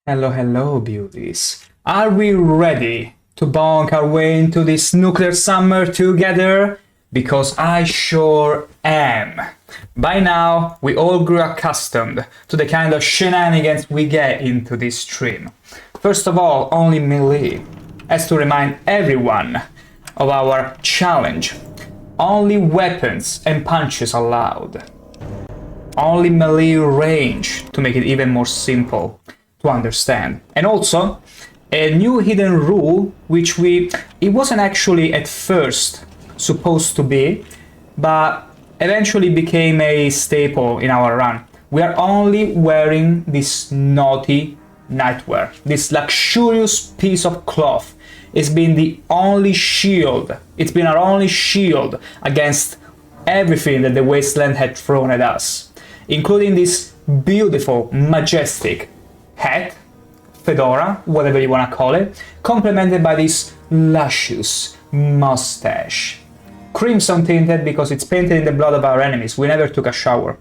Hello, hello, beauties. Are we ready to bonk our way into this nuclear summer together? Because I sure am. By now, we all grew accustomed to the kind of shenanigans we get into this stream. First of all, only melee has to remind everyone of our challenge. Only weapons and punches allowed. Only melee range to make it even more simple to understand. And also a new hidden rule which it wasn't actually at first supposed to be, but eventually became a staple in our run. We are only wearing this Naughty Nightwear. This luxurious piece of cloth. It's been the only shield. It's been our only shield against everything that the Wasteland had thrown at us, including this beautiful, majestic hat, fedora, whatever you want to call it, complemented by this luscious mustache. Crimson tinted because it's painted in the blood of our enemies. We never took a shower.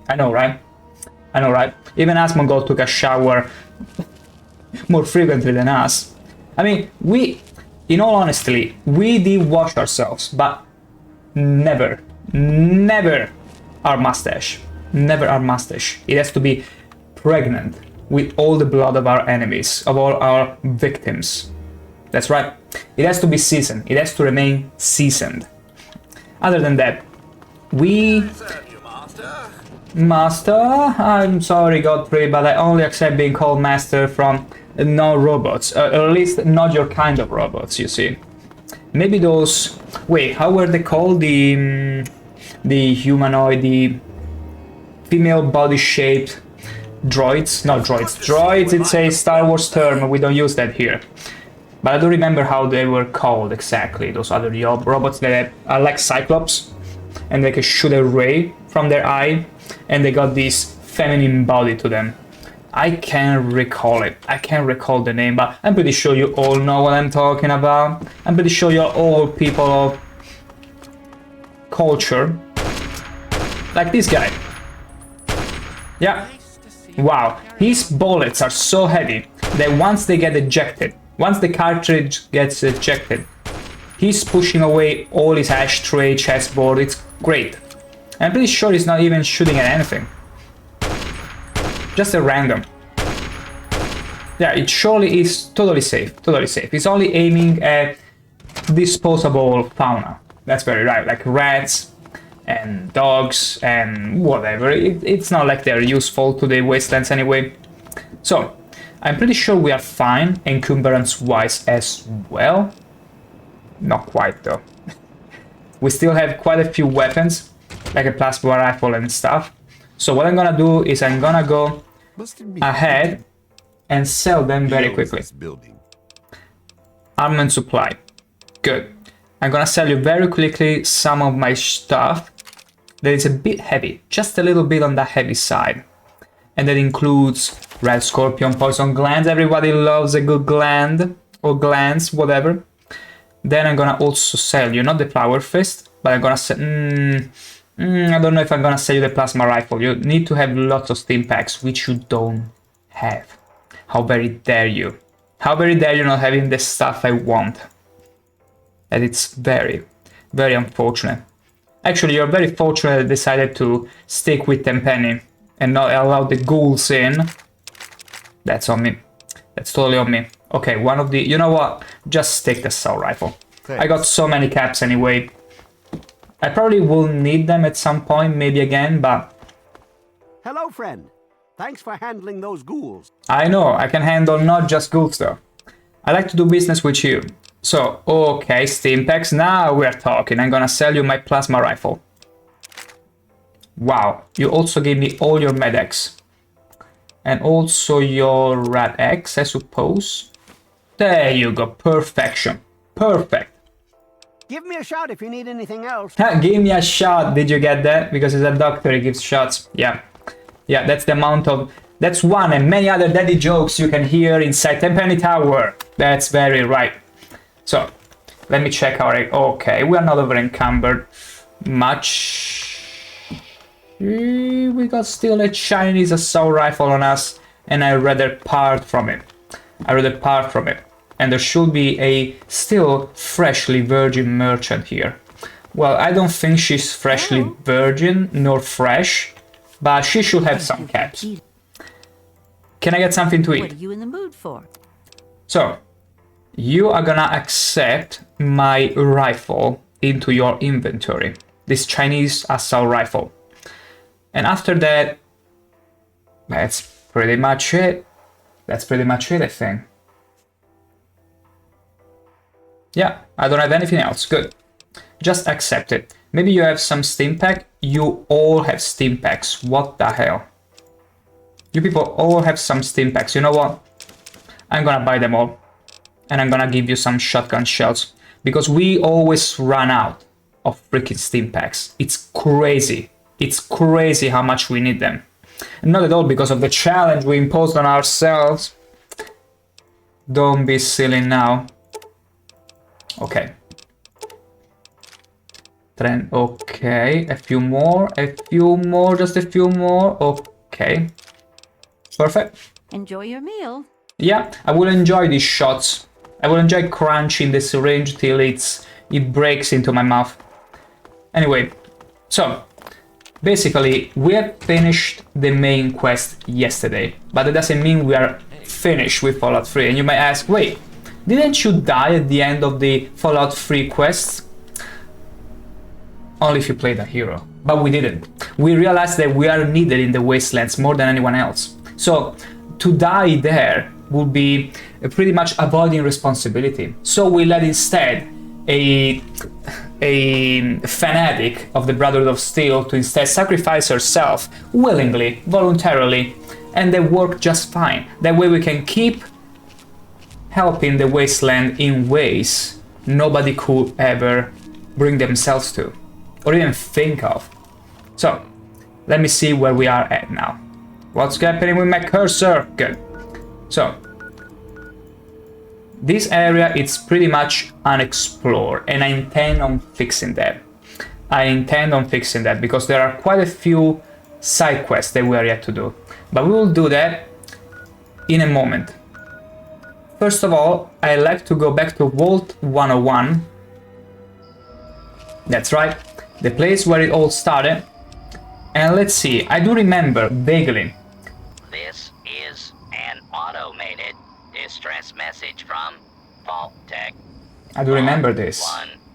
I know, right? I know, right? Even Asmongold took a shower more frequently than us. I mean, in all honesty, we did wash ourselves, but never our mustache. Never our mustache. It has to be pregnant with all the blood of our enemies, of all our victims. That's right. It has to be seasoned. It has to remain seasoned. Other than that, Master, I'm sorry, Godfrey, but I only accept being called Master from non-robots, or at least not your kind of robots, you see. Maybe those... Wait, how were they called? The humanoid, the female body-shaped droids? Not droids. Droids, it's a Star Wars term, we don't use that here. But I don't remember how they were called exactly, those other robots that are like Cyclops, and they can shoot a ray from their eye, and they got this feminine body to them. I can't recall it. I can't recall the name, but I'm pretty sure you all know what I'm talking about. I'm pretty sure you're all people of culture. Like this guy. Yeah. Wow. His bullets are so heavy that once they get ejected, once the cartridge gets ejected, he's pushing away all his ashtray, chessboard. It's great. I'm pretty sure he's not even shooting at anything. Just a random. Yeah, it surely is totally safe. Totally safe. He's only aiming at disposable fauna. That's very right. Like rats and dogs and whatever. It's not like they're useful to the wastelands anyway. So, I'm pretty sure we are fine encumbrance-wise as well. Not quite though. We still have quite a few weapons, like a plasma rifle and stuff. So what I'm gonna do is I'm gonna go ahead and sell them very quickly. Armament supply. Good. I'm gonna sell you very quickly some of my stuff that is a bit heavy, just a little bit on the heavy side. And that includes red scorpion poison glands. Everybody loves a good gland or glands, whatever. Then I'm gonna also sell you, not the flower fist, but I'm gonna sell... I don't know if I'm gonna sell you the plasma rifle. You need to have lots of steam packs, which you don't have. How very dare you. How very dare you not having the stuff I want. And it's very, very unfortunate. Actually, you're very fortunate that I decided to stick with Tenpenny and not allow the ghouls in. That's on me. That's totally on me. Okay, one of the... You know what? Just take the assault rifle. Thanks. I got so many caps anyway. I probably will need them at some point, maybe again, but... Hello, friend. Thanks for handling those ghouls. I know, I can handle not just ghouls though. I like to do business with you. So, okay, steam packs, now we're talking. I'm gonna sell you my plasma rifle. Wow, you also gave me all your med-X. And also your Rat-X, I suppose. There you go, perfection. Perfect. Give me a shout if you need anything else. Give me a shot, did you get that? Because he's a doctor, he gives shots. Yeah. Yeah, that's the amount of... That's one and many other daddy jokes you can hear inside Tenpenny Tower. That's very right. So, let me check our... Okay, we are not over encumbered much. We got still a Chinese assault rifle on us. and I rather part from it. And there should be a still freshly virgin merchant here. Well, I don't think she's freshly virgin nor fresh, but she should have some caps. Can I get something to eat? What are you in the mood for? So, you are gonna accept my rifle into your inventory. This Chinese assault rifle. And after that, that's pretty much it. I think. Yeah, I don't have anything else. Good. Just accept it. Maybe you have some stim pack. You all have stim packs. What the hell? You people all have some stim packs. You know what? I'm gonna buy them all. And I'm gonna give you some shotgun shells. Because we always run out of freaking stim packs. It's crazy. It's crazy how much we need them. Not at all because of the challenge we imposed on ourselves. Don't be silly now. Okay. Then, okay, a few more, just a few more. Okay. Perfect. Enjoy your meal. Yeah, I will enjoy these shots. I will enjoy crunching the syringe till it breaks into my mouth. Anyway, so basically we have finished the main quest yesterday, but that doesn't mean we are finished with Fallout 3. And you might ask, wait, didn't you die at the end of the Fallout 3 quests? Only if you played a hero. But we didn't. We realized that we are needed in the Wastelands more than anyone else. So to die there would be pretty much avoiding responsibility. So we let instead a fanatic of the Brotherhood of Steel to instead sacrifice herself willingly, voluntarily, and they work just fine. That way we can keep helping the Wasteland in ways nobody could ever bring themselves to, or even think of. So, let me see where we are at now. What's happening with my cursor? Good. So, this area is pretty much unexplored, and I intend on fixing that. Because there are quite a few side quests that we are yet to do. But we will do that in a moment. First of all, I like to go back to Vault 101. That's right, the place where it all started. And let's see, I do remember vaguely. This is an automated distress message from Vault Tech. I do remember this.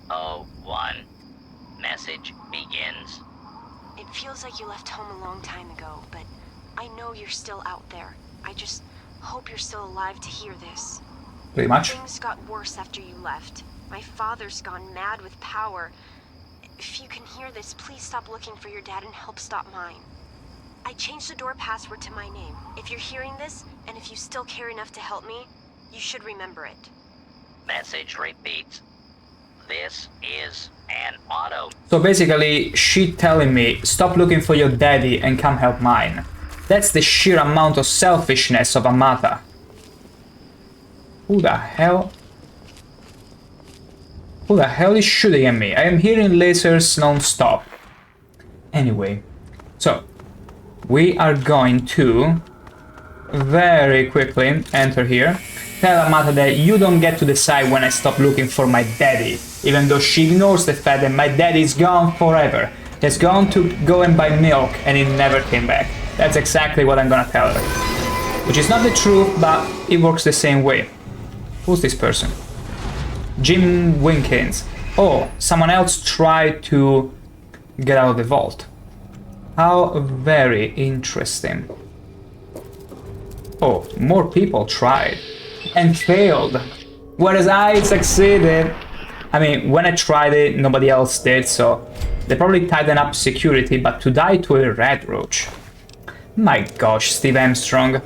101. Message begins. It feels like you left home a long time ago, but I know you're still out there. I just hope you're still alive to hear this. Pretty much. Things got worse after you left. My father's gone mad with power. If you can hear this, please stop looking for your dad and help stop mine. I changed the door password to my name. If you're hearing this, and if you still care enough to help me, you should remember it. Message repeats. This is an auto. So basically, she telling me, stop looking for your daddy and come help mine. That's the sheer amount of selfishness of Amata. Who the hell? Who the hell is shooting at me? I am hearing lasers non-stop. Anyway, so we are going to very quickly enter here. Tell Amata that you don't get to decide when I stop looking for my daddy, even though she ignores the fact that my daddy is gone forever. He's gone to go and buy milk and he never came back. That's exactly what I'm gonna tell her. Which is not the truth, but it works the same way. Who's this person? Jim Winkins. Oh, someone else tried to get out of the vault. How very interesting. Oh, more people tried and failed, whereas I succeeded. I mean, when I tried it, nobody else did, so they probably tightened up security, but to die to a red roach. My gosh, Steve Armstrong.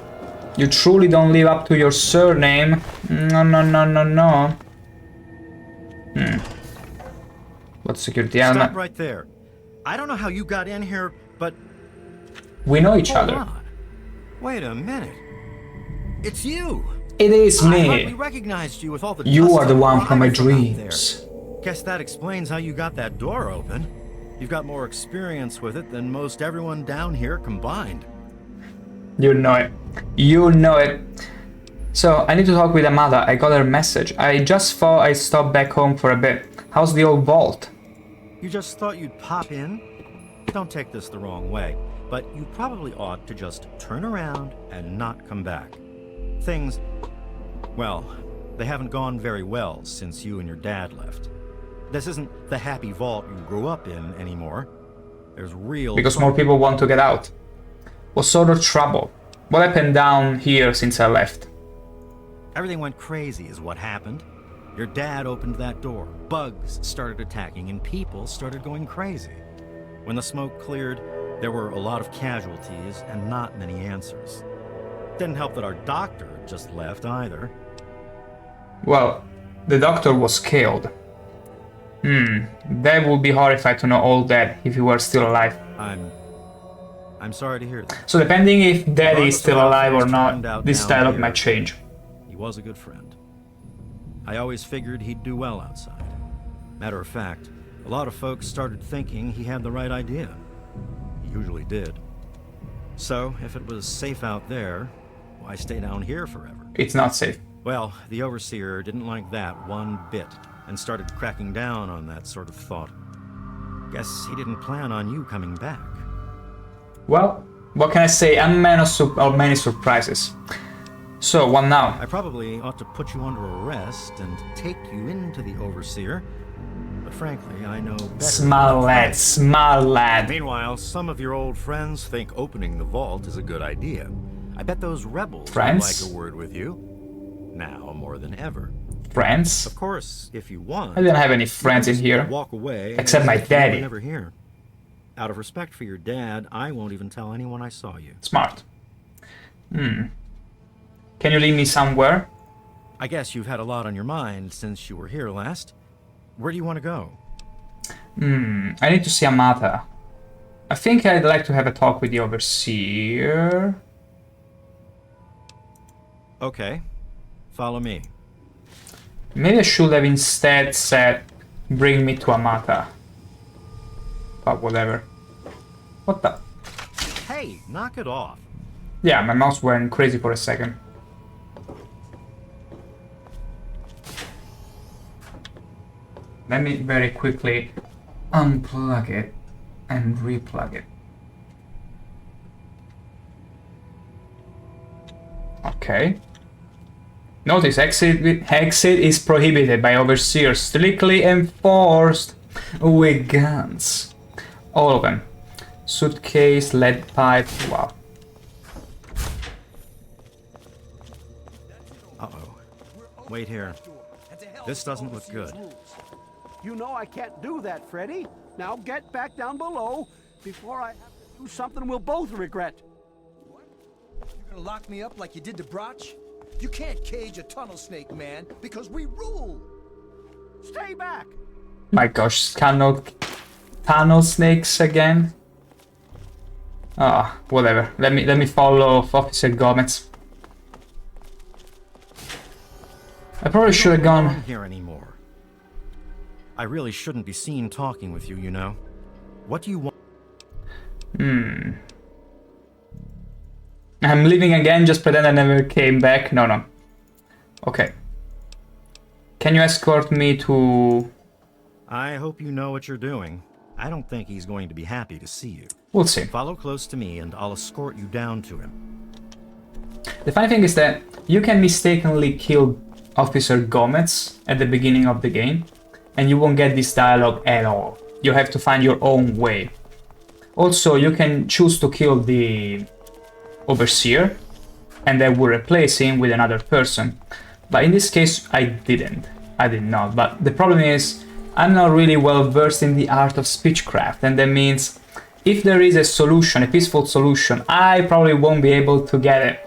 You truly don't live up to your surname. No. What security element? Stop right there. I don't know how you got in here, but... We know each Hold other. on. Wait a minute. It's you. It is I hardly me. recognized you with all the You dust are the and one from my grime out there. dreams. Guess that explains how you got that door open. You've got more experience with it than most everyone down here combined. You know it. You know it. So, I need to talk with Amada. I got her message. I just thought I'd stop back home for a bit. How's the old vault? You just thought you'd pop in? Don't take this the wrong way, but you probably ought to just turn around and not come back. Things, well, they haven't gone very well since you and your dad left. This isn't the happy vault you grew up in anymore. There's real... Because more people want to get out. What sort of trouble? What happened down here since I left? Everything went crazy is what happened. Your dad opened that door, bugs started attacking, and people started going crazy. When the smoke cleared, there were a lot of casualties and not many answers. Didn't help that our doctor just left either. Well, the doctor was killed. That would be horrified to know all that if he were still alive. I'm sorry to hear that. So depending if Daddy is still alive or turned not, out this down dialogue here, might change. He was a good friend. I always figured he'd do well outside. Matter of fact, a lot of folks started thinking he had the right idea. He usually did. So, if it was safe out there, why stay down here forever? It's not safe. Well, the Overseer didn't like that one bit, and started cracking down on that sort of thought. Guess he didn't plan on you coming back. Well, what can I say? I'm a man of many surprises. So, what now? I probably ought to put you under arrest and take you into the Overseer, but frankly, I know better. Smart lad, smart lad. Meanwhile, some of your old friends think opening the vault is a good idea. I bet those rebels Friends? would like a word with you. Now more than ever. Friends? Of course, if you want. I didn't have any friends in here. Walk away. Except as my if you were daddy. Never here. Out of respect for your dad, I won't even tell anyone I saw you. Smart. Can you lead me somewhere? I guess you've had a lot on your mind since you were here last. Where do you want to go? I need to see Amata. I think I'd like to have a talk with the Overseer. Okay. Follow me. Maybe I should have instead said, bring me to Amata. But whatever. What the? Hey, knock it off. Yeah, my mouse went crazy for a second. Let me very quickly unplug it and replug it. Okay. Notice exit is prohibited by Overseer, strictly enforced with guns. All of them. Suitcase, lead pipe, wow. Uh-oh. Wait here. This doesn't look good. You know I can't do that, Freddy. Now get back down below before I have to do something we'll both regret. You're gonna lock me up like you did to Broch? You can't cage a tunnel snake, man, because we rule. Stay back. My gosh, tunnel snakes again. Ah, whatever. Let me follow Officer Gomez. I probably should have Don't gone. belong here anymore. I really shouldn't be seen talking with you, you know. What do you want? I'm leaving again, just pretend I never came back. No. Okay. Can you escort me to... I hope you know what you're doing. I don't think he's going to be happy to see you. We'll see. Follow close to me and I'll escort you down to him. The funny thing is that you can mistakenly kill Officer Gomez at the beginning of the game, and you won't get this dialogue at all. You have to find your own way. Also, you can choose to kill the Overseer, and that will replace him with another person. But in this case, I did not. But the problem is, I'm not really well versed in the art of speechcraft, and that means if there is a solution, a peaceful solution, I probably won't be able to get it.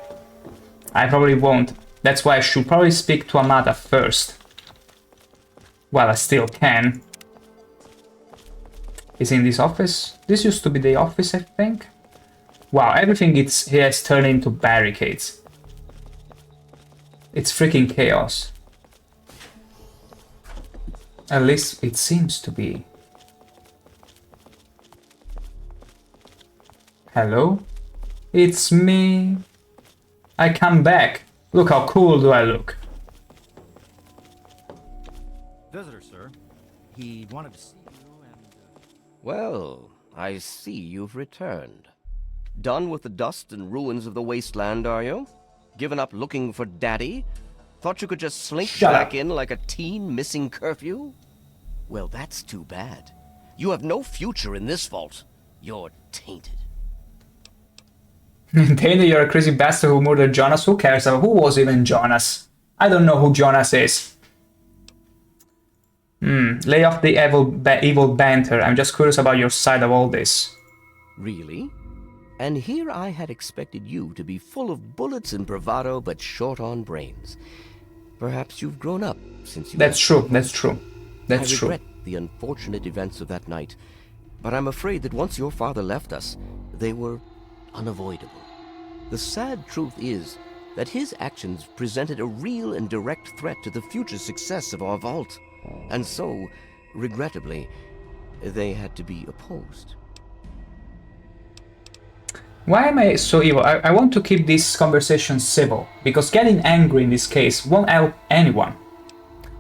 I probably won't. That's why I should probably speak to Amata first. Well, I still can. Is in this office? This used to be the office, I think. Wow, everything here is turned into barricades. It's freaking chaos. At least it seems to be. Hello? It's me. I come back. Look how cool do I look. Visitor, sir. He wanted to see you and... Well, I see you've returned. Done with the dust and ruins of the wasteland, are you? Given up looking for Daddy? Thought you could just slink Shut back up. in like a teen missing curfew? Well, that's too bad. You have no future in this vault. You're tainted. Taylor, you're a crazy bastard who murdered Jonas. Who cares? Who was even Jonas? I don't know who Jonas is. Lay off the evil banter. I'm just curious about your side of all this. Really? And here I had expected you to be full of bullets and bravado, but short on brains. Perhaps you've grown up since you... That's true. That's true. That's I true. regret the unfortunate events of that night, but I'm afraid that once your father left us, they were unavoidable. The sad truth is that his actions presented a real and direct threat to the future success of our vault, and so, regrettably, they had to be opposed. Why am I so evil? I want to keep this conversation civil, because getting angry in this case won't help anyone.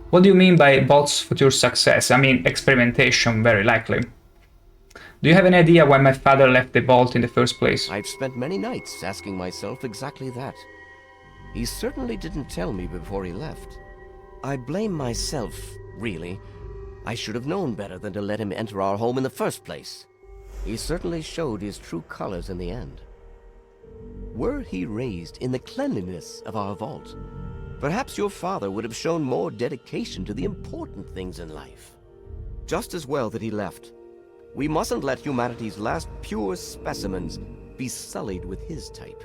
What do you mean by vault's future success? I mean experimentation, very likely. Do you have any idea why my father left the vault in the first place? I've spent many nights asking myself exactly that. He certainly didn't tell me before he left. I blame myself, really. I should have known better than to let him enter our home in the first place. He certainly showed his true colors in the end. Were he raised in the cleanliness of our vault, perhaps your father would have shown more dedication to the important things in life. Just as well that he left. We mustn't let humanity's last pure specimens be sullied with his type.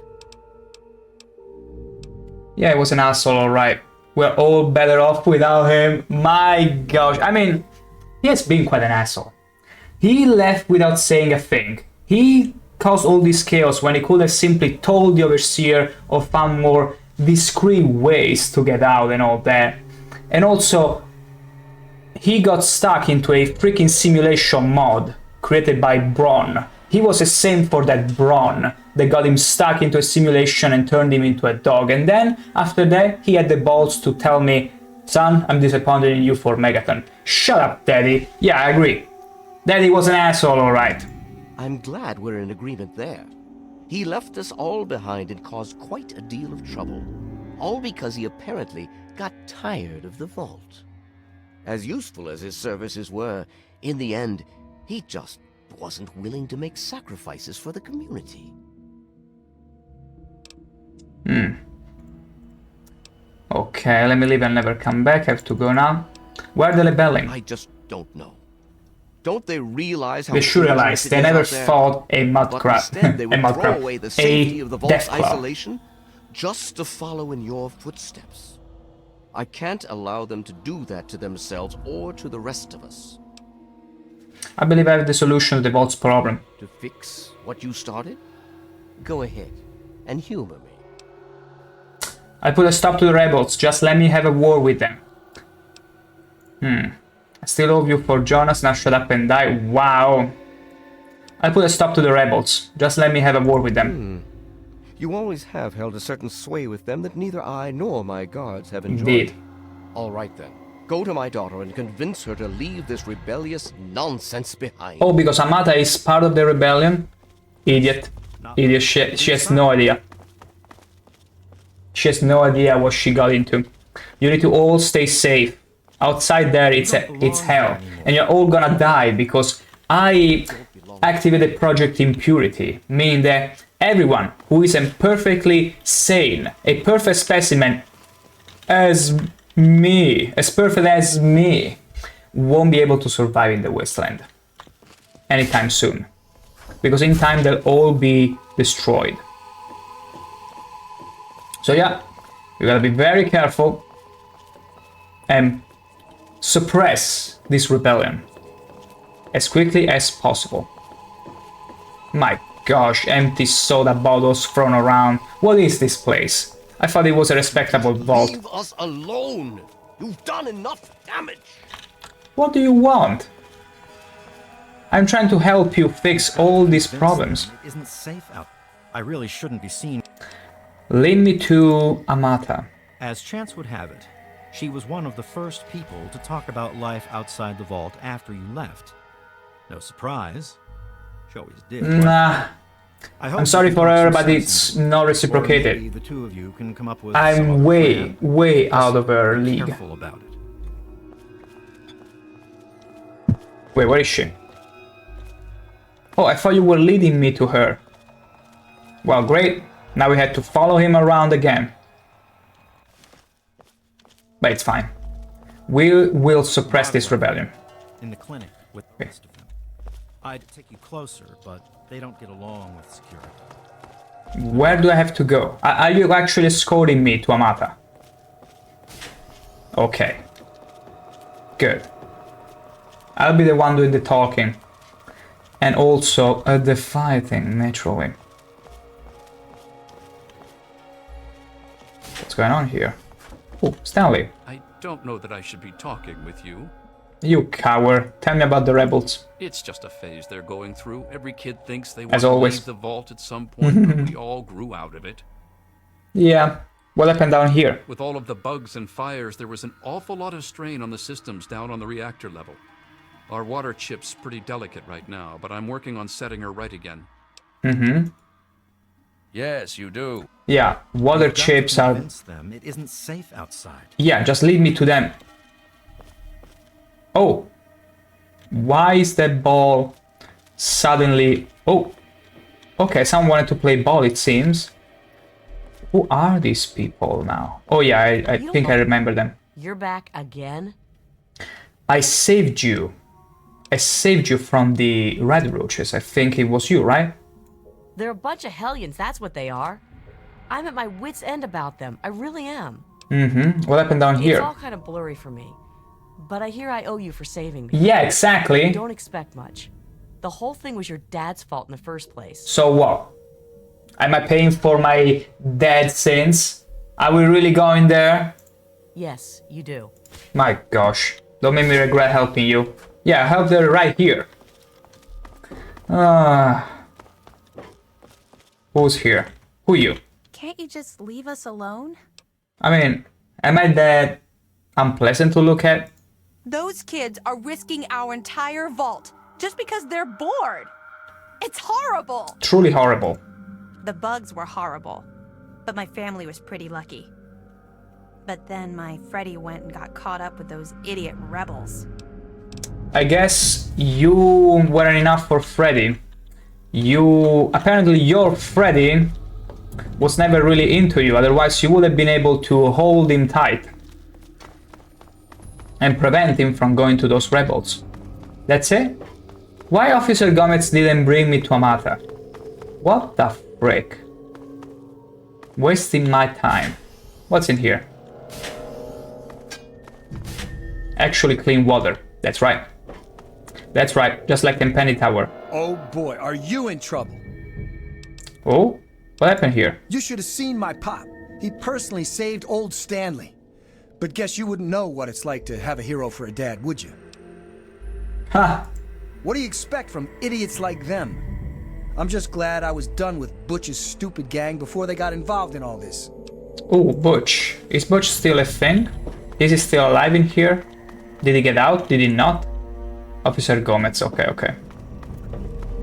Yeah, he was an asshole, alright. We're all better off without him. My gosh. I mean, he has been quite an asshole. He left without saying a thing. He caused all this chaos when he could have simply told the overseer or found more discreet ways to get out and all that. And also, he got stuck into a freaking simulation mod created by Braun. He was a saint for that Braun that got him stuck into a simulation and turned him into a dog. And then, after that, he had the balls to tell me, son, I'm disappointed in you for Megaton. Shut up, Daddy. Yeah, I agree. Daddy was an asshole, alright. I'm glad we're in agreement there. He left us all behind and caused quite a deal of trouble. All because he apparently got tired of the vault. As useful as his services were, in the end, he just wasn't willing to make sacrifices for the community. Okay, let me leave and never come back. I have to go now. Where are they rebelling? I just don't know. Don't they realize how... They should realize they never fought a mud But crab. instead they a would mud throw crab. away the safety of the vault's death claw. isolation just to follow in your footsteps. I can't allow them to do that to themselves or to the rest of us. I believe I have the solution to the vault's problem. To fix what you started? Go ahead and humor me. I put a stop to the rebels. Just let me have a war with them. I still love you for Jonas. Now shut up and die. Wow. I put a stop to the rebels. Just let me have a war with them. You always have held a certain sway with them that neither I nor my guards have enjoyed. Indeed. All right then. Go to my daughter and convince her to leave this rebellious nonsense behind. Oh, because Amata is part of the rebellion? Idiot. Idiot. She has no idea. She has no idea what she got into. You need to all stay safe. Outside there, it's hell. And you're all gonna die because I activated Project Impurity, meaning that everyone who isn't perfectly sane, a perfect specimen as me, as perfect as me, won't be able to survive in the wasteland anytime soon. Because in time they'll all be destroyed. So yeah, you gotta be very careful and suppress this rebellion as quickly as possible. My gosh, empty soda bottles thrown around. What is this place? I thought it was a respectable vault. Leave us alone! You've done enough damage! What do you want? I'm trying to help you fix all these problems. It isn't safe out. I really shouldn't be seen. Lead me to Amata. As chance would have it, she was one of the first people to talk about life outside the vault after you left. No surprise. She always did. Nah, I hope I'm you sorry can for talk her, some but sense it's into it. not Or reciprocated. maybe the two of you can come up with some I'm other way, plan. way Just out of her be league. careful about it. Wait, where is she? Oh, I thought you were leading me to her. Well, great. Now we had to follow him around again. But it's fine. We will suppress this rebellion. In the clinic with the rest of them. I'd take you closer, but they don't get along with security. Where do I have to go? Are you actually escorting me to Amata? Okay. Good. I'll be the one doing the talking. And also the fighting, naturally. What's going on here? Oh, Stanley. I don't know that I should be talking with you. You coward. Tell me about the rebels. It's just a phase they're going through. Every kid thinks they want As to always. leave the vault at some point, but we all grew out of it. Yeah. What happened down here? With all of the bugs and fires, there was an awful lot of strain on the systems down on the reactor level. Our water chip's pretty delicate right now, but I'm working on setting her right again. Mm-hmm. Yes, you do. Yeah, water You've got to chips are... convince them it isn't safe outside. Yeah, just lead me to them. Oh. Why is that ball suddenly... Oh. Okay, someone wanted to play ball, it seems. Who are these people now? Oh yeah, I think I remember them. You're back again? I saved you. I saved you from the red roaches. I think it was you, right? They're a bunch of hellions, that's what they are. I'm at my wit's end about them. I really am. Mm-hmm. What happened down It's here? all kind of blurry for me. But I hear I owe you for saving me. Yeah, exactly. Don't expect much. The whole thing was your dad's fault in the first place. So what? Am I paying for my dad's sins? Are we really going there? Yes, you do. My gosh. Don't make me regret helping you. Yeah, I helped her right here. Who's here? Who you? Can't you just leave us alone? I mean, am I that unpleasant to look at? Those kids are risking our entire vault just because they're bored. It's horrible. Truly horrible. The bugs were horrible, but my family was pretty lucky. But then my Freddy went and got caught up with those idiot rebels. I guess you weren't enough for Freddy. Apparently your Freddy was never really into you, otherwise you would have been able to hold him tight and prevent him from going to those rebels. That's it? Why Officer Gomez didn't bring me to Amata? What the frick? Wasting my time. What's in here? Actually clean water. That's right. That's right, just like the Penny Tower. Oh boy, are you in trouble? Oh? What happened here? You should have seen my pop. He personally saved old Stanley. But guess you wouldn't know what it's like to have a hero for a dad, would you? Ha! What do you expect from idiots like them? I'm just glad I was done with Butch's stupid gang before they got involved in all this. Oh, Butch. Is Butch still a thing? Is he still alive in here? Did he get out? Did he not? Officer Gomez, okay.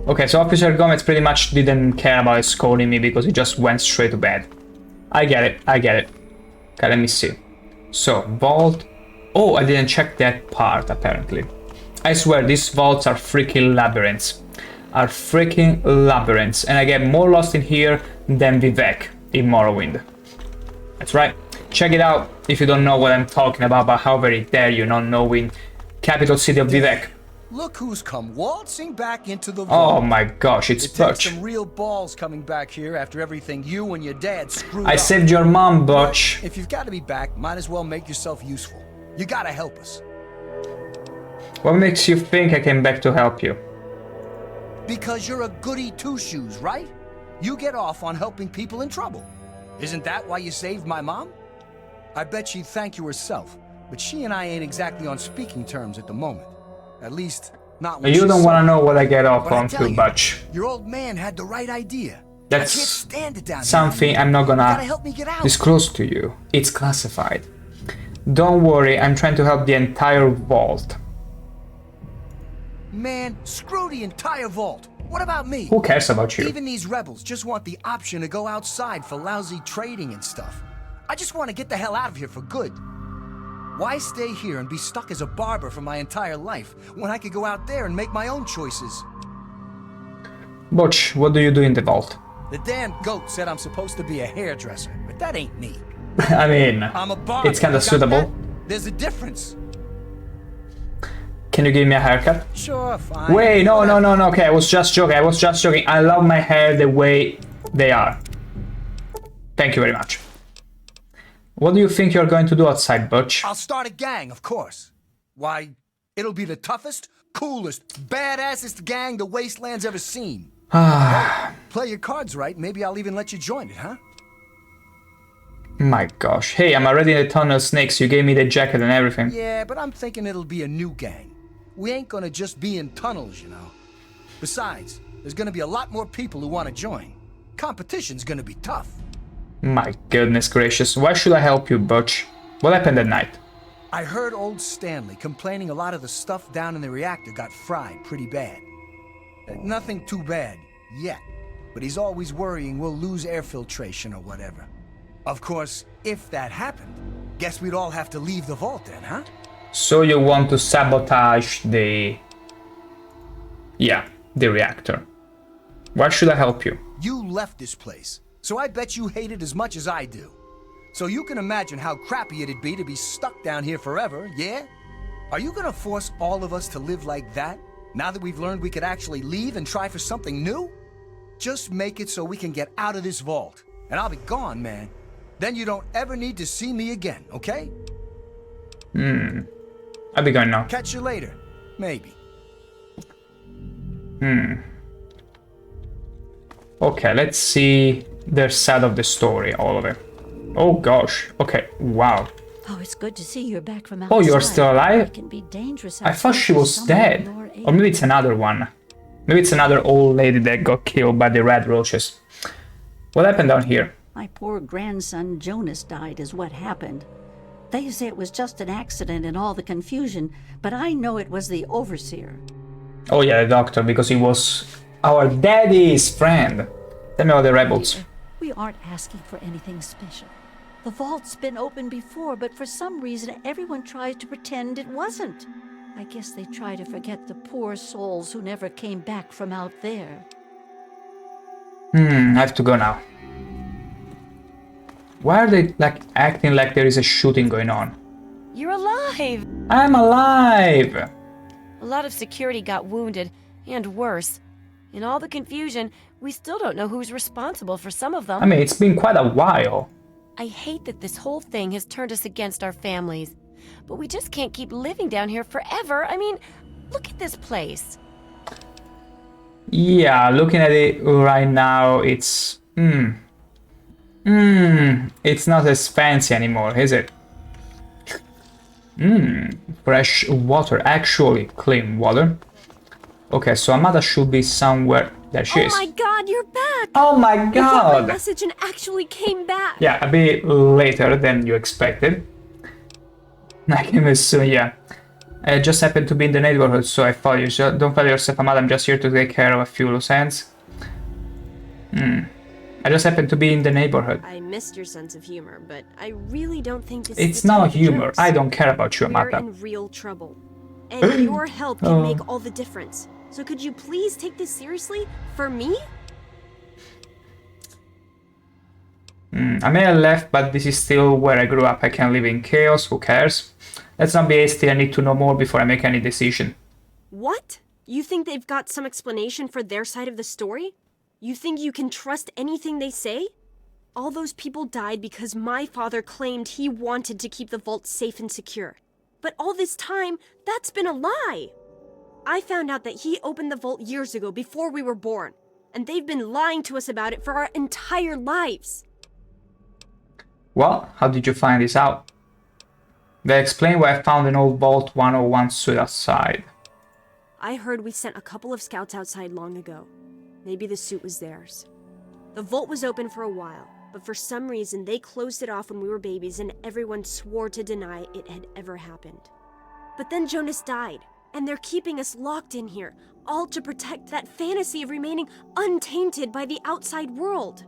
Okay, so Officer Gomez pretty much didn't care about escorting me because he just went straight to bed. I get it. Okay, let me see. So, vault. Oh, I didn't check that part, apparently. I swear, these vaults are freaking labyrinths. And I get more lost in here than Vivek in Morrowind. That's right. Check it out if you don't know what I'm talking about, but how very dare you not knowing capital city of Vivek. Look who's come waltzing back into the Oh vault. my gosh, it's It takes Butch. some real balls coming back here after everything you and your dad screwed I up. saved your mom, Butch. If you've got to be back, might as well make yourself useful. You gotta help us. What makes you think I came back to help you? Because you're a goody two-shoes, right? You get off on helping people in trouble. Isn't that why you saved my mom? I bet she'd thank you herself, but she and I ain't exactly on speaking terms at the moment. At least, not when You she's don't want to know what I get off But I on tell too, you, Butch. Your old man had the right idea. can't That's stand it down here. something I'm not You gotta gonna help me get out. disclose to you. It's classified. Don't worry, I'm trying to help the entire vault. Man, screw the entire vault. What about me? Who cares about you? Even these rebels just want the option to go outside for lousy trading and stuff. I just want to get the hell out of here for good. Why stay here and be stuck as a barber for my entire life when I could go out there and make my own choices? Butch, what do you do in the vault? The damn goat said I'm supposed to be a hairdresser, but that ain't me. I mean, I'm a barber. it's kinda You got suitable. that? There's a difference. Can you give me a haircut? Sure, fine. Wait, no, okay, I was just joking. I love my hair the way they are. Thank you very much. What do you think you're going to do outside, Butch? I'll start a gang, of course. Why, it'll be the toughest, coolest, badassest gang the Wasteland's ever seen. Play your cards right, maybe I'll even let you join it, huh? My gosh. Hey, I'm already in the tunnel snakes. You gave me the jacket and everything. Yeah, but I'm thinking it'll be a new gang. We ain't gonna just be in tunnels, you know. Besides, there's gonna be a lot more people who want to join. Competition's gonna be tough. My goodness gracious. Why should I help you, Butch? What happened at night? I heard old Stanley complaining a lot of the stuff down in the reactor got fried pretty bad. Nothing too bad, yet. But he's always worrying we'll lose air filtration or whatever. Of course, if that happened, guess we'd all have to leave the vault then, huh? So you want to sabotage the... Yeah, the reactor. Why should I help you? You left this place, so I bet you hate it as much as I do. So you can imagine how crappy it'd be to be stuck down here forever, yeah? Are you gonna force all of us to live like that, now that we've learned we could actually leave and try for something new? Just make it so we can get out of this vault, and I'll be gone, man. Then you don't ever need to see me again, okay? I'll be going now. Catch you later, maybe. Okay, let's see their side of the story, all of it. Oh gosh. Okay, wow. Oh, it's good to see you're back from outside. Oh, you're still alive? It can be dangerous I thought she outside for was someone dead. your age. Or maybe it's another one. Maybe it's another old lady that got killed by the red roaches. What happened down here? My poor grandson Jonas died is what happened. They say it was just an accident in all the confusion, but I know it was the overseer. Oh yeah, the doctor, because he was our daddy's friend. Tell me about the rebels. We aren't asking for anything special. The vault's been open before, but for some reason everyone tries to pretend it wasn't. I guess they try to forget the poor souls who never came back from out there. I have to go now. Why are they like acting like there is a shooting going on? You're alive! I'm alive! A lot of security got wounded, and worse. In all the confusion, we still don't know who's responsible for some of them. I mean, it's been quite a while. I hate that this whole thing has turned us against our families. But we just can't keep living down here forever. I mean, look at this place. Yeah, looking at it right now, it's... It's not as fancy anymore, is it? Fresh water, actually clean water. Okay, so Amada should be somewhere. There she is. Oh my god, you're back! Oh my I got god! my message and actually came back! Yeah, a bit later than you expected. I came as soon, yeah. I just happened to be in the neighborhood, so I thought you should... Don't follow yourself, Amada, I'm just here to take care of a few loose ends. I just happened to be in the neighborhood. I missed your sense of humor, but I really don't think this It's is the time not for humor. jokes. I don't care about you, We're Amada. in real trouble. And your help can Oh. make all the difference. So could you please take this seriously? For me? I may have left, but this is still where I grew up. I can live in chaos, who cares? Let's not be hasty, I need to know more before I make any decision. What? You think they've got some explanation for their side of the story? You think you can trust anything they say? All those people died because my father claimed he wanted to keep the vault safe and secure. But all this time, that's been a lie! I found out that he opened the vault years ago before we were born, and they've been lying to us about it for our entire lives. Well, how did you find this out? They explained where I found an old Vault 101 suit outside. I heard we sent a couple of scouts outside long ago. Maybe the suit was theirs. The vault was open for a while, but for some reason they closed it off when we were babies and everyone swore to deny it had ever happened. But then Jonas died, and they're keeping us locked in here, all to protect that fantasy of remaining untainted by the outside world.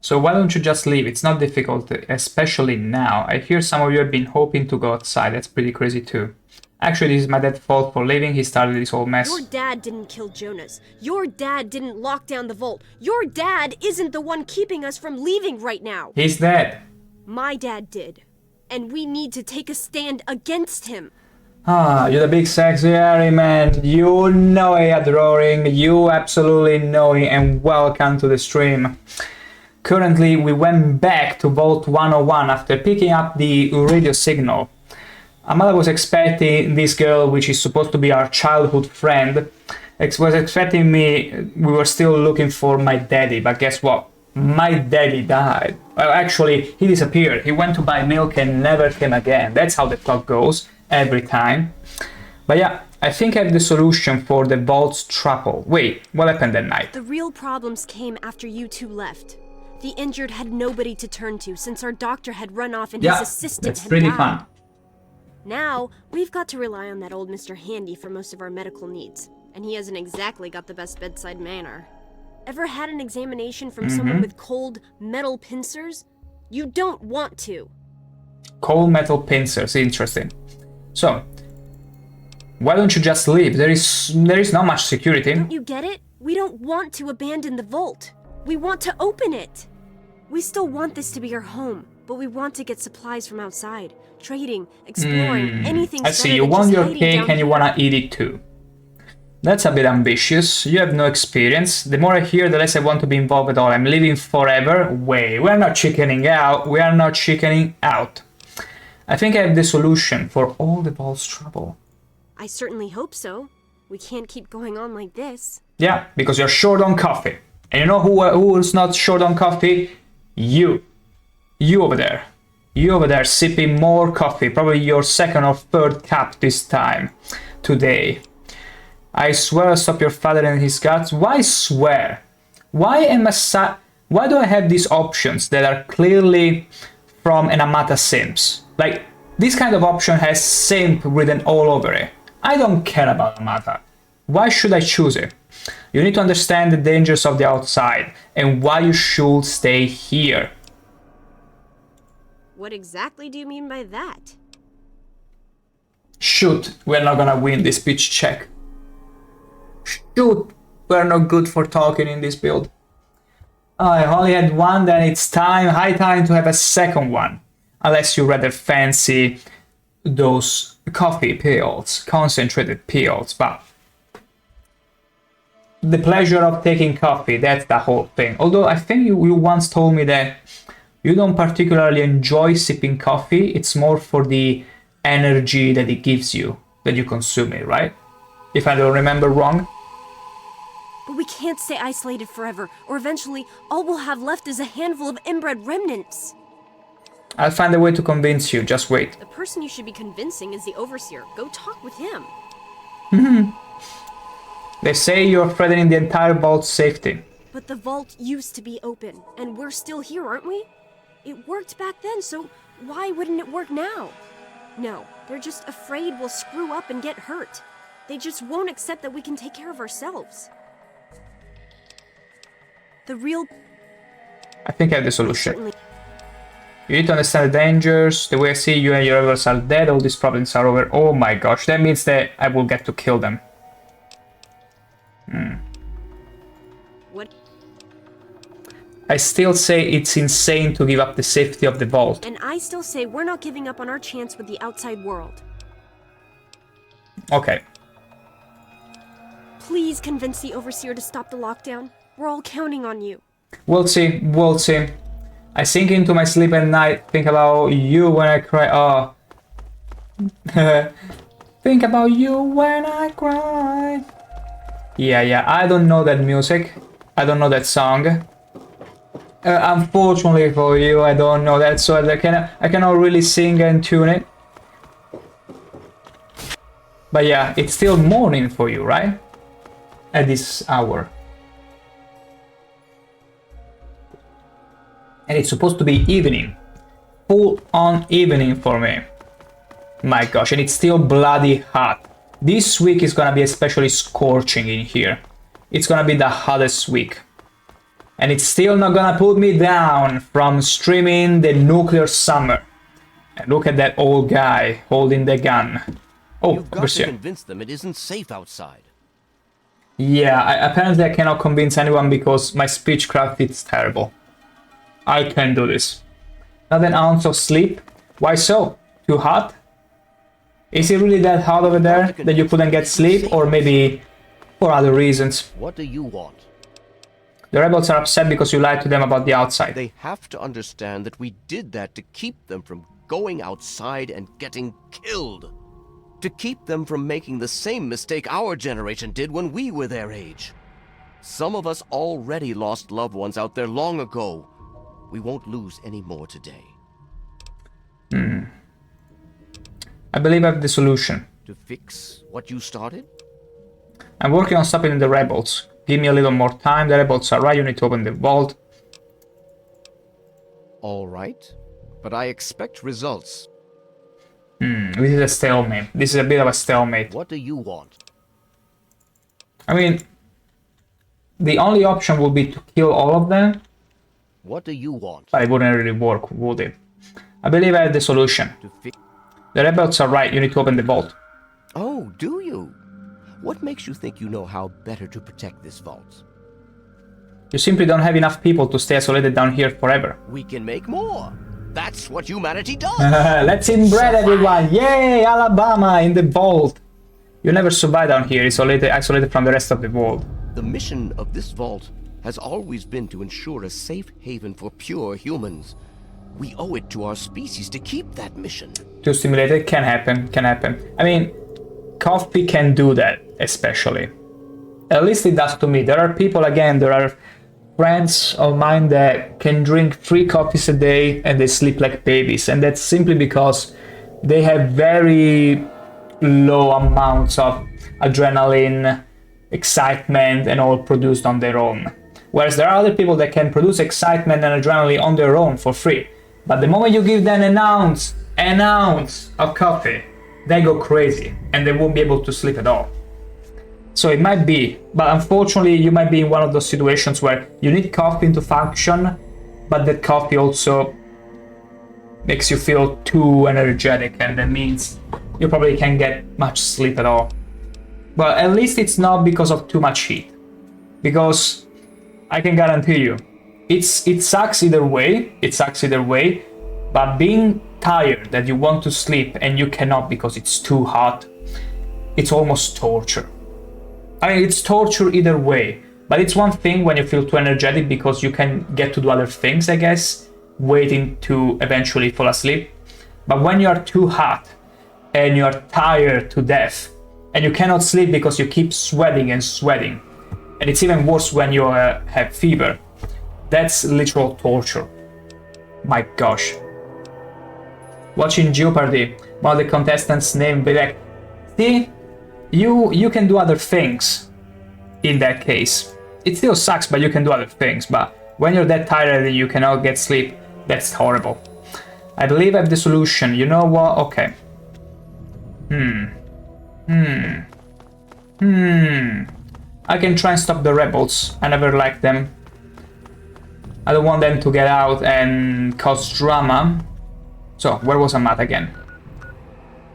So why don't you just leave? It's not difficult, especially now. I hear some of you have been hoping to go outside. That's pretty crazy too. Actually, this is my dad's fault for leaving. He started this whole mess. Your dad didn't kill Jonas. Your dad didn't lock down the vault. Your dad isn't the one keeping us from leaving right now. He's dead. My dad did. And we need to take a stand against him. Ah, you're the big sexy hairy man. You know it, adoring. You absolutely know it, and welcome to the stream. Currently, we went back to Vault 101 after picking up the radio signal. Amala was expecting this girl, which is supposed to be our childhood friend, was expecting me. We were still looking for my daddy, but guess what? My daddy died. Well, actually, he disappeared. He went to buy milk and never came again. That's how the clock goes, every time. But yeah, I think I have the solution for the vault's trouble. Wait, what happened that night? The real problems came after you two left. The injured had nobody to turn to since our doctor had run off and his assistant that's had pretty died. fun. Now, we've got to rely on that old Mr. Handy for most of our medical needs, and he hasn't exactly got the best bedside manner. Ever had an examination from someone with cold metal pincers? You don't want to. Cold metal pincers, interesting. So, why don't you just leave? There is not much security. Don't you get it? We don't want to abandon the vault. We want to open it. We still want this to be our home, but we want to get supplies from outside. Trading, exploring, anything. I see, you want your cake and you wanna eat it too. That's a bit ambitious. You have no experience. The more I hear, the less I want to be involved at all. I'm leaving forever. Wait, we're not chickening out. We are not chickening out. I think I have the solution for all the vault's trouble. I certainly hope so. We can't keep going on like this. Yeah, because you're short on coffee. And you know who's not short on coffee? You. You over there. You over there sipping more coffee. Probably your second or third cup this time. Today. I swear I'll stop your father and his guts. Why swear? Why do I have these options that are clearly from an Amata Sims? Like, this kind of option has simp written all over it. I don't care about Amata. Why should I choose it? You need to understand the dangers of the outside and why you should stay here. What exactly do you mean by that? Shoot, we're not gonna win this pitch check. Shoot, we're not good for talking in this build. I only had one, then it's high time to have a second one. Unless you rather fancy those coffee pills, concentrated pills, but the pleasure of taking coffee, that's the whole thing. Although I think you once told me that you don't particularly enjoy sipping coffee, it's more for the energy that it gives you, that you consume it, right? If I don't remember wrong. But we can't stay isolated forever, or eventually all we'll have left is a handful of inbred remnants. I'll find a way to convince you, just wait. The person you should be convincing is the Overseer. Go talk with him. They say you're threatening the entire vault's safety. But the vault used to be open, and we're still here, aren't we? It worked back then, so why wouldn't it work now? No, they're just afraid we'll screw up and get hurt. They just won't accept that we can take care of ourselves. The real... I think I have the solution. You need to understand the dangers. The way I see you and your rivals are dead, all these problems are over. Oh my gosh, that means that I will get to kill them. What? I still say it's insane to give up the safety of the vault. And I still say we're not giving up on our chance with the outside world. Okay. Please convince the Overseer to stop the lockdown. We're all counting on you. We'll see, we'll see. I sink into my sleep at night, think about you when I cry. Oh. Think about you when I cry. Yeah, I don't know that music. I don't know that song. Unfortunately for you, I don't know that, so I cannot really sing and tune it. But yeah, it's still morning for you, right? at this hour. And it's supposed to be evening. Full on evening for me. My gosh, and it's still bloody hot. This week is gonna be especially scorching in here. It's gonna be the hottest week. And it's still not gonna put me down from streaming the nuclear summer. And look at that old guy holding the gun. Oh, You've got to convince them it isn't safe outside. Yeah, apparently I cannot convince anyone because my speechcraft is terrible. I can't do this. Not an ounce of sleep? Why so? Too hot? Is it really that hot over there that you couldn't get sleep, or maybe for other reasons? What do you want? The rebels are upset because you lied to them about the outside. They have to understand that we did that to keep them from going outside and getting killed. To keep them from making the same mistake our generation did when we were their age. Some of us already lost loved ones out there long ago. We won't lose any more today. I believe I have the solution. To fix what you started? I'm working on stopping the rebels. Give me a little more time. The rebels are right. You need to open the vault. All right. But I expect results. This is a stalemate. This is a bit of a stalemate. What do you want? I mean, the only option would be to kill all of them. What do you want? But it wouldn't really work, would it? I believe I have the solution. The rebels are right. You need to open the vault. Oh, do you? What makes you think you know how better to protect this vault? You simply don't have enough people to stay isolated down here forever. We can make more. That's what humanity does. Let's inbred everyone. Yay, Alabama in the vault. You never survive down here, isolated from the rest of the world. The mission of this vault has always been to ensure a safe haven for pure humans. We owe it to our species to keep that mission. Too stimulated? Can happen, can happen. I mean, coffee can do that, especially. At least it does to me. There are people, again, there are friends of mine that can drink 3 coffees a day and they sleep like babies. And that's simply because they have very low amounts of adrenaline, excitement, and all produced on their own. Whereas there are other people that can produce excitement and adrenaline on their own for free. But the moment you give them an ounce of coffee, they go crazy and they won't be able to sleep at all. So it might be, but unfortunately you might be in one of those situations where you need coffee to function, but that coffee also makes you feel too energetic, and that means you probably can't get much sleep at all. But at least it's not because of too much heat, because I can guarantee you, it sucks either way, but being tired that you want to sleep and you cannot because it's too hot, it's almost torture. I mean, it's torture either way, but it's one thing when you feel too energetic because you can get to do other things, I guess, waiting to eventually fall asleep. But when you are too hot and you are tired to death and you cannot sleep because you keep sweating and sweating, and it's even worse when you have fever, that's literal torture. My gosh. Watching Jeopardy, one of the contestants named be like, see, you can do other things in that case. It still sucks, but you can do other things. But when you're that tired and you cannot get sleep, that's horrible. I believe I have the solution. You know what? Okay. I can try and stop the rebels. I never liked them. I don't want them to get out and cause drama. So, where was I at again?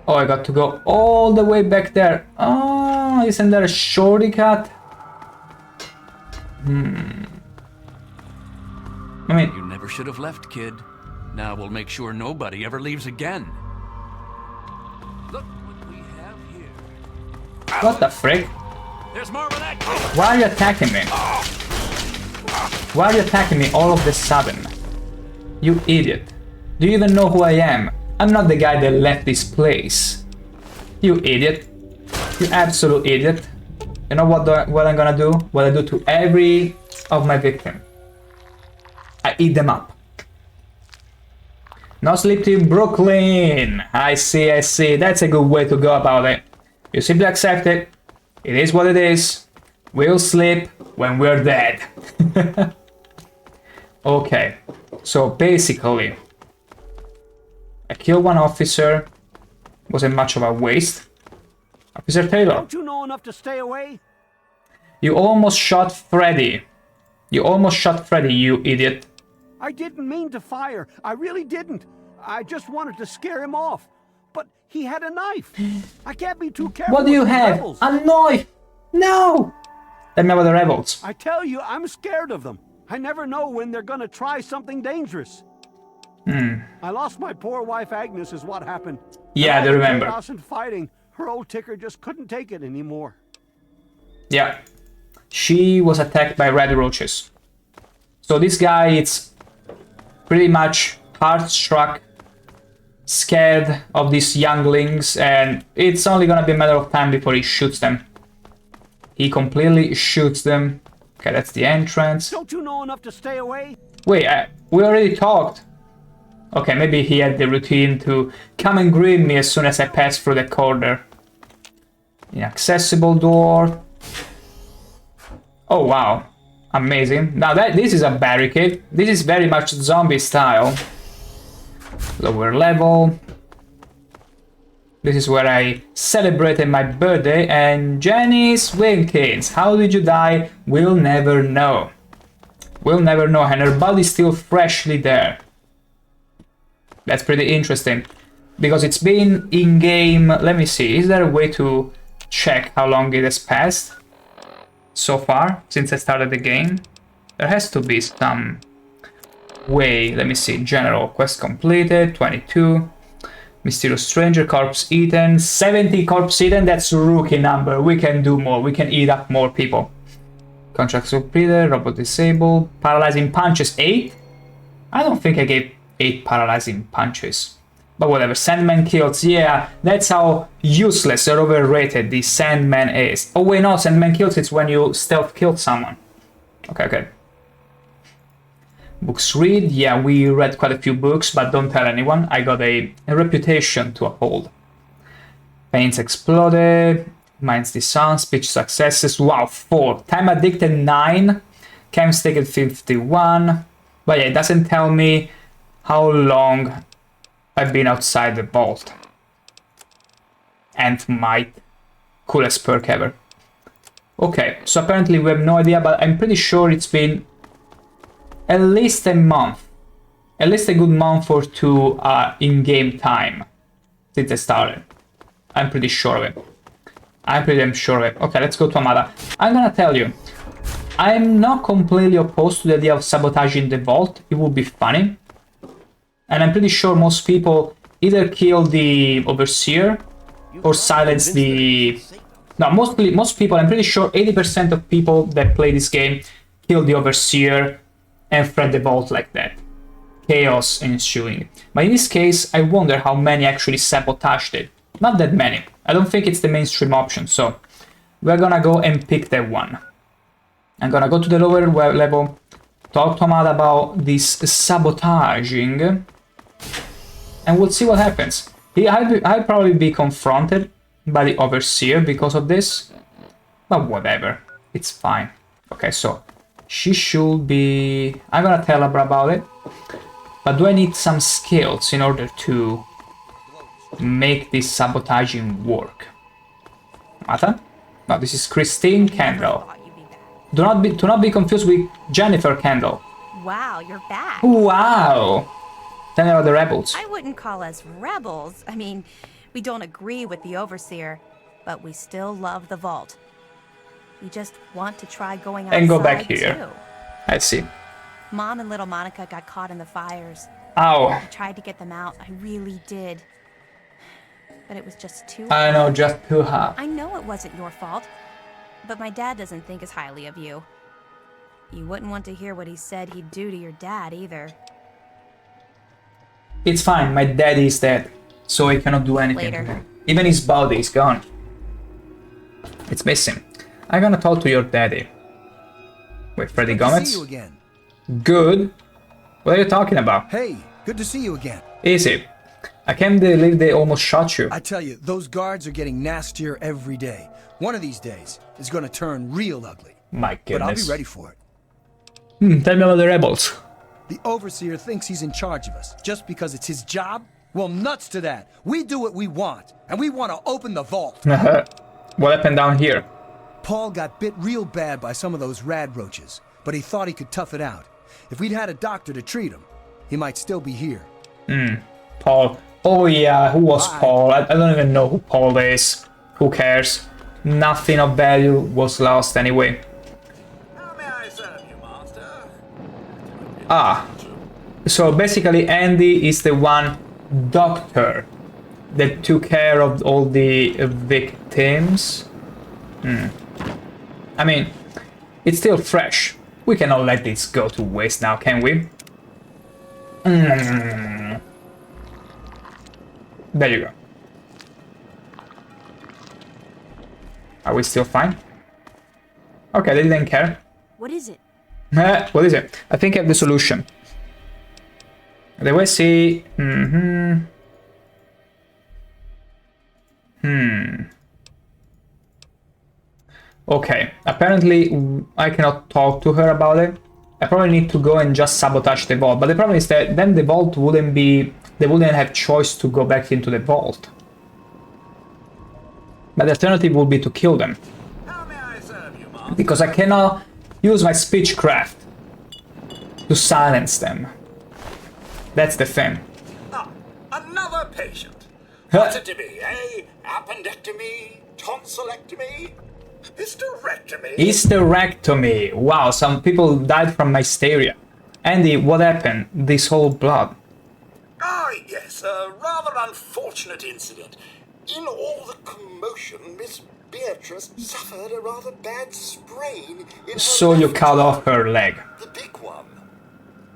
Oh, I got to go all the way back there. Oh, isn't there a shortcut? I mean, you never should have left, kid. Now we'll make sure nobody ever leaves again. Look what we have here. What the frick? There's more of that. Why are you attacking me? Why are you attacking me all of a sudden? You idiot. Do you even know who I am? I'm not the guy that left this place. You idiot. You absolute idiot. You know what I'm gonna do? What I do to every of my victims. I eat them up. No sleep till Brooklyn. I see. That's a good way to go about it. You simply accept it. It is what it is. We'll sleep when we're dead. Okay, so basically, I killed one officer. Wasn't much of a waste. Officer Taylor. Don't you know enough to stay away? You almost shot Freddy. You almost shot Freddy, you idiot. I didn't mean to fire. I really didn't. I just wanted to scare him off. But he had a knife. I can't be too careful. What do you with the have? rebels. A knife! No! Tell me about the rebels. I tell you, I'm scared of them. I never know when they're gonna try something dangerous. I lost my poor wife Agnes is what happened. Yeah, I remember. Chaos and fighting, her old ticker just couldn't take it anymore. Yeah. She was attacked by red roaches. So this guy is pretty much heart-struck, scared of these younglings, and it's only gonna be a matter of time before he shoots them. He completely shoots them. Okay, that's the entrance. Don't you know enough to stay away? Wait, we already talked. Okay, maybe he had the routine to come and greet me as soon as I pass through the corner. Inaccessible door. Oh wow, amazing. Now this is a barricade. This is very much zombie style. Lower level. This is where I celebrated my birthday, and Janice Winkins. How did you die? We'll never know. We'll never know, and her body's still freshly there. That's pretty interesting, because it's been in-game. Let me see, is there a way to check how long it has passed so far since I started the game? There has to be some way. Let me see, general quest completed, 22. Mysterious stranger, corpse eaten, 70 corpse eaten. That's a rookie number. We can do more, we can eat up more people. Contract completed, robot disabled, paralyzing punches 8. I don't think I gave 8 paralyzing punches, but whatever. Sandman kills, yeah, that's how useless or overrated the Sandman is. Oh wait, no, Sandman kills, it's when you stealth kill someone. Okay. Books read, yeah, we read quite a few books, but don't tell anyone. I got a reputation to uphold. Paints exploded, minds disarmed, speech successes, wow, 4. Time addicted 9, chems taken 51, but yeah, it doesn't tell me how long I've been outside the vault. And might. Coolest perk ever. Okay, so apparently we have no idea, but I'm pretty sure it's been at least a month. At least a good month or two in-game time since I started. I'm pretty sure of it. I'm pretty damn sure of it. Okay, let's go to Amada. I'm gonna tell you, I'm not completely opposed to the idea of sabotaging the vault. It would be funny. And I'm pretty sure most people either kill the Overseer or silence the... No, most people, I'm pretty sure 80% of people that play this game kill the Overseer and thread the vault like that. Chaos ensuing. But in this case, I wonder how many actually sabotaged it. Not that many. I don't think it's the mainstream option, so we're gonna go and pick that one. I'm gonna go to the lower level, talk to Amada about this sabotaging, and we'll see what happens. I'll probably be confronted by the Overseer because of this, but whatever, it's fine. Okay, so she should be... I'm gonna tell her about it, but do I need some skills in order to make this sabotaging work? Mata? No, this is Christine Kendall. Do not be confused with Jennifer Kendall. Wow, you're back. Wow! Tell me about the rebels. I wouldn't call us rebels. I mean, we don't agree with the Overseer, but we still love the vault. We just want to try going outside and go back here. too. I see. Mom and little Monica got caught in the fires. Ow. I tried to get them out. I really did. But it was just too I know, just too hard. I know it wasn't your fault. But my dad doesn't think as highly of you. You wouldn't want to hear what he said he'd do to your dad either. It's fine, my daddy is dead, so I cannot do anything to him. Even his body is gone. It's missing. I'm gonna talk to your daddy. Wait, Freddy Gomez? Good to see you again. Good? What are you talking about? Hey, good to see you again. Easy. I can't believe they almost shot you. I tell you, those guards are getting nastier every day. One of these days is gonna turn real ugly. My goodness. But I'll be ready for it. Tell me about the rebels. The overseer thinks he's in charge of us just because it's his job? Well, nuts to that. We do what we want, and we want to open the vault. What happened down here? Paul got bit real bad by some of those rad roaches, but he thought he could tough it out. If we'd had a doctor to treat him, he might still be here. Paul. Oh yeah, who was Paul? I don't even know who Paul is. Who cares? Nothing of value was lost anyway. How may I serve you, master? Ah. So basically Andy is the one doctor that took care of all the victims. I mean, it's still fresh. We cannot let this go to waste now, can we? There you go. Are we still fine? Okay, they didn't care. What is it? What is it? I think I have the solution. They will see. Okay, apparently I cannot talk to her about it. I probably need to go and just sabotage the vault. But the problem is that then the vault wouldn't be... They wouldn't have choice to go back into the vault. But the alternative would be to kill them. How may I serve you, master? Because I cannot use my speechcraft to silence them. That's the thing. Ah, another patient. What's it to be, eh? Appendectomy? Tonsillectomy? Hysterectomy? Hysterectomy. Wow, some people died from hysteria. Andy, what happened? This whole blood. Ah, yes, a rather unfortunate incident. In all the commotion, Miss Beatrice suffered a rather bad sprain in her So you left cut off arm. her leg. The big one.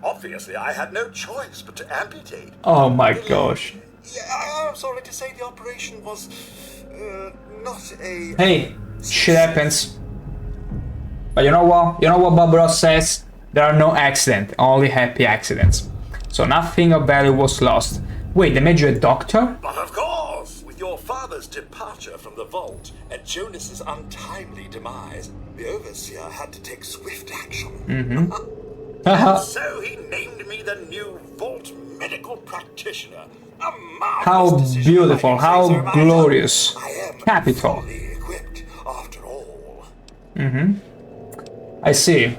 Obviously, I had no choice but to amputate. Oh my gosh. Yeah, I'm sorry to say the operation was not a... Hey, shit happens. But you know what? You know what Bob Ross says? There are no accidents, only happy accidents. So nothing of value was lost. Wait, they made you a doctor? But of course, with your father's departure from the vault and Jonas's untimely demise, the overseer had to take swift action. So he named me the new vault medical practitioner. A marvelous How decision, beautiful, if I how say so myself. glorious. I am Capital. fully equipped after all. I see.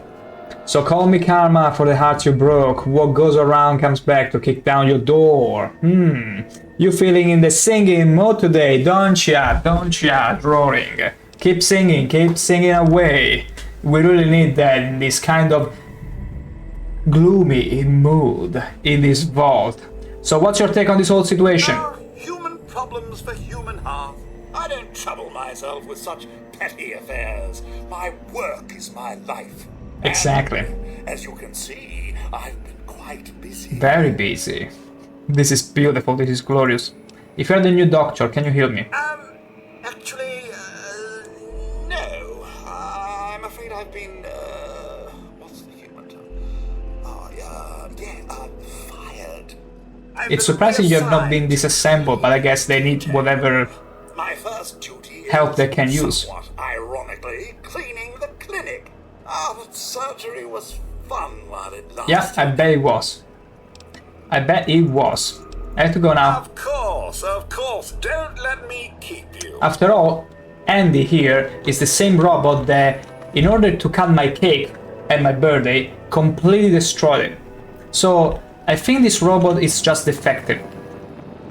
So call me karma for the heart you broke. What goes around comes back to kick down your door. You feeling in the singing mode today, don't ya? Don't ya? Roaring. Keep singing away. We really need that in this kind of gloomy mood in this vault. So what's your take on this whole situation? Human problems for human hearth. I don't trouble myself with such petty affairs. My work is my life. Exactly. And, as you can see, I've been quite busy. Very busy. This is beautiful, this is glorious. If you're the new doctor, can you heal me? Actually, no. I'm afraid I've been, what's the human term? Fired. It's surprising you have not been disassembled, but I guess they need whatever My first duty help they can use. somewhat ironically, cleaning the clinic. But surgery was fun while it lasted. Yeah, I bet it was. I bet it was. I have to go now. Of course. Don't let me keep you. After all, Andy here is the same robot that, in order to cut my cake at my birthday, completely destroyed it. So, I think this robot is just defective.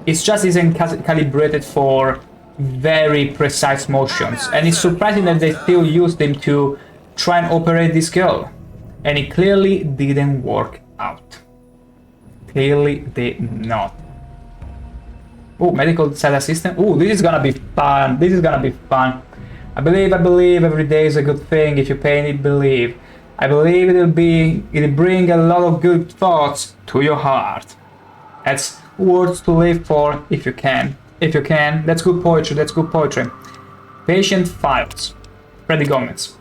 It's just isn't calibrated for very precise motions. And it's surprising that they still used him to try and operate this girl. And it clearly didn't work out. Clearly did not. Oh, medical side assistant. Oh, this is gonna be fun. This is gonna be fun. I believe every day is a good thing if you pay it believe. I believe it'll bring a lot of good thoughts to your heart. That's words to live for if you can. If you can. That's good poetry. Patient files. Freddy Gomez.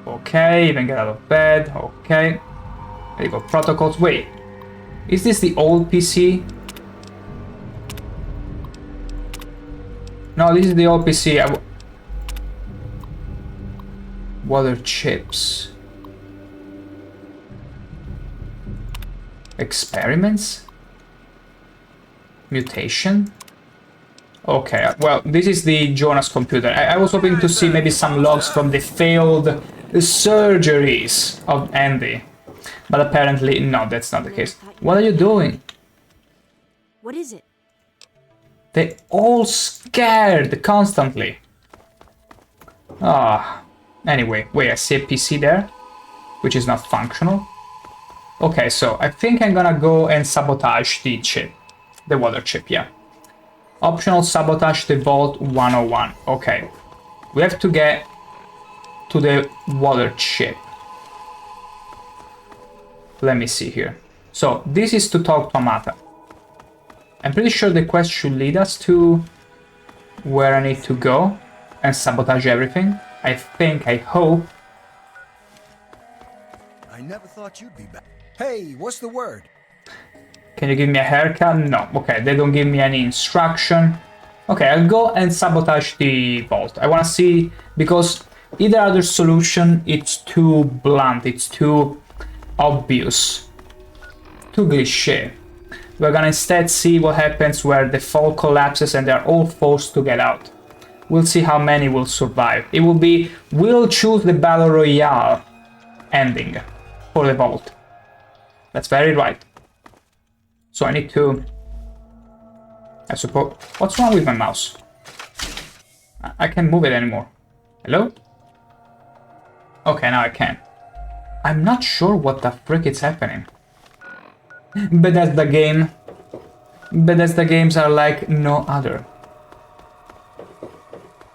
Okay, even get out of bed. Okay. There you go. Protocols. Wait. Is this the old PC? No, this is the old PC. Water chips. Experiments? Mutation? Okay, well, this is the Jonas computer. I was hoping to see maybe some logs from the failed surgeries of Andy. But apparently, no, that's not the case. What are you doing? What is it? They all scared constantly. Ah. Anyway, wait, I see a PC there, which is not functional. Okay, so I think I'm gonna go and sabotage the chip. The water chip, yeah. Optional sabotage the Vault 101. Okay. We have to get to the water chip. Let me see here. So, this is to talk to Amata. I'm pretty sure the quest should lead us to where I need to go and sabotage everything. I think, I hope. I never thought you'd be back. Hey, what's the word? Can you give me a haircut? No. Okay, they don't give me any instruction. Okay, I'll go and sabotage the vault. I want to see, because either other solution, it's too blunt, it's too obvious, too cliché. We're gonna instead see what happens where the vault collapses and they're all forced to get out. We'll see how many will survive. It will be, we'll choose the Battle Royale ending for the vault. That's very right. So I need to, I suppose, what's wrong with my mouse? I can't move it anymore. Hello? Okay, now I can. I'm not sure what the frick is happening. Bethesda game. Bethesda games are like no other.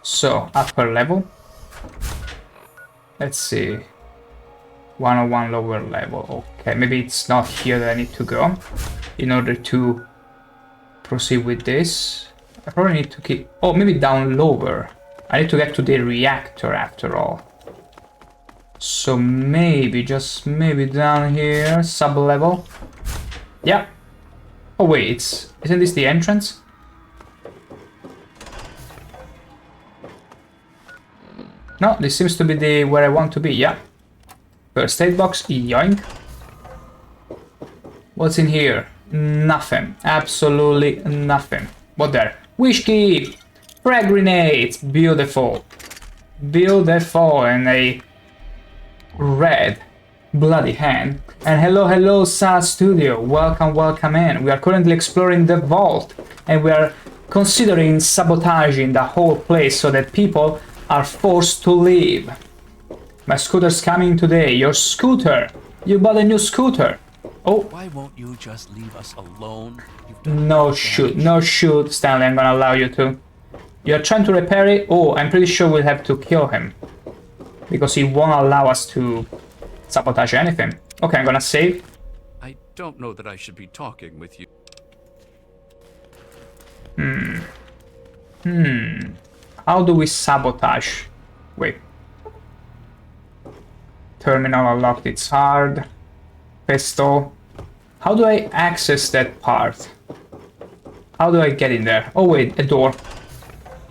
So, upper level. Let's see. 101 lower level. Okay, maybe it's not here that I need to go in order to proceed with this. I probably need to keep... Oh, maybe down lower. I need to get to the reactor after all. So maybe, just maybe down here, sub-level. Yeah. Oh wait, isn't this the entrance? No, this seems to be the where I want to be, yeah. First aid box, yoink. What's in here? Nothing. Absolutely nothing. What there? Whiskey! Frag grenades! Beautiful. Beautiful. And a red bloody hand. And hello, SAS Studio. Welcome in. We are currently exploring the vault. And we are considering sabotaging the whole place so that people are forced to leave. My scooter's coming today. Your scooter. You bought a new scooter. Oh. Why won't you just leave us alone? No shoot, Stanley. I'm gonna allow you to. You're trying to repair it? Oh, I'm pretty sure we'll have to kill him. Because he won't allow us to sabotage anything. Okay, I'm gonna save. I don't know that I should be talking with you. How do we sabotage? Wait. Terminal unlocked, it's hard. Pistol. How do I access that part? How do I get in there? Oh wait, a door.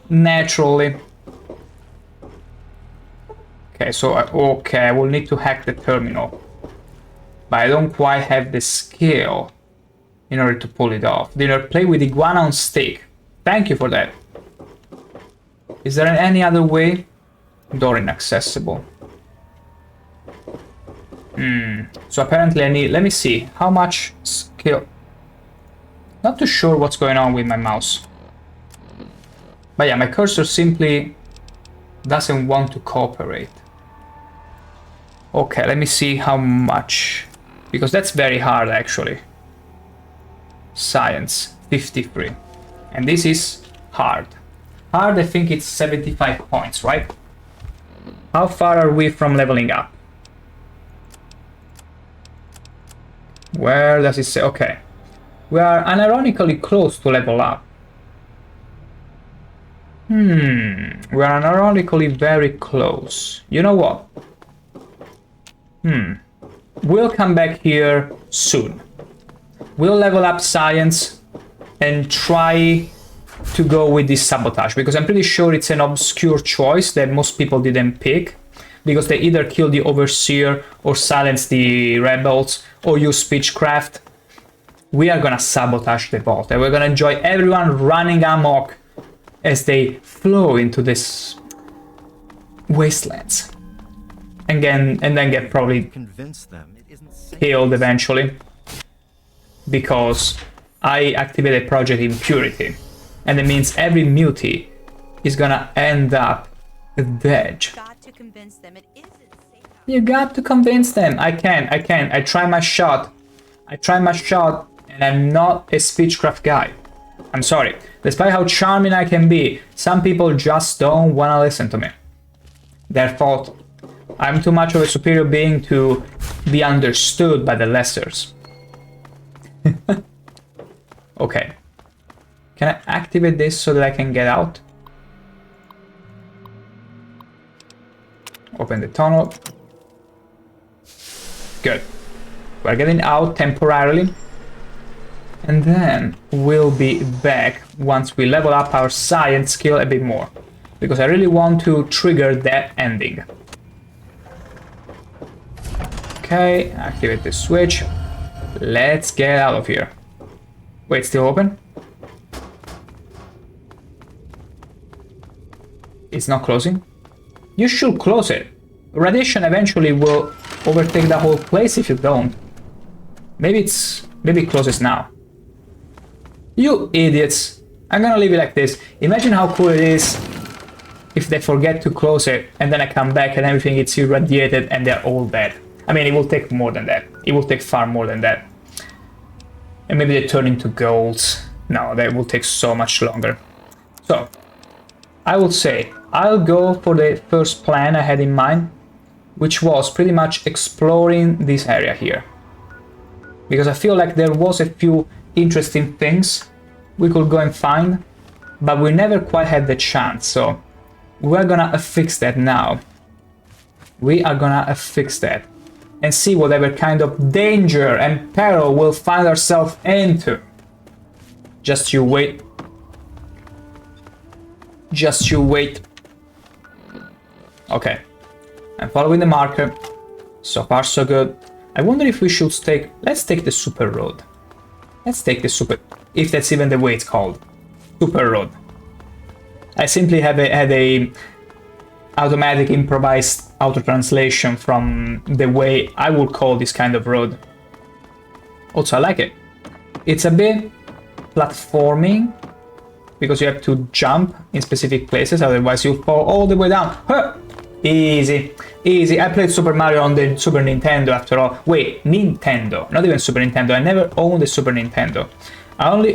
Naturally. Okay, so I will need to hack the terminal. But I don't quite have the skill in order to pull it off. Dinner, play with iguana on stick. Thank you for that. Is there any other way? Door inaccessible. So apparently I need... Let me see. How much skill... Not too sure what's going on with my mouse. But yeah, my cursor simply doesn't want to cooperate. Okay, let me see how much. Because that's very hard actually. Science, 53. And this is hard. Hard, I think it's 75 points, right? How far are we from leveling up? Where does it say? Okay. We are unironically close to level up. We are unironically very close. You know what? We'll come back here soon. we'll level up science and try to go with this sabotage, because I'm pretty sure it's an obscure choice that most people didn't pick, because they either kill the overseer or silence the rebels or use speechcraft. We are gonna sabotage the vault, and we're gonna enjoy everyone running amok as they flow into this wastelands, and then get probably Convince them it isn't safe. killed eventually, because I activated Project Impurity, and it means every mutie is gonna end up dead. Got to convince them it isn't safe. You got to convince them. I can. I try my shot. And I'm not a speechcraft guy. I'm sorry. Despite how charming I can be, some people just don't want to listen to me. Their fault. I'm too much of a superior being to be understood by the lessers. Okay. Can I activate this so that I can get out? Open the tunnel. Good. We're getting out temporarily. And then we'll be back once we level up our science skill a bit more. Because I really want to trigger that ending. Okay, activate the switch. Let's get out of here. Wait, still open? It's not closing? You should close it. Radiation eventually will overtake the whole place if you don't. Maybe it closes now. You idiots! I'm gonna leave it like this. Imagine how cool it is if they forget to close it and then I come back and everything is irradiated and they're all dead. I mean, it will take more than that. It will take far more than that. And maybe they turn into golds. No, that will take so much longer. So, I would say I'll go for the first plan I had in mind, which was pretty much exploring this area here. Because I feel like there was a few interesting things we could go and find, but we never quite had the chance, so we're gonna fix that now. We are gonna fix that and see whatever kind of danger and peril we'll find ourselves into. Just you wait. Just you wait. Okay, I'm following the marker. So far so good. I wonder if we should take... Let's take the super road. Let's take the super... If that's even the way it's called. Super road. I simply had a automatic improvised auto-translation from the way I would call this kind of road. Also, I like it. It's a bit platforming, because you have to jump in specific places, otherwise you'll fall all the way down. Huh! Easy, easy. I played Super Mario on the Super Nintendo after all. Wait, Nintendo, not even Super Nintendo. I never owned a Super Nintendo. I only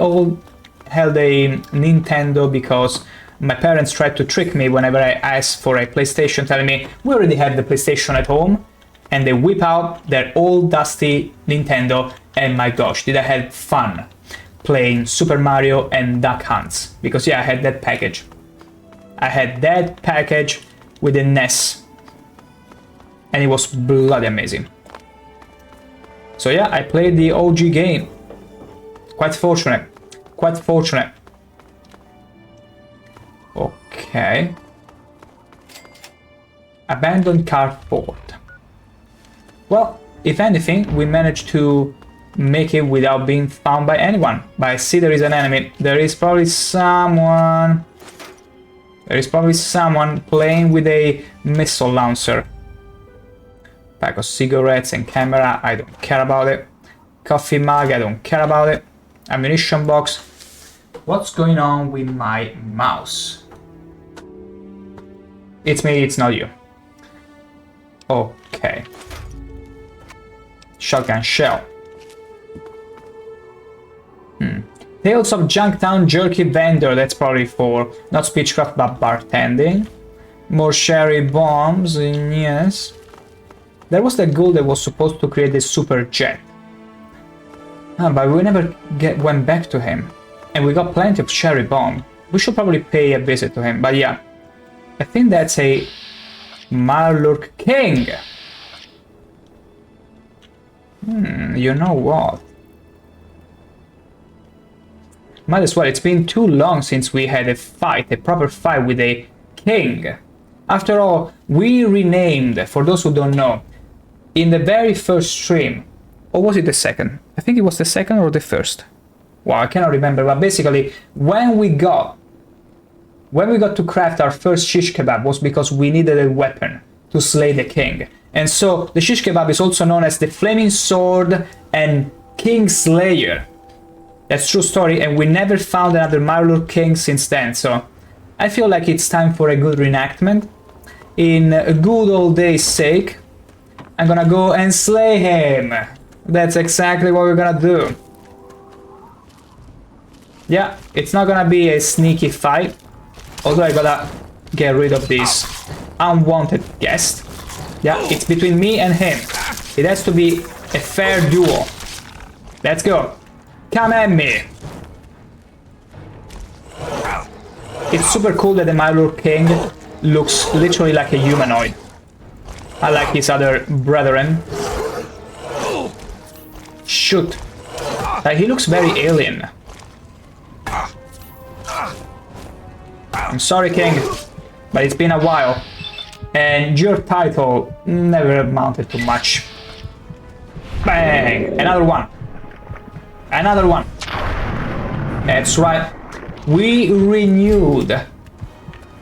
held a Nintendo because my parents tried to trick me whenever I asked for a PlayStation, telling me we already had the PlayStation at home, and they whip out their old dusty Nintendo, and my gosh, did I have fun playing Super Mario and Duck Hunts, because yeah, I had that package. I had that package with the NES, and it was bloody amazing. So yeah, I played the OG game. Quite fortunate, quite fortunate. Okay. Abandoned car fort. Well, if anything, we managed to make it without being found by anyone. But I see there is an enemy. There is probably someone playing with a missile launcher. Pack of cigarettes and camera, I don't care about it. Coffee mug, I don't care about it. Ammunition box. What's going on with my mouse? It's me, it's not you. Okay. Shotgun shell. Tales of Junktown Jerky Vendor, that's probably for not speechcraft but bartending. More cherry bombs, yes. There was that ghoul that was supposed to create a super jet. But we never went back to him. And we got plenty of cherry bomb. We should probably pay a visit to him, but yeah. I think that's a Marlurk King. You know what? Might as well, it's been too long since we had a fight, a proper fight with a king. After all, we renamed, for those who don't know, in the very first stream, or was it the second? I think it was the second or the first. Wow, I cannot remember, but basically, when we got to craft our first shish kebab was because we needed a weapon to slay the king. And so the shish kebab is also known as the Flaming Sword and King Slayer. That's true story, and we never found another Myrlur king since then, so I feel like it's time for a good reenactment. In a good old day's sake, I'm gonna go and slay him. That's exactly what we're gonna do. Yeah, it's not gonna be a sneaky fight, although I gotta get rid of this unwanted guest. Yeah, it's between me and him. It has to be a fair duel. Let's go. Come at me. It's super cool that the Myrlur King looks literally like a humanoid. Unlike his other brethren. Shoot. Like, he looks very alien. I'm sorry, King, but it's been a while. And your title never amounted to much. Bang! Another one. Another one. That's right. We renewed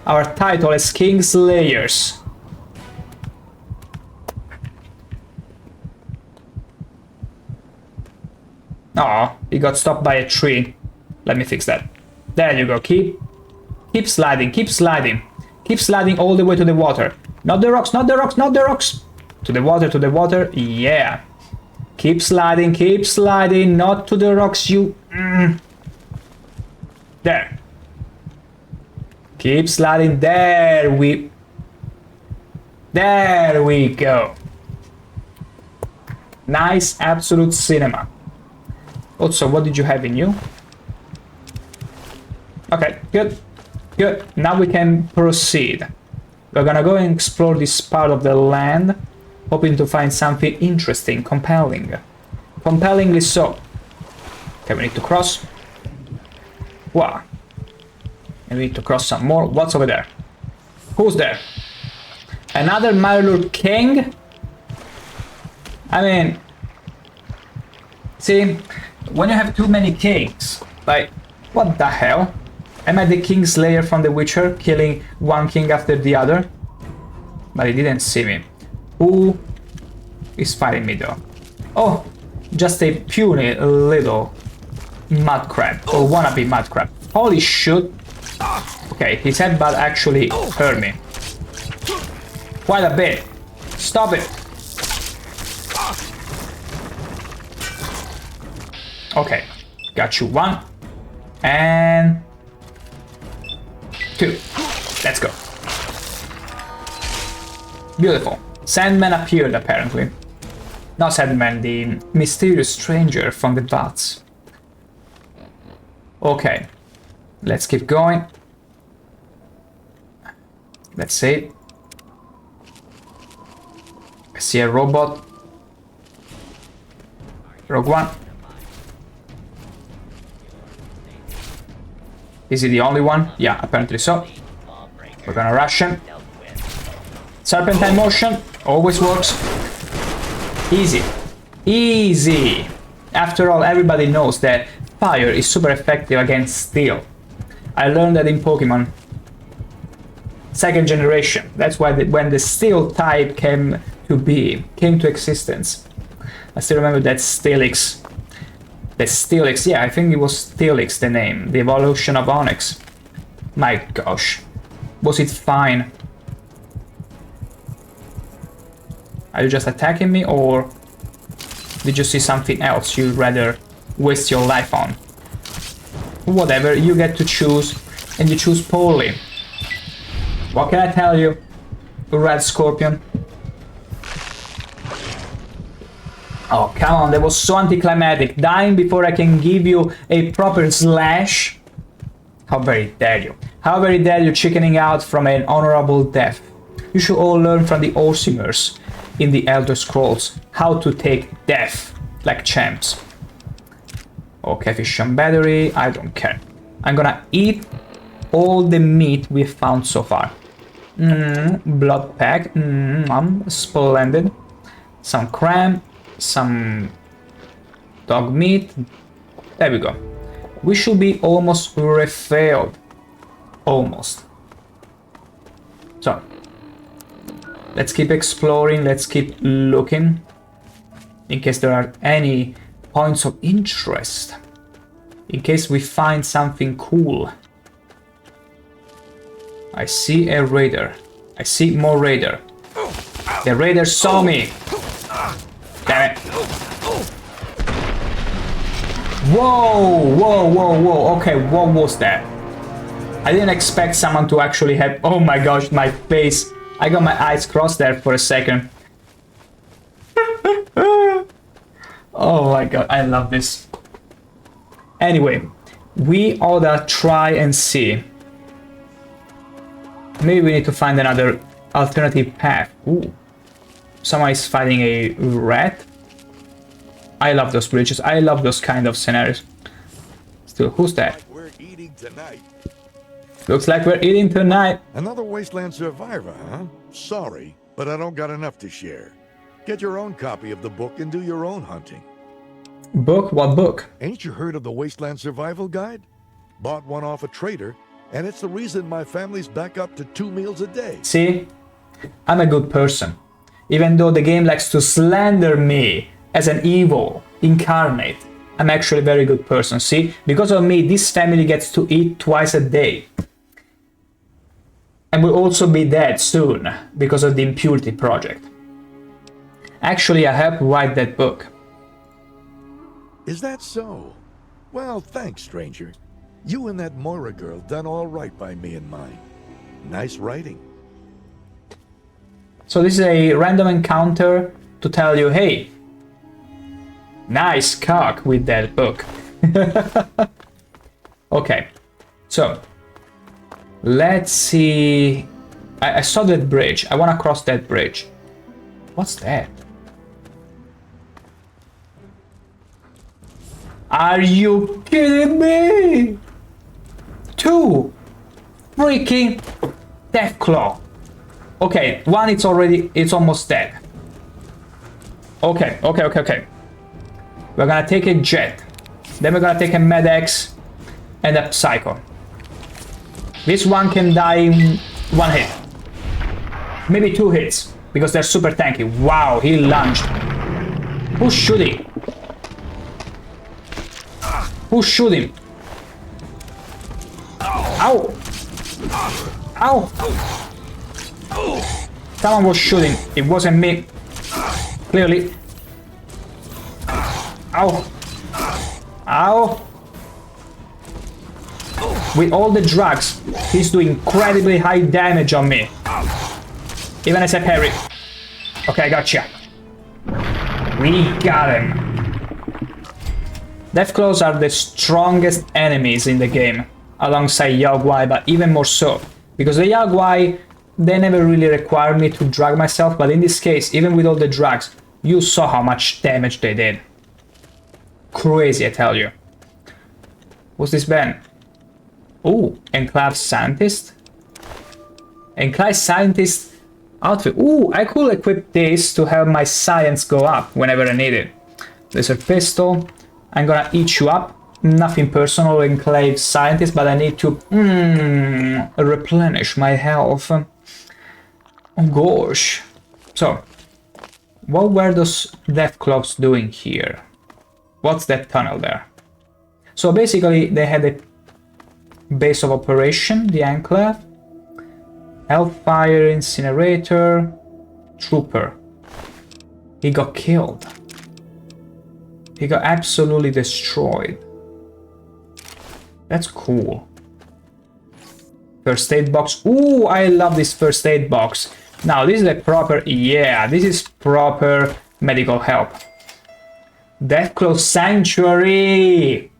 our title as King Slayers. Oh, he got stopped by a tree. Let me fix that. There you go. Keep sliding. Keep sliding. Keep sliding all the way to the water. Not the rocks, not the rocks, not the rocks. To the water, to the water. Yeah. Keep sliding, not to the rocks, you... There. Keep sliding, there we go. Nice, absolute cinema. Also, what did you have in you? Okay, good. Good, now we can proceed. We're gonna go and explore this part of the land, hoping to find something interesting, compelling. Compellingly so. Okay, we need to cross. Wow. And we need to cross some more. What's over there? Who's there? Another Myrlur King? I mean... See, when you have too many kings, like, what the hell? Am I the King Slayer from The Witcher, killing one king after the other? But he didn't see me. Who is fighting me though? Oh, just a puny little mud crab, or wannabe mud crab. Holy shit. Okay, his headbutt actually hurt me. Quite a bit. Stop it. Okay, got you one. And... two. Let's go. Beautiful. Sandman appeared, apparently. Not Sandman, the mysterious stranger from the Vats. Okay. Let's keep going. Let's see. I see a robot. Rogue One. Is he the only one? Yeah, apparently so. We're gonna rush him. Serpentine motion always works. Easy. Easy. After all, everybody knows that fire is super effective against steel. I learned that in Pokemon. Second generation. That's why when the steel type came to existence. I still remember that Steelix. The Steelix, yeah, I think it was Steelix the name, the evolution of Onyx. My gosh, was it fine? Are you just attacking me, or did you see something else you'd rather waste your life on? Whatever, you get to choose, and you choose poorly. What can I tell you, Red Scorpion? Oh, come on, that was so anticlimactic. Dying before I can give you a proper slash. How very dare you. How very dare you chickening out from an honorable death. You should all learn from the Orsimers in the Elder Scrolls how to take death like champs. Okay, fission battery, I don't care. I'm gonna eat all the meat we've found so far. Blood pack, splendid. Some cram, some dog meat. There we go. We should be almost refilled. Almost. So, let's keep exploring, let's keep looking. In case there are any points of interest. In case we find something cool. I see a raider. I see more raider. The raider saw me. Damn it. Whoa, whoa, whoa, whoa. Okay, what was that? I didn't expect someone to actually have... Oh my gosh, my face. I got my eyes crossed there for a second. Oh my god, I love this. Anyway, we oughta try and see. Maybe we need to find another alternative path. Ooh. Someone is fighting a rat. I love those bridges. I love those kind of scenarios. Still, who's that? We're eating tonight. Looks like we're eating tonight. Another wasteland survivor, huh? Sorry, but I don't got enough to share. Get your own copy of the book and do your own hunting. Book? What book? Ain't you heard of the Wasteland Survival Guide? Bought one off a trader, and it's the reason my family's back up to 2 meals a day. See? I'm a good person. Even though the game likes to slander me as an evil incarnate, I'm actually a very good person. See? Because of me, this family gets to eat twice a day. And will also be dead soon because of the Impurity Project. Actually, I helped write that book. Is that so? Well, thanks, stranger. You and that Moira girl done all right by me and mine. Nice writing. So this is a random encounter to tell you, hey, nice cock with that book. Okay, so let's see. I saw that bridge. I want to cross that bridge. What's that? Are you kidding me? 2 freaking Deathclaw. Okay, one it's almost dead. Okay. We're gonna take a jet. Then we're gonna take a Med-X and a Psycho. This one can die in 1 hit. Maybe 2 hits, because they're super tanky. Wow, he lunged. Who's shooting? Who's shooting? Ow! Ow! Someone was shooting. It wasn't me. Clearly. Ow! Ow! With all the drugs, he's doing incredibly high damage on me. Even as I parry. Okay, I gotcha. We got him. Deathclaws are the strongest enemies in the game, alongside Yogwai, but even more so. Because the Yogwai, they never really required me to drag myself, but in this case, even with all the drugs, you saw how much damage they did. Crazy, I tell you. What's this band? Ooh, Enclave Scientist? Enclave Scientist outfit. Ooh, I could equip this to help my science go up whenever I need it. There's a pistol. I'm gonna eat you up. Nothing personal, Enclave Scientist, but I need to replenish my health. Oh gosh. So, what were those Deathclaws doing here? What's that tunnel there? So basically, they had a base of operation, the Enclave. Hellfire Incinerator. Trooper. He got killed. He got absolutely destroyed. That's cool. First aid box. Ooh, I love this first aid box. Now, this is a proper... Yeah, this is proper medical help. Deathclaw Sanctuary!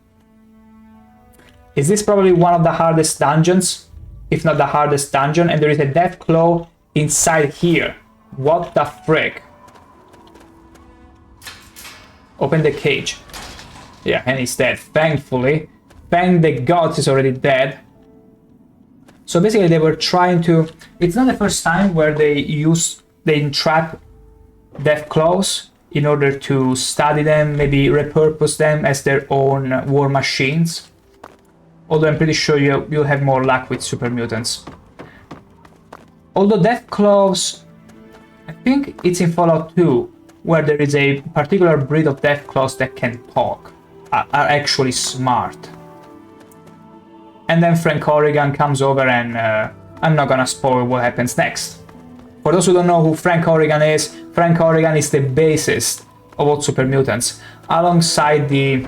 Is this probably one of the hardest dungeons? If not the hardest dungeon, and there is a Deathclaw inside here. What the frick? Open the cage. Yeah, and he's dead, thankfully. Thank the gods he's already dead. So basically they were trying to... It's not the first time where they entrap Deathclaws in order to study them, maybe repurpose them as their own war machines. Although I'm pretty sure you'll have more luck with super mutants. Although Deathclaws, I think it's in Fallout 2, where there is a particular breed of Deathclaws that can talk, are actually smart. And then Frank Corrigan comes over and I'm not gonna spoil what happens next. For those who don't know who Frank Corrigan is the bassist of all Super Mutants, alongside the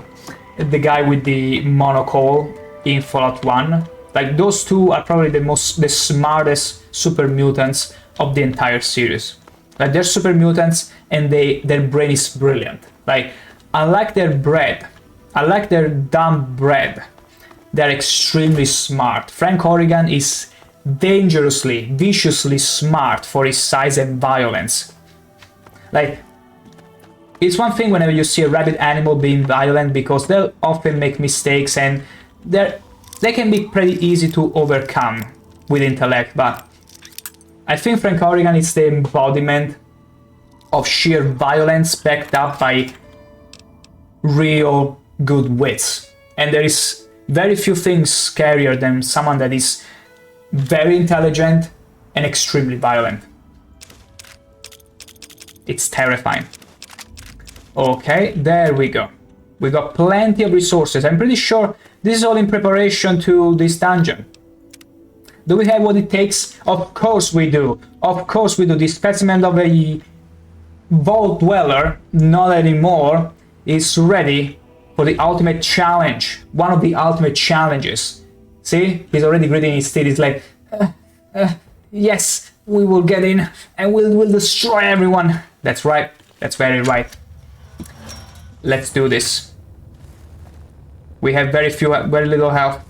guy with the monocle in Fallout 1. Like, those two are probably the smartest Super Mutants of the entire series. Like, they're Super Mutants and their brain is brilliant. Like, unlike their dumb bread, they're extremely smart. Frank Corrigan is dangerously, viciously smart for his size and violence. Like, it's one thing whenever you see a rabid animal being violent, because they'll often make mistakes and they can be pretty easy to overcome with intellect, but I think Frank Corrigan is the embodiment of sheer violence backed up by real good wits. And there is very few things scarier than someone that is very intelligent and extremely violent. It's terrifying. Okay, there we go. We got plenty of resources. I'm pretty sure this is all in preparation to this dungeon. Do we have what it takes? Of course we do. Of course we do. The specimen of a vault dweller, not anymore, is ready for the ultimate challenge. One of the ultimate challenges. See? He's already gritting his teeth. He's like, yes, we will get in and we'll destroy everyone. That's right. That's very right. Let's do this. We have very little health.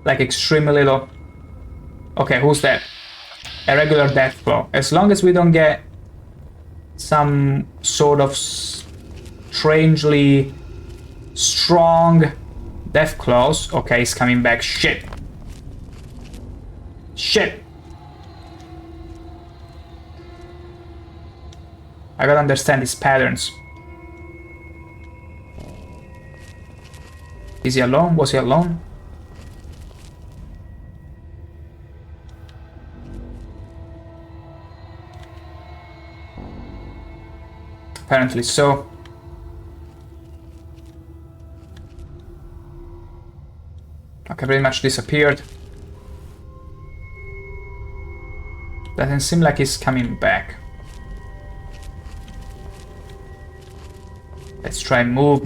Like, extremely little. Okay, who's that? A regular Deathclaw. As long as we don't get some sort of strangely strong Deathclaws. Okay, he's coming back. Shit. Shit. I gotta understand his patterns. Is he alone? Was he alone? Apparently so. Okay, pretty much disappeared. Doesn't seem like he's coming back. Let's try move.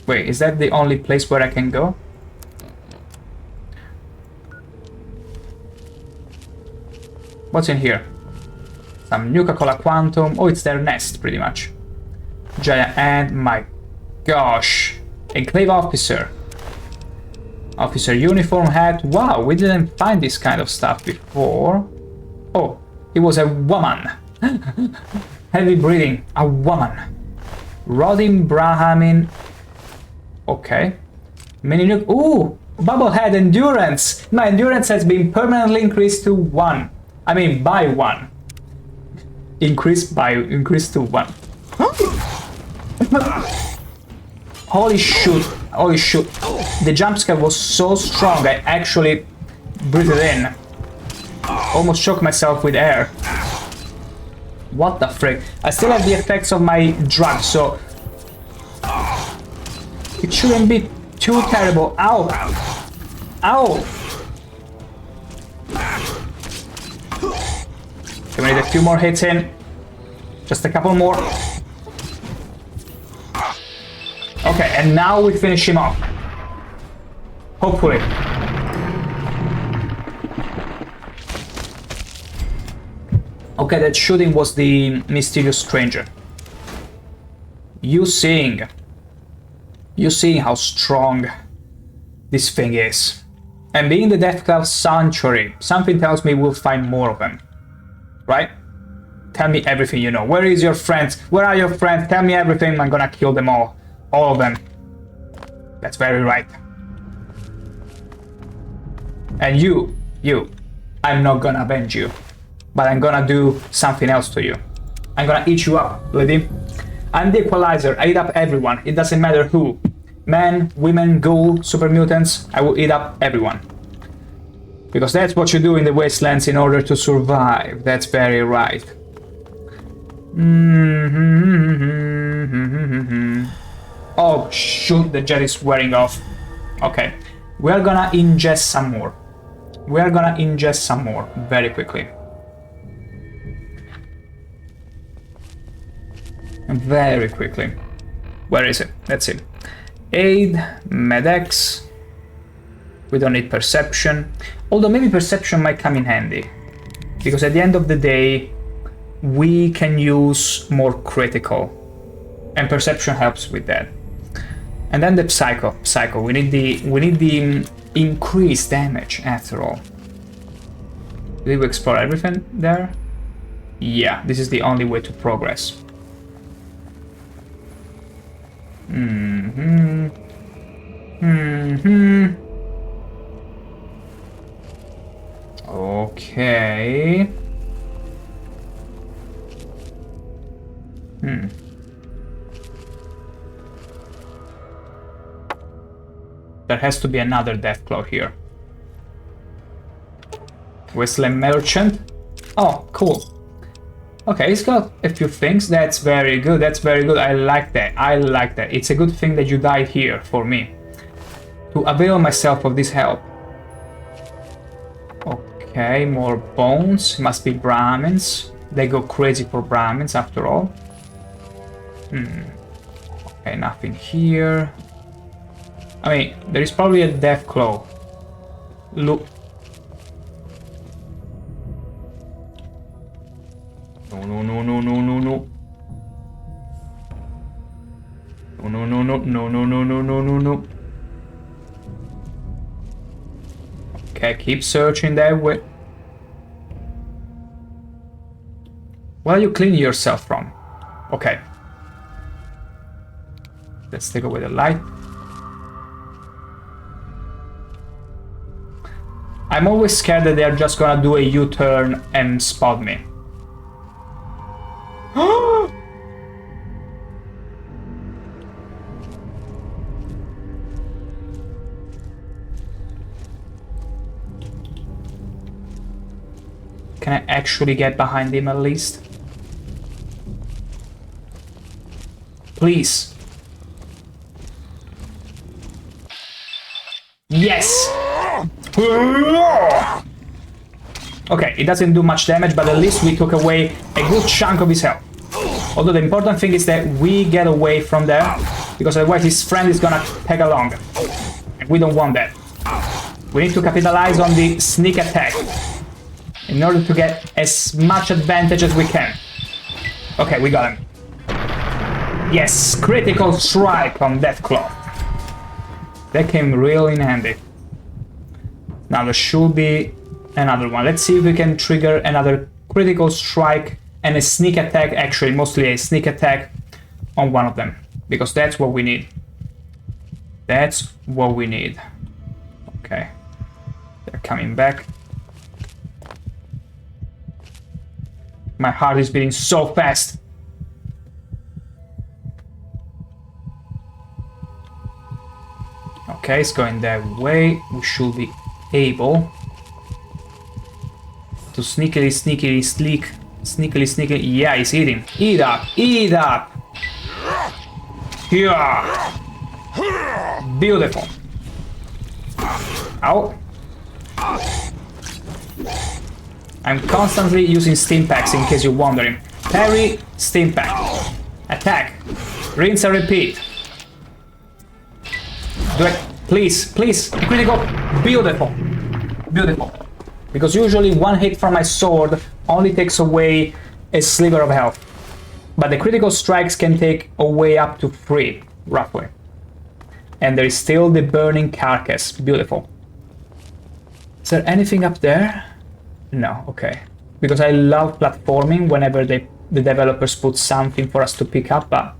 Wait, is that the only place where I can go? What's in here? Some Nuka-Cola Quantum. Oh, it's their nest, pretty much. Giant ant, my gosh. Enclave officer. Officer uniform hat. Wow, we didn't find this kind of stuff before. Oh, it was a woman. Heavy breathing, a woman. Rodin Brahamin. Okay. Mini nuke. Ooh, bubblehead endurance. My endurance has been permanently increased to 1. I mean, by 1. Increased to 1. Holy shoot. Holy shoot. The jump scare was so strong I actually breathed in. Almost choked myself with air. What the frick? I still have the effects of my drug, so it shouldn't be too terrible. Ow! Ow! Okay, we need a few more hits in. Just a couple more. Okay, and now we finish him off. Hopefully. Okay, that shooting was the mysterious stranger. You seeing how strong this thing is. And being the Deathclaw Sanctuary, something tells me we'll find more of them. Right? Tell me everything you know. Where is your friends? Where are your friends? Tell me everything. I'm gonna kill them all. All of them. That's very right. And you, I'm not gonna avenge you. But I'm gonna do something else to you. I'm gonna eat you up, lady. I'm the equalizer. I eat up everyone. It doesn't matter who. Men, women, ghoul, super mutants. I will eat up everyone. Because that's what you do in the wastelands in order to survive. That's very right. Oh, shoot, the jet is wearing off. Okay. We are gonna ingest some more. We are gonna ingest some more very quickly. Very quickly. Where is it? Let's see. Aid, Medex. We don't need perception. Although maybe perception might come in handy. Because at the end of the day, we can use more critical. And perception helps with that. And then the psycho. We need the increased damage after all. Did we explore everything there? Yeah, this is the only way to progress. Okay. There has to be another Deathclaw here. Wasteland Merchant. Oh, cool. Okay, it's got a few things. That's very good. That's very good. I like that. I like that. It's a good thing that you died here for me. To avail myself of this help. Okay, more bones. Must be Brahmins. They go crazy for Brahmins after all. Okay, nothing here. I mean, there is probably a Deathclaw. Look. No. Okay, keep searching that way. Where are you cleaning yourself from? Okay. Let's take away the light. I'm always scared that they're just gonna do a U-turn and spot me. Can I actually get behind him at least? Please. Yes! Okay, it doesn't do much damage, but at least we took away a good chunk of his health. Although the important thing is that we get away from there, because otherwise his friend is gonna tag along. And we don't want that. We need to capitalize on the sneak attack in order to get as much advantage as we can. Okay, we got him. Yes, critical strike on Deathclaw. That came real in handy. Now there should be another one. Let's see if we can trigger another critical strike and a sneak attack, actually mostly a sneak attack on one of them. Because that's what we need. That's what we need. Okay. They're coming back. My heart is beating so fast. Okay, it's going that way. We should be able to sneakily, yeah, he's eating. Eat up, eat up. Yeah. Beautiful. Ow. I'm constantly using stim packs in case you're wondering. Parry, stim pack. Attack. Rinse and repeat. Do it. Please, please. Critical. Beautiful. Beautiful. Because usually one hit from my sword only takes away a sliver of health. But the critical strikes can take away up to 3, roughly. And there is still the burning carcass. Beautiful. Is there anything up there? No, okay. because I love platforming whenever the developers put something for us to pick up, but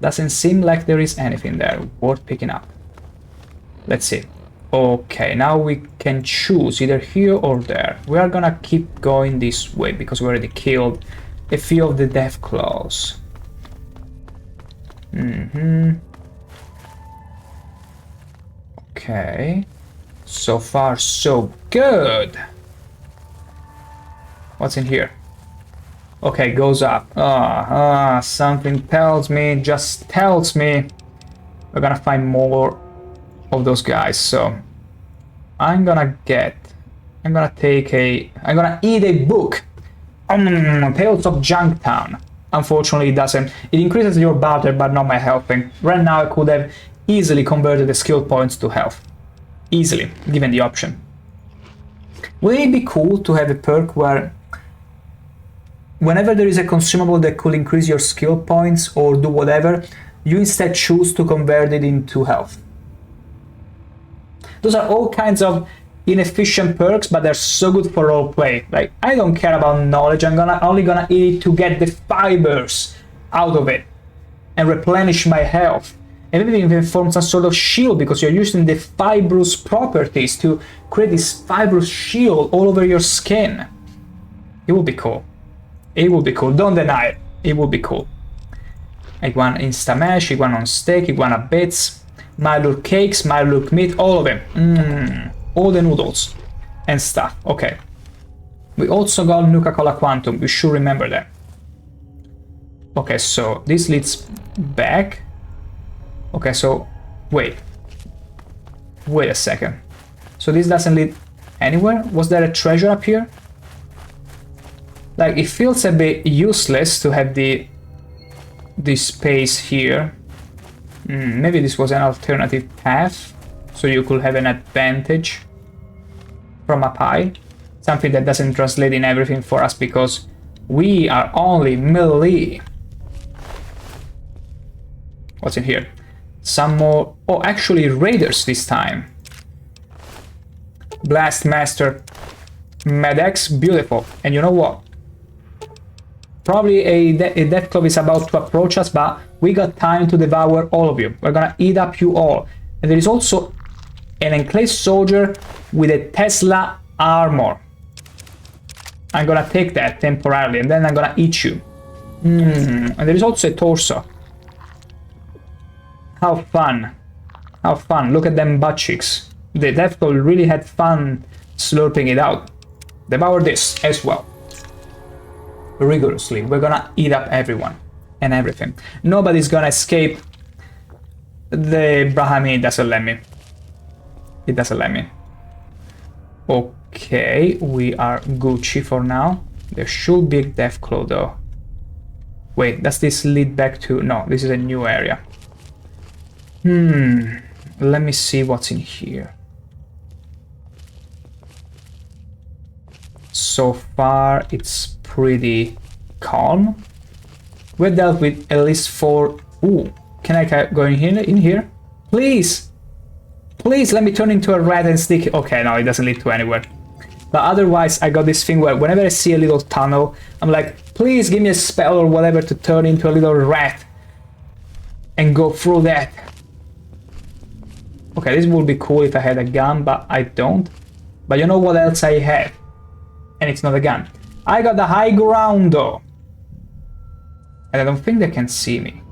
doesn't seem like there is anything there worth picking up. Let's see. Okay, now we can choose either here or there. We are gonna keep going this way because we already killed a few of the death claws. Okay. So far, so good. What's in here? Okay, goes up. Something tells me, just tells me we're gonna find more of those guys. So I'm gonna eat a book. Tales of Junktown. Unfortunately, it doesn't. It increases your barter, but not my health thing. Right now, I could have easily converted the skill points to health. Easily, given the option. Would it be cool to have a perk where whenever there is a consumable that could increase your skill points or do whatever, you instead choose to convert it into health? Those are all kinds of inefficient perks, but they're so good for roleplay. Like, I don't care about knowledge, I'm only gonna eat it to get the fibers out of it and replenish my health. And maybe even form some sort of shield because you're using the fibrous properties to create this fibrous shield all over your skin. It would be cool. It would be cool. Don't deny it. It would be cool. Iguana Insta Mash, Iguana on Steak, Iguana Bits, Mylure Cakes, Mylure Meat, all of them. All the noodles and stuff. Okay. We also got Nuka-Cola Quantum. We should remember that. Okay, so this leads back. Okay, so wait a second. So this doesn't lead anywhere? Was there a treasure up here? Like, it feels a bit useless to have this space here. Maybe this was an alternative path, so you could have an advantage from up high. Something that doesn't translate in everything for us because we are only melee. What's in here? Some more. Oh, actually raiders this time. Blast Master Medex, beautiful. And you know what? Probably a death club is about to approach us, but we got time to devour all of you. We're gonna eat up you all. And there is also an enclave soldier with a Tesla armor. I'm gonna take that temporarily, and then I'm gonna eat you. And there is also a torso. How fun. How fun. Look at them butt cheeks. The Death Claw really had fun slurping it out. Devour this as well. Rigorously. We're gonna eat up everyone and everything. Nobody's gonna escape. The Brahmi doesn't let me. It doesn't let me. Okay, we are Gucci for now. There should be a Death Claw though. Wait, does this lead back to... No, this is a new area. Let me see what's in here. So far, it's pretty calm. We dealt with at least 4... Ooh, can I go in here? Please! Please let me turn into a rat and stick... Okay, no, it doesn't lead to anywhere. But otherwise, I got this thing where whenever I see a little tunnel, I'm like, please give me a spell or whatever to turn into a little rat and go through that. Okay, this would be cool if I had a gun, but I don't. But you know what else I have? And it's not a gun. I got the high ground though. And I don't think they can see me.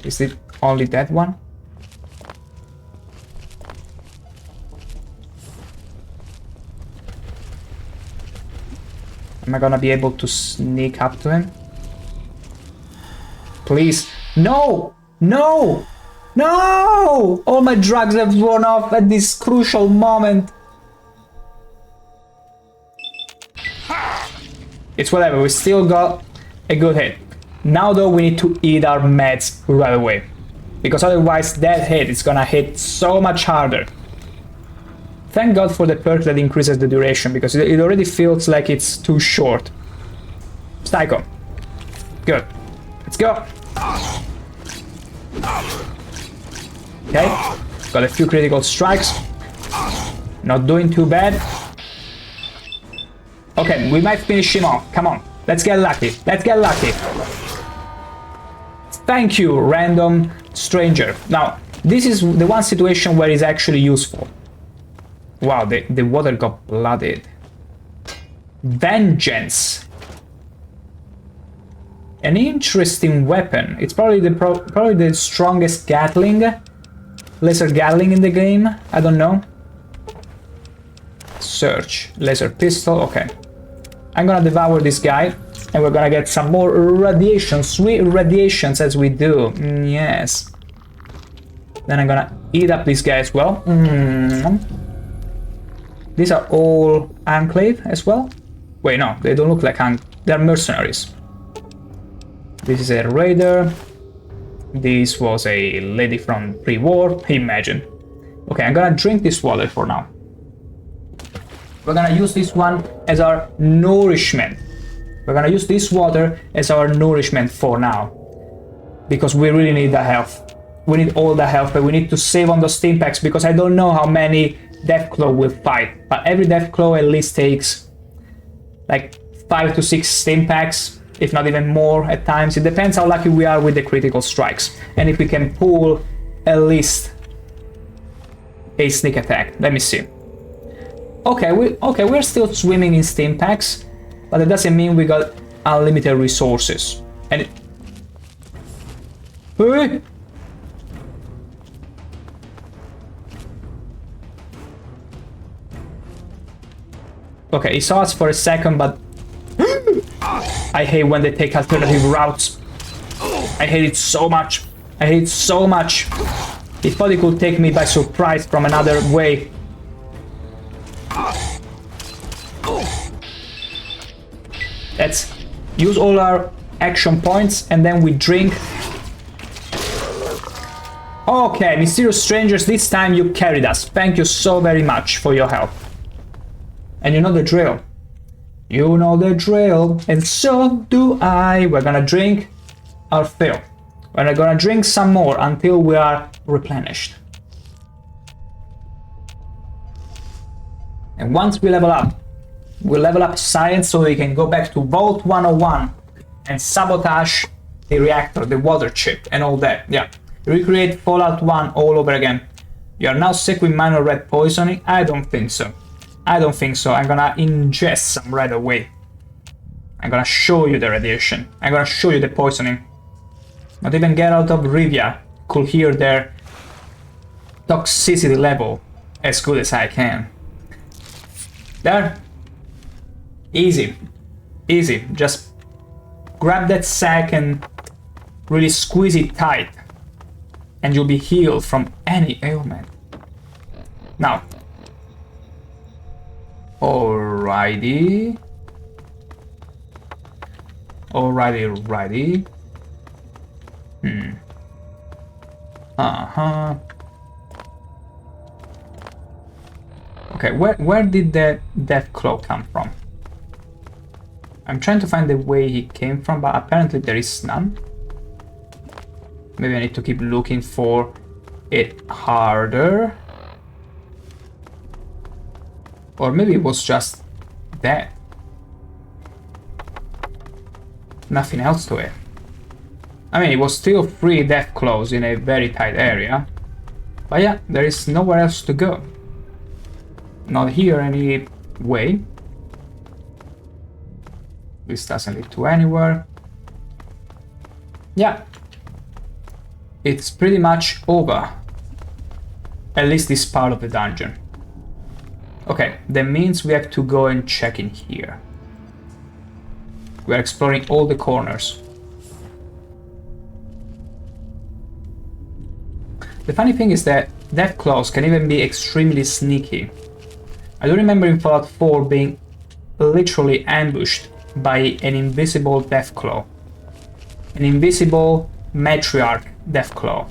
Is it only that one? Am I gonna be able to sneak up to him? Please. No! No! No! All my drugs have worn off at this crucial moment. It's whatever, we still got a good hit. Now though, we need to eat our meds right away. Because otherwise that hit is gonna hit so much harder. Thank God for the perk that increases the duration, because it already feels like it's too short. Psycho. Good. Let's go. Okay, got a few critical strikes. Not doing too bad. Okay, we might finish him off. Come on, let's get lucky. Let's get lucky. Thank you, random stranger. Now, this is the one situation where it's actually useful. Wow, the water got blooded. Vengeance. An interesting weapon. It's probably the strongest Gatling, laser Gatling in the game. I don't know. Search laser pistol. Okay, I'm gonna devour this guy, and we're gonna get some more radiation, sweet radiations as we do. Yes. Then I'm gonna eat up this guy as well. These are all Enclave as well. Wait, no, they don't look like they're mercenaries. This is a raider. This was a lady from pre-war. Imagine. Okay, I'm gonna drink this water for now. We're gonna use this one as our nourishment. We're gonna use this water as our nourishment for now. Because we really need the health. We need all the health, but we need to save on those stim packs because I don't know how many Deathclaw will fight. But every Deathclaw at least takes like 5 to 6 stim packs, if not even more at times. It depends how lucky we are with the critical strikes. And if we can pull at least a sneak attack. Let me see. Okay, we're still swimming in stim packs, but that doesn't mean we got unlimited resources. And hey! Okay, he saw us for a second, but I hate when they take alternative routes. I hate it so much. I hate it so much. He thought he could take me by surprise from another way. Let's use all our action points and then we drink. Okay, mysterious strangers, this time you carried us. Thank you so very much for your help. And you know the drill. You know the drill, and so do I. We're gonna drink our fill. We're gonna drink some more until we are replenished. And once we level up, we'll level up science so we can go back to Vault 101 and sabotage the reactor, the water chip, and all that. Yeah, recreate Fallout 1 all over again. You are now sick with minor red poisoning? I don't think so. I don't think so. I'm gonna ingest some right away. I'm gonna show you the radiation. I'm gonna show you the poisoning. Not even Geralt of Rivia could hear their toxicity level as good as I can. There. Easy. Easy. Just grab that sack and really squeeze it tight. And you'll be healed from any ailment. Now. Alrighty. Alrighty. Uh-huh. Okay, where did the Deathclaw come from? I'm trying to find the way he came from, but apparently there is none. Maybe I need to keep looking for it harder. Or maybe it was just that. Nothing else to it. I mean, it was still 3 Deathclaws in a very tight area. But yeah, there is nowhere else to go. Not here anyway. This doesn't lead to anywhere. Yeah. It's pretty much over. At least this part of the dungeon. Okay, that means we have to go and check in here. We're exploring all the corners. The funny thing is that Deathclaws can even be extremely sneaky. I do remember in Fallout 4 being literally ambushed by an invisible Deathclaw. An invisible matriarch Deathclaw.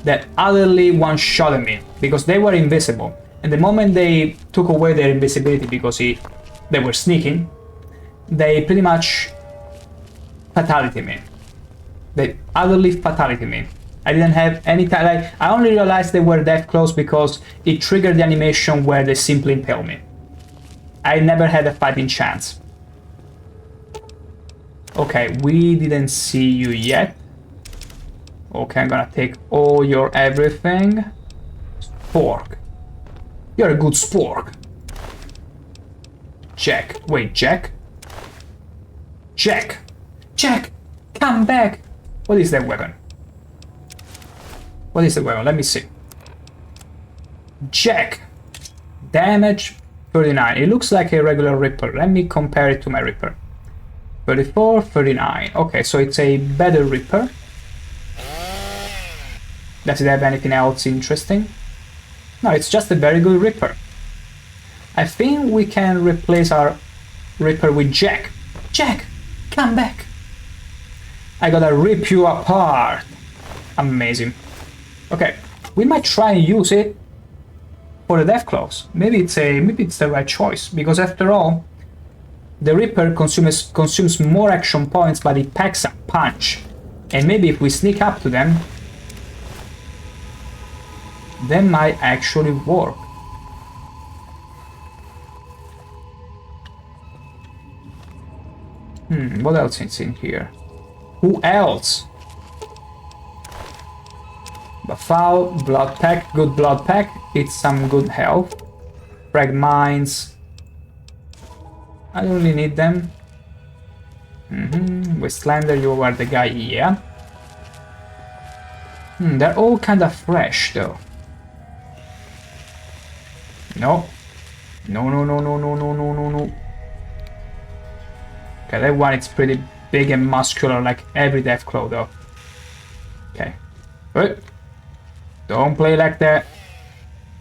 That utterly one-shotted me, because they were invisible. And the moment they took away their invisibility because they were sneaking, they pretty much fatality me. They utterly fatality me. I didn't have any time. Like, I only realized they were Deathclaws because it triggered the animation where they simply impale me. I never had a fighting chance. Okay, we didn't see you yet. Okay, I'm gonna take all your everything. Spork. You're a good spork. Jack. Wait, Jack? Jack! Jack! Come back! What is that weapon? What is the weapon? Let me see. Jack! Damage 39. It looks like a regular Ripper. Let me compare it to my Ripper. 34, 39. Okay, so it's a better Ripper. Does it have anything else interesting? No, it's just a very good Ripper. I think we can replace our Ripper with Jack. Jack, come back. I gotta rip you apart. Amazing. Okay, we might try and use it for the Deathclaws. Maybe it's the right choice, because after all, the Ripper consumes more action points, but it packs a punch. And maybe if we sneak up to them, that might actually work. What else is in here? Who else? Buffalo, blood pack, good blood pack. It's some good health. Frag mines. I don't really need them. Wastelander, you are the guy, yeah. They're all kind of fresh though. No. No, no, no, no, no, no, no, no, no. Okay, that one is pretty big and muscular like every Deathclaw though. Okay. But don't play like that.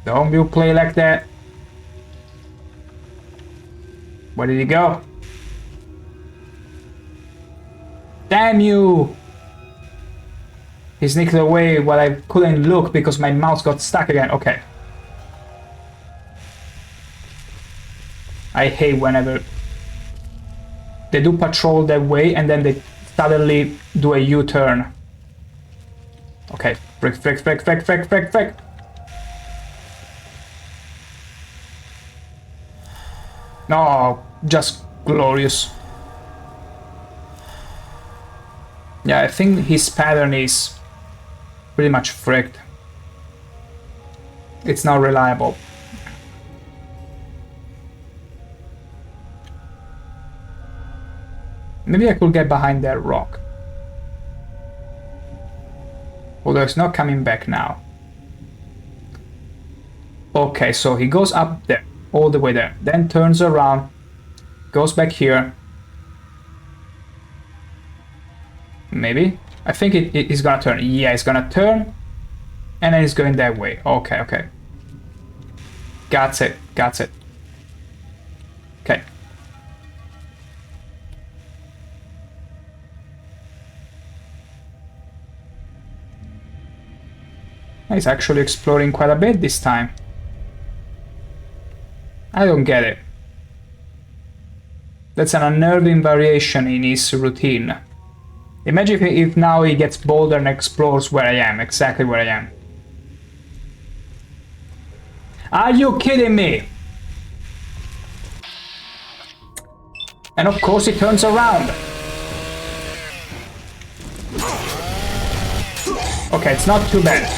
Don't you play like that. Where did he go? Damn you! He sneaked away while I couldn't look because my mouse got stuck again. Okay. I hate whenever they do patrol that way and then they suddenly do a U-turn. Okay, frick, frick, frick, frick, frick, frick, frick. No, just glorious. Yeah, I think his pattern is pretty much fricked. It's not reliable. Maybe I could get behind that rock. Although it's not coming back now. Okay, so he goes up there, all the way there, then turns around, goes back here. Maybe? I think it's gonna turn. Yeah, it's gonna turn, and then it's going that way. Okay, okay. Got it, got it. Okay. He's actually exploring quite a bit this time. I don't get it. That's an unnerving variation in his routine. Imagine if now he gets bolder and explores where I am, exactly where I am. Are you kidding me? And of course he turns around. Okay, it's not too bad.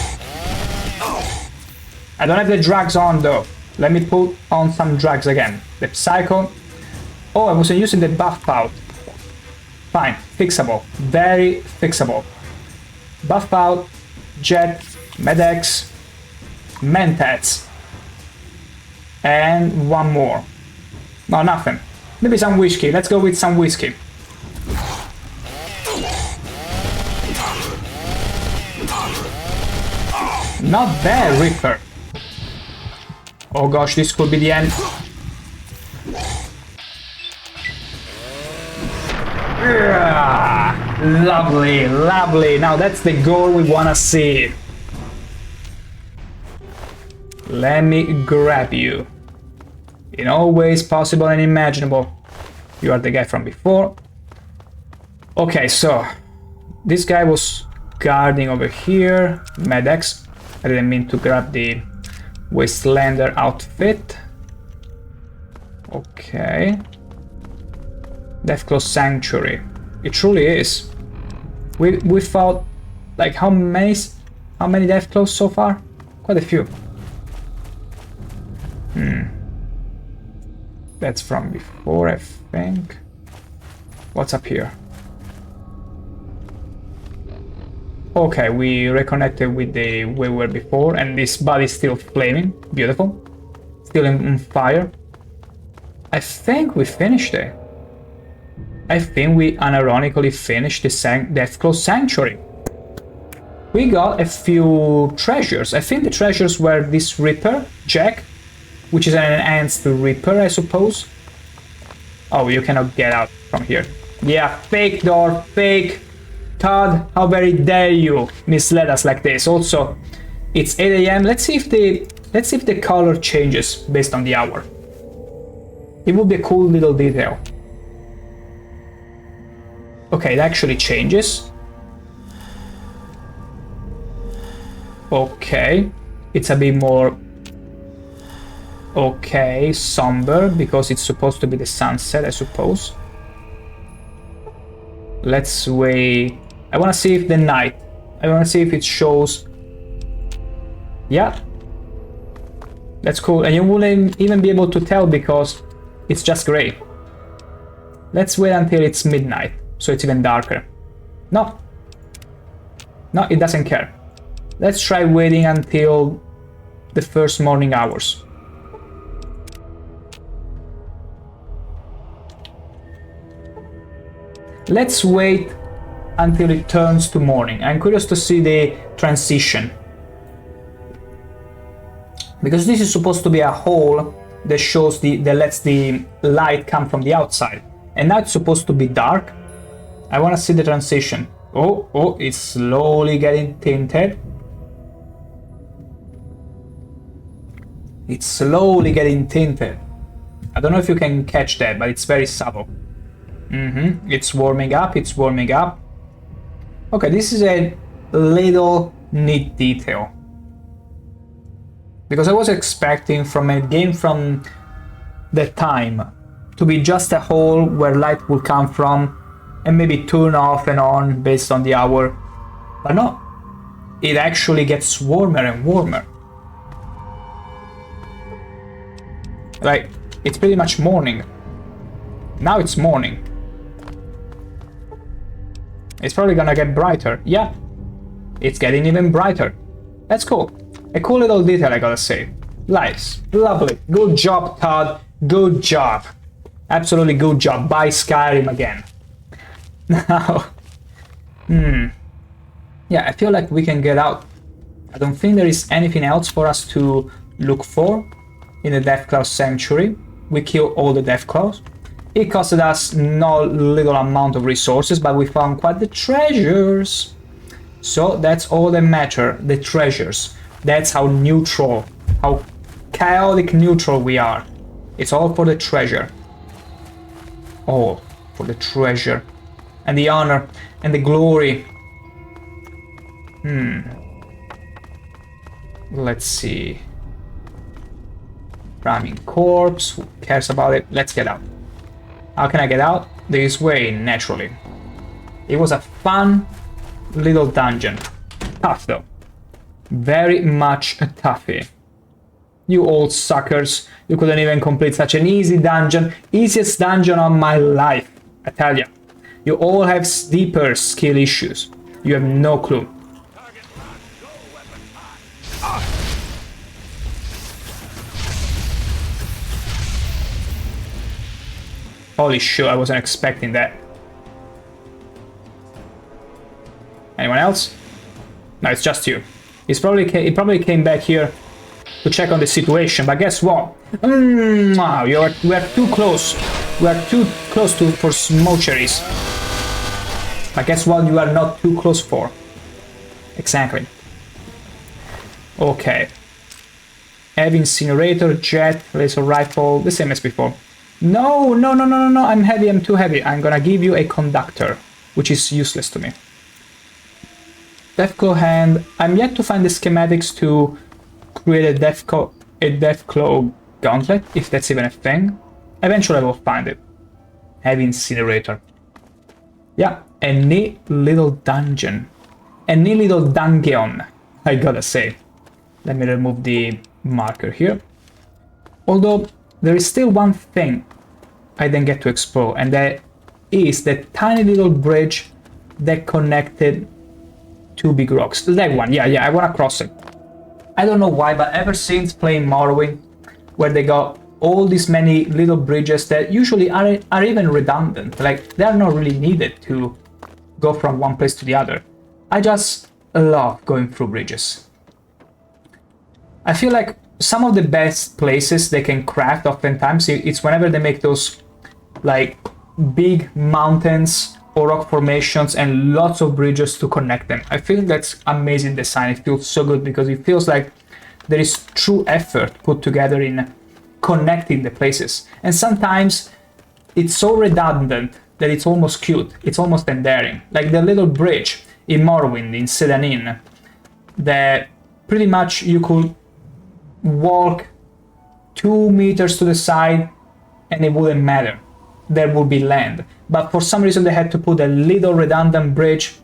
I don't have the drugs on though. Let me put on some drugs again. The Psycho. Oh, I wasn't using the buff pout. Fine, fixable. Very fixable. Buff pout, Jet, Medex, Mentats. And one more. No, nothing. Maybe some whiskey. Let's go with some whiskey. Not bad, Ripper. Oh gosh, this could be the end. Lovely, lovely. Now that's the goal we wanna see. Let me grab you. In all ways possible and imaginable. You are the guy from before. Okay, so this guy was guarding over here. Medex. I didn't mean to grab the Wastelander outfit. Okay. Deathclaw Sanctuary. It truly is. We fought like how many Deathclaws so far? Quite a few. That's from before, I think. What's up here? Okay, we reconnected with the way we were before, and this body's still flaming. Beautiful. Still on fire. I think we finished it. I think we unironically finished the Deathclaw Sanctuary. We got a few treasures. I think the treasures were this Ripper, Jack, which is an enhanced Ripper, I suppose. Oh, you cannot get out from here. Yeah, fake door, fake. Todd, how very dare you mislead us like this. Also, it's 8 AM. Let's see if the color changes based on the hour. It would be a cool little detail. Okay, it actually changes. Okay, it's a bit more somber because it's supposed to be the sunset, I suppose. Let's wait. I want to see if the night. I want to see if it shows. Yeah, that's cool, and you wouldn't even be able to tell because it's just gray. Let's wait until it's midnight, so it's even darker. No, it doesn't care. Let's try waiting until the first morning hours. Let's wait until it turns to morning. I'm curious to see the transition. Because this is supposed to be a hole that shows that lets the light come from the outside. And now it's supposed to be dark. I want to see the transition. Oh, it's slowly getting tinted. It's slowly getting tinted. I don't know if you can catch that, but it's very subtle. It's warming up, Okay, this is a little neat detail. Because I was expecting from a game from that time to be just a hole where light will come from and maybe turn off and on based on the hour. But no, it actually gets warmer and warmer. Like, it's pretty much morning. Now it's morning. It's probably gonna get brighter. Yeah, it's getting even brighter. That's cool. A cool little detail, I gotta say. Nice. Lovely. Good job, Todd. Good job. Absolutely good job. Buy Skyrim again. Now, yeah, I feel like we can get out. I don't think there is anything else for us to look for in the Deathclaw Sanctuary. We killed all the Deathclaws. It costed us no little amount of resources, but we found quite the treasures. So that's all that matter, the treasures. That's how neutral, how chaotic neutral we are. It's all for the treasure. All for the treasure. And the honor and the glory. Let's see. Ramming corpse, who cares about it? Let's get out. How can I get out? This way, naturally. It was a fun little dungeon. Tough though. Very much a toughie. You old suckers. You couldn't even complete such an easy dungeon. Easiest dungeon of my life. I tell ya. You all have deeper skill issues. You have no clue. Holy shit, I wasn't expecting that. Anyone else? No, it's just you. He probably came back here to check on the situation, but guess what? We are too close. We are too close for smocheries. But guess what? You are not too close for. Exactly. Okay. Heavy incinerator, jet, laser rifle, the same as before. No, I'm heavy, I'm too heavy. I'm gonna give you a conductor, which is useless to me. Deathclaw hand. I'm yet to find the schematics to create a Deathclaw gauntlet, if that's even a thing. Eventually I will find it. Heavy incinerator. Yeah, a neat little dungeon. A neat little dungeon, I gotta say. Let me remove the marker here. Although, there is still one thing I didn't get to explore, and that is the tiny little bridge that connected two big rocks. That one, yeah, I wanna cross it. I don't know why, but ever since playing Morrowind, where they got all these many little bridges that usually are even redundant, like they're not really needed to go from one place to the other. I just love going through bridges. I feel like some of the best places they can craft oftentimes it's whenever they make those like big mountains or rock formations and lots of bridges to connect them. I feel that's amazing design. It feels so good because it feels like there is true effort put together in connecting the places. And sometimes it's so redundant that it's almost cute. It's almost endearing. Like the little bridge in Morrowind, in Sedanin, that pretty much you could walk 2 meters to the side and it wouldn't matter. There would be land. But for some reason they had to put a little redundant bridge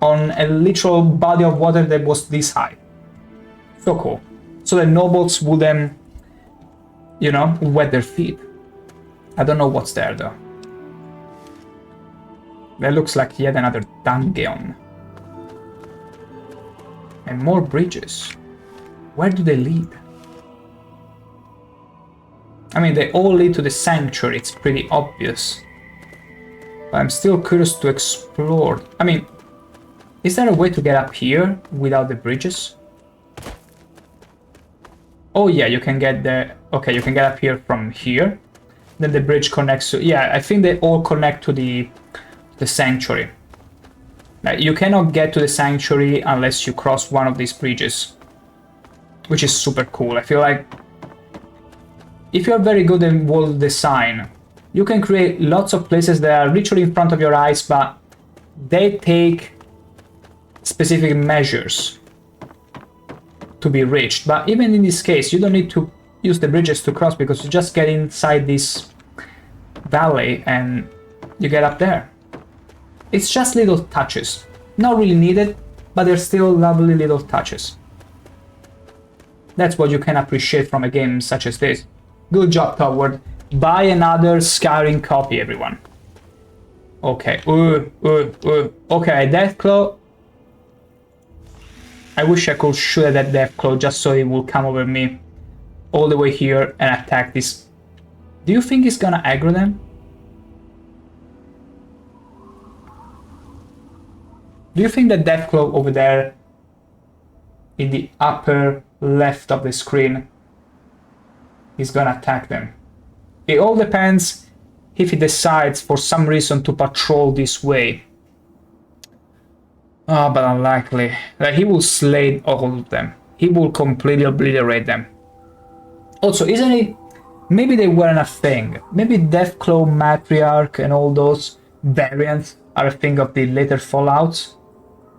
on a literal body of water that was this high. So cool. So the nobles wouldn't, you know, wet their feet. I don't know what's there though. That looks like yet another dungeon. And more bridges. Where do they lead? I mean, they all lead to the sanctuary, it's pretty obvious. But I'm still curious to explore. I mean, is there a way to get up here without the bridges? Oh yeah, you can get the... Okay, you can get up here from here. Then the bridge connects to... Yeah, I think they all connect to the sanctuary. You cannot get to the sanctuary unless you cross one of these bridges. Which is super cool. I feel like if you're very good in world design, you can create lots of places that are literally in front of your eyes, but they take specific measures to be reached. But even in this case, you don't need to use the bridges to cross because you just get inside this valley and you get up there. It's just little touches. Not really needed, but they're still lovely little touches. That's what you can appreciate from a game such as this. Good job, Toward. Buy another Skyrim copy, everyone. Okay. Okay, Deathclaw. I wish I could shoot at that Deathclaw just so it will come over me all the way here and attack this. Do you think he's gonna aggro them? Do you think that Deathclaw over there in the upper left of the screen is gonna attack them? It all depends if he decides for some reason to patrol this way. Oh, but unlikely. Like, he will slay all of them. He will completely obliterate them. Also, isn't it... Maybe they weren't a thing. Maybe Deathclaw, Matriarch and all those variants are a thing of the later Fallouts.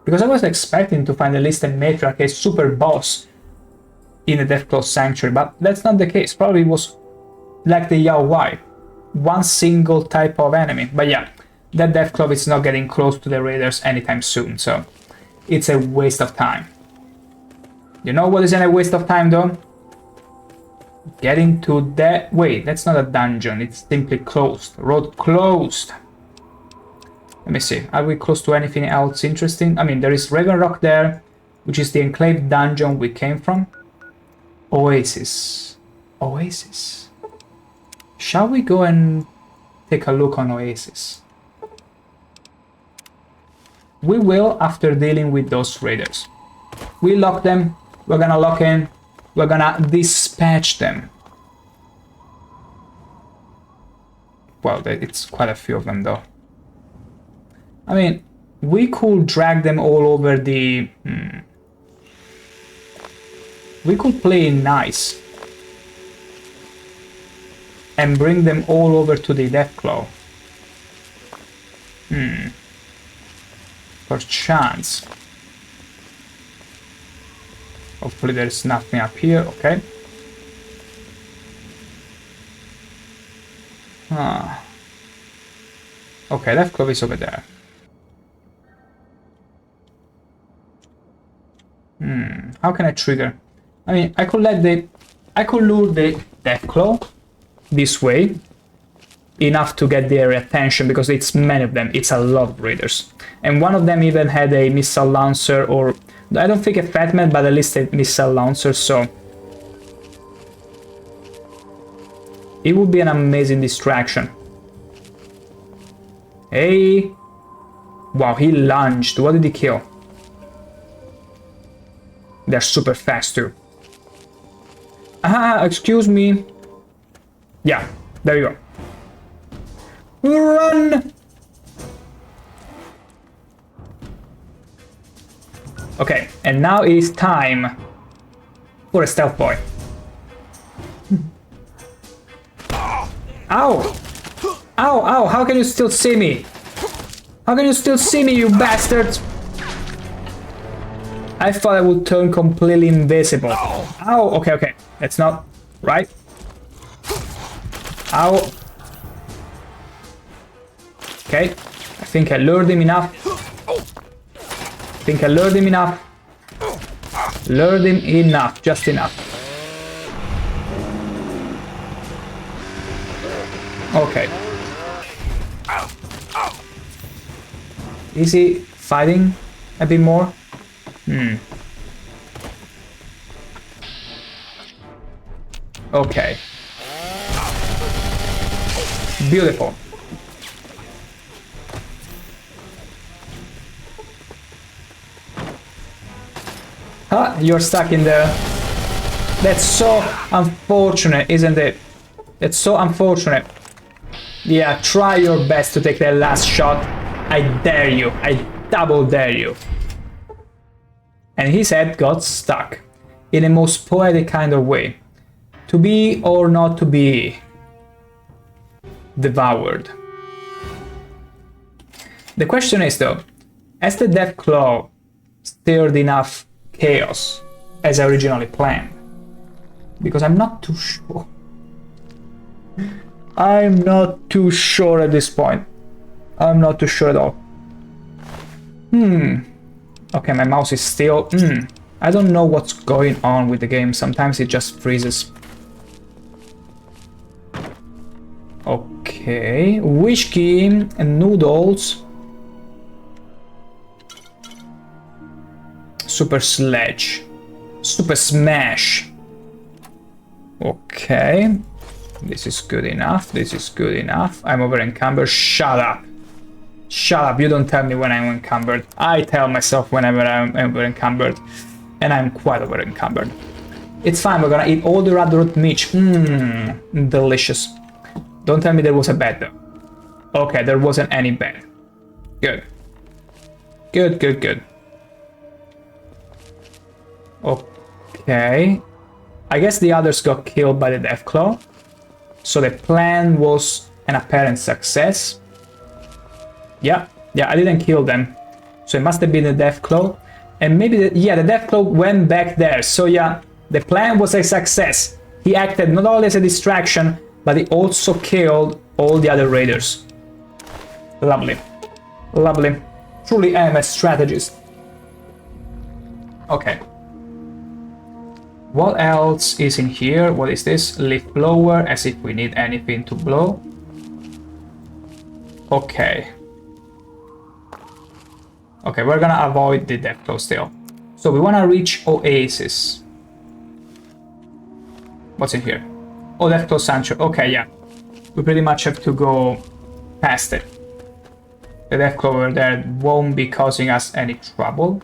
Because I was expecting to find at least a Matriarch, a super boss in the Deathclaw Sanctuary, but that's not the case. Probably was like the Yao Wai, one single type of enemy. But yeah, that Deathclaw is not getting close to the raiders anytime soon, so it's a waste of time. You know what isn't a waste of time though? Getting to that... Wait, that's not a dungeon, it's simply closed. Road closed. Let me see, are we close to anything else interesting? I mean, there is Raven Rock there, which is the enclave dungeon we came from. Oasis. Oasis. Shall we go and take a look on Oasis? We will after dealing with those raiders. We lock them, we're gonna lock in, we're gonna dispatch them. Well, it's quite a few of them though. I mean, we could drag them all over the... We could play nice. And bring them all over to the Deathclaw. Perchance. Hopefully there's nothing up here, okay. Okay, Death Claw is over there. How can I trigger? I mean, I could lure the Death Claw this way, enough to get their attention, because it's many of them, it's a lot of raiders. And one of them even had a missile launcher, or I don't think a Fat Man, but at least a missile launcher, so it would be an amazing distraction. Hey! Wow, he lunged. What did he kill? They're super fast too. Ah, excuse me. Yeah, there you go. Run! Okay, and now it is time for a stealth boy. Ow! Ow, ow, how can you still see me? How can you still see me, you bastards? I thought I would turn completely invisible. Ow, okay, okay. That's not right. Ow. Okay, I think I lured him enough. Lured him enough, just enough. Okay. Is he fighting a bit more? Okay. Beautiful. Huh? You're stuck in there. That's so unfortunate, isn't it? It's so unfortunate. Yeah, try your best to take that last shot. I dare you. I double dare you. And his head got stuck in a most poetic kind of way. To be or not to be devoured. The question is though, has the Death Claw stirred enough chaos as originally planned? Because I'm not too sure. I'm not too sure at this point. I'm not too sure at all. Okay, my mouse is still... I don't know what's going on with the game. Sometimes it just freezes. Okay, whiskey and noodles. Super sledge. Super smash. Okay. This is good enough. This is good enough. I'm over encumbered. Shut up. Shut up. You don't tell me when I'm encumbered. I tell myself whenever I'm over encumbered. And I'm quite over encumbered. It's fine. We're gonna eat all the red root meat. Delicious. Don't tell me there was a bed though. Okay, there wasn't any bed. Good. Good, good, good. Okay. I guess the others got killed by the Death Claw. So the plan was an apparent success. Yeah, I didn't kill them. So it must have been the Death Claw. And maybe, the Death Claw went back there. So yeah, the plan was a success. He acted not only as a distraction, but he also killed all the other raiders. Lovely. Lovely. Truly am a strategist. Okay. What else is in here? What is this? Leaf blower, as if we need anything to blow. Okay. Okay, we're gonna avoid the Death Claw still. So we wanna reach Oasis. What's in here? Oh, Death Claw Sanctuary. Okay, yeah. We pretty much have to go past it. The Death Claw over there won't be causing us any trouble.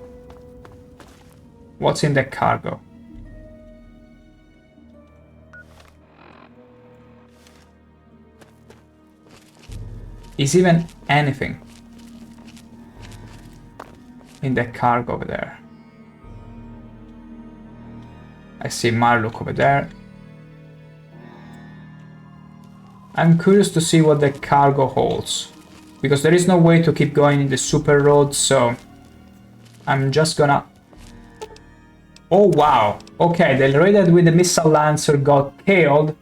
What's in the cargo? Is even anything in the cargo over there? I see Marlock over there. I'm curious to see what the cargo holds, because there is no way to keep going in the super road, so I'm just gonna... Oh wow, okay, the raider with the missile lancer got killed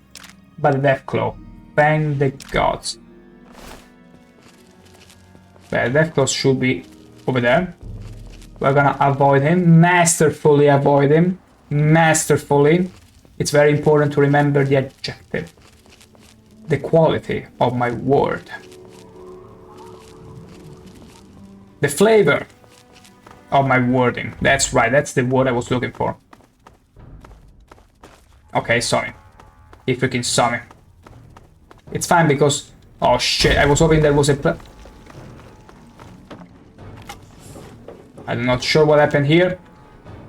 by the Death Claw. Thank the gods. The death claws should be over there. We're gonna avoid him, masterfully avoid him, masterfully. It's very important to remember the adjective, the quality of my word, the flavor of my wording. That's right, that's the word I was looking for. Okay, saw me. He freaking saw me. It's fine because... Oh shit, I was hoping there was a... I'm not sure what happened here,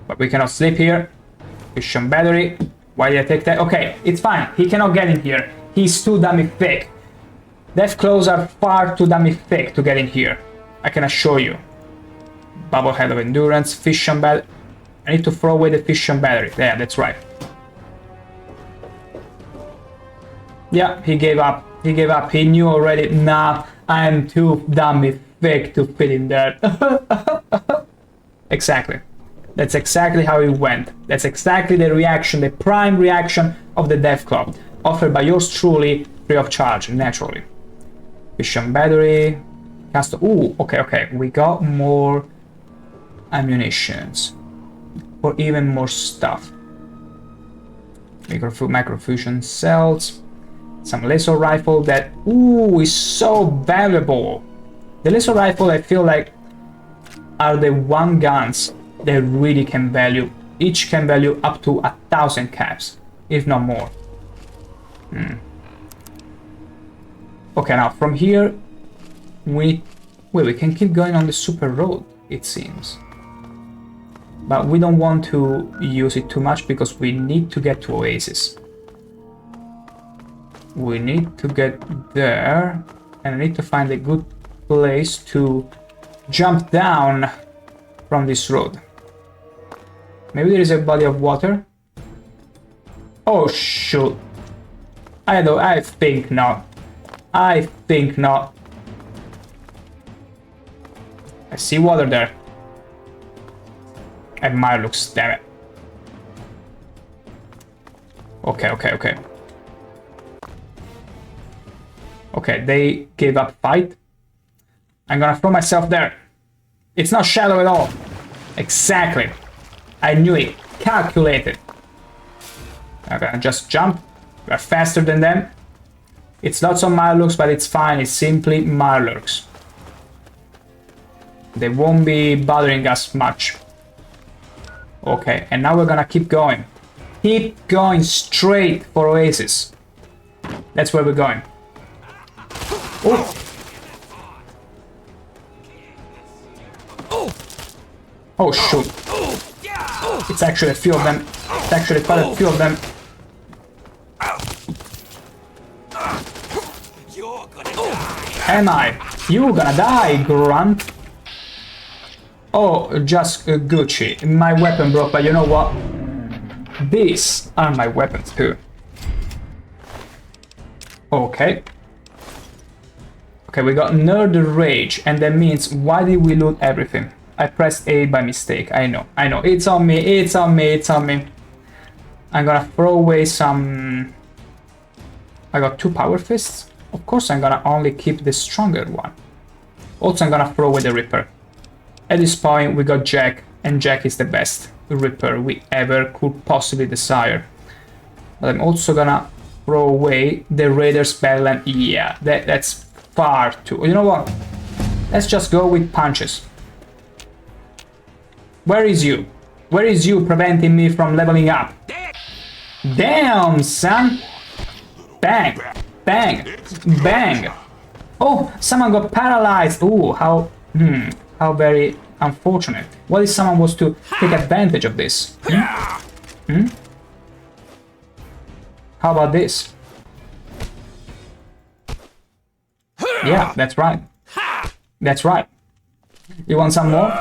but we cannot sleep here. Fission battery. Why did I take that? Okay, it's fine. He cannot get in here. He's too dummy thick. Death claws are far too dummy thick to get in here. I can assure you. Bubblehead of endurance, fission battery. I need to throw away the fission battery. Yeah, that's right. Yeah, he gave up. He gave up. He knew already. Nah, I am too dummy thick to fit in there. Exactly. That's exactly how it went. That's exactly the reaction, the prime reaction of the Death Claw, offered by yours truly, free of charge, naturally. Fission battery. Cast. Ooh, okay. We got more ammunitions. Or even more stuff. Microfusion cells. Some laser rifle that, ooh, is so valuable. The laser rifle, I feel like, are the one guns that really can value, each can value up to 1,000 caps, if not more. Okay, now from here, we can keep going on the super road, it seems. But we don't want to use it too much because we need to get to Oasis. We need to get there, and I need to find a good place to jump down from this road. Maybe there is a body of water. Oh shoot. I think not. I think not. I see water there. And Mirelux, damn it. Okay. Okay, they gave up fight. I'm gonna throw myself there. It's not shallow at all. Exactly. I knew it. Calculated. I'm gonna just jump. We're faster than them. It's lots of Mirelux, but it's fine. It's simply Mirelux. They won't be bothering us much. Okay, and now we're gonna keep going. Keep going straight for Oasis. That's where we're going. Oh! Oh shoot. It's actually a few of them. It's actually quite a few of them. Am I? You gonna die, grunt. Oh, just Gucci. My weapon broke, but you know what? These are my weapons too. Okay. Okay, we got Nerd Rage, and that means why did we loot everything? I pressed A by mistake. I know. It's on me. I'm gonna throw away some... I got 2 power fists. Of course I'm gonna only keep the stronger one. Also I'm gonna throw away the Ripper. At this point we got Jack, and Jack is the best Ripper we ever could possibly desire. But I'm also gonna throw away the Raider's Battle, and yeah, that's far too... You know what? Let's just go with punches. Where is you? Where is you preventing me from leveling up? Damn, son! Bang! Bang! Bang! Oh, someone got paralyzed! Ooh, how very unfortunate. What if someone was to take advantage of this? How about this? Yeah, that's right. That's right. You want some more?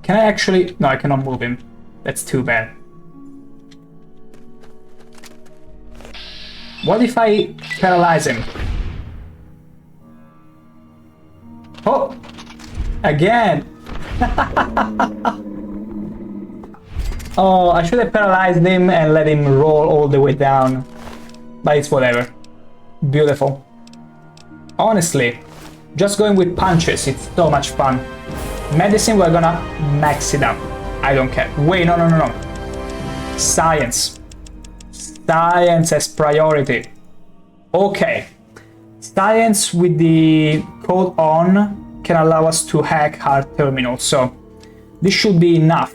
Can I actually... No, I cannot move him. That's too bad. What if I paralyze him? Oh! Again! Oh, I should have paralyzed him and let him roll all the way down. But it's whatever. Beautiful. Honestly, just going with punches, it's so much fun. Medicine, we're gonna max it up. I don't care. Wait, no. Science. Science as priority. Okay. Science with the code on can allow us to hack our terminal, so this should be enough.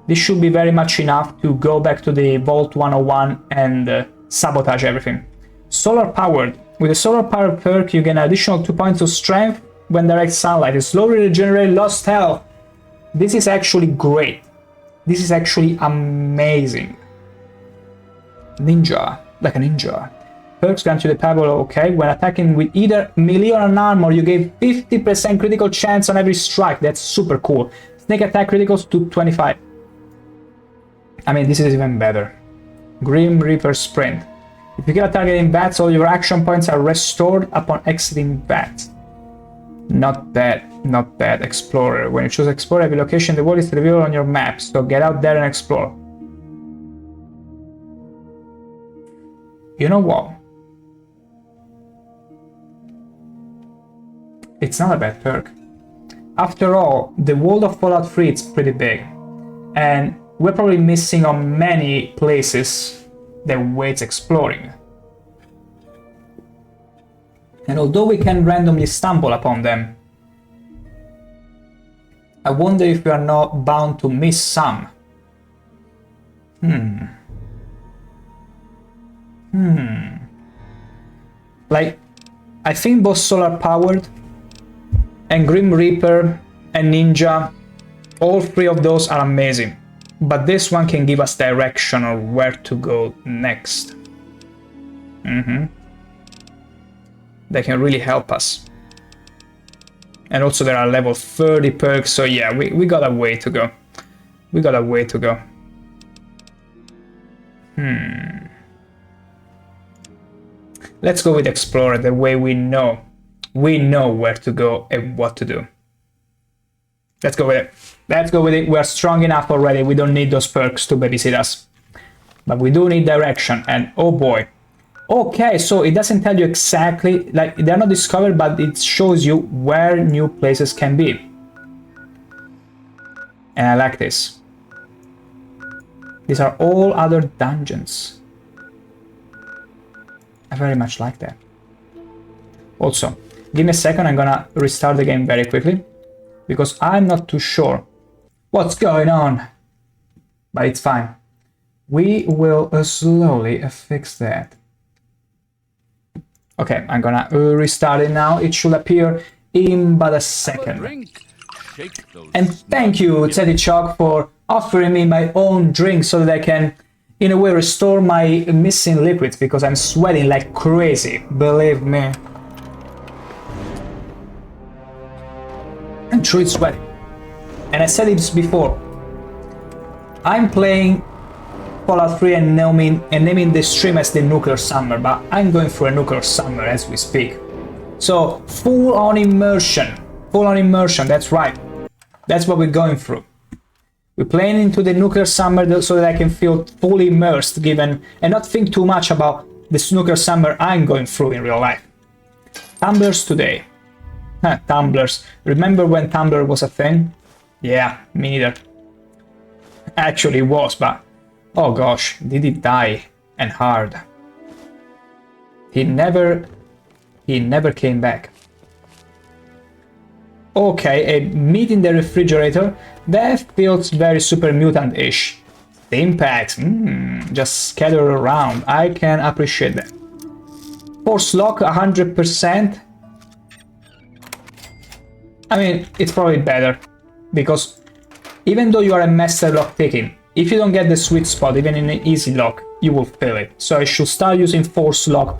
This should be very much enough to go back to the Vault 101 and sabotage everything. Solar powered. With the solar powered perk, you gain an additional 2 points of strength when direct sunlight. It slowly regenerates lost health. This is actually great. This is actually amazing. Ninja, like a ninja. Perks grant you the power, okay, when attacking with either melee or an armor, you gain 50% critical chance on every strike. That's super cool. Snake attack criticals to 25. I mean, this is even better. Grim Reaper Sprint. If you kill a target in bats, all your action points are restored upon exiting bats. Not bad, not bad. Explorer. When you choose Explorer, every location in the world is revealed on your map, so get out there and explore. You know what? It's not a bad perk. After all, the world of Fallout 3 is pretty big, and we're probably missing on many places that waits exploring. And although we can randomly stumble upon them, I wonder if we are not bound to miss some. Like, I think both solar powered and Grim Reaper and Ninja, all three of those are amazing. But this one can give us direction on where to go next. They can really help us. And also there are level 30 perks, so yeah, we got a way to go. We got a way to go. Let's go with Explorer, the way we know. We know where to go and what to do. Let's go with it. Let's go with it. We're strong enough already. We don't need those perks to babysit us. But we do need direction, and oh boy. Okay, so it doesn't tell you exactly, like, they're not discovered, but it shows you where new places can be. And I like this. These are all other dungeons. I very much like that. Also, give me a second, I'm gonna restart the game very quickly, because I'm not too sure what's going on. But it's fine. We will slowly fix that. Okay, I'm gonna restart it now. It should appear in but a second. And thank you, Teddy Chalk, for offering me my own drink so that I can, in a way, restore my missing liquids, because I'm sweating like crazy, believe me. I'm truly sweating. And I said it before, I'm playing Fallout 3 and naming this stream as the Nuclear Summer, but I'm going for a Nuclear Summer as we speak. So, full on immersion, that's right. That's what we're going through. We're playing into the Nuclear Summer so that I can feel fully immersed, and not think too much about this Nuclear Summer I'm going through in real life. Tumblers today. Tumblers. Remember when Tumblr was a thing? Yeah, me neither. Actually it was, but oh gosh, did he die, and hard. He never came back. Okay, a meat in the refrigerator. That feels very Super Mutant-ish. Steam packs, just scatter around. I can appreciate that. Force lock 100%. I mean, it's probably better, because even though you are a master lock picking, if you don't get the sweet spot, even in an easy lock, you will fail it. So I should start using force lock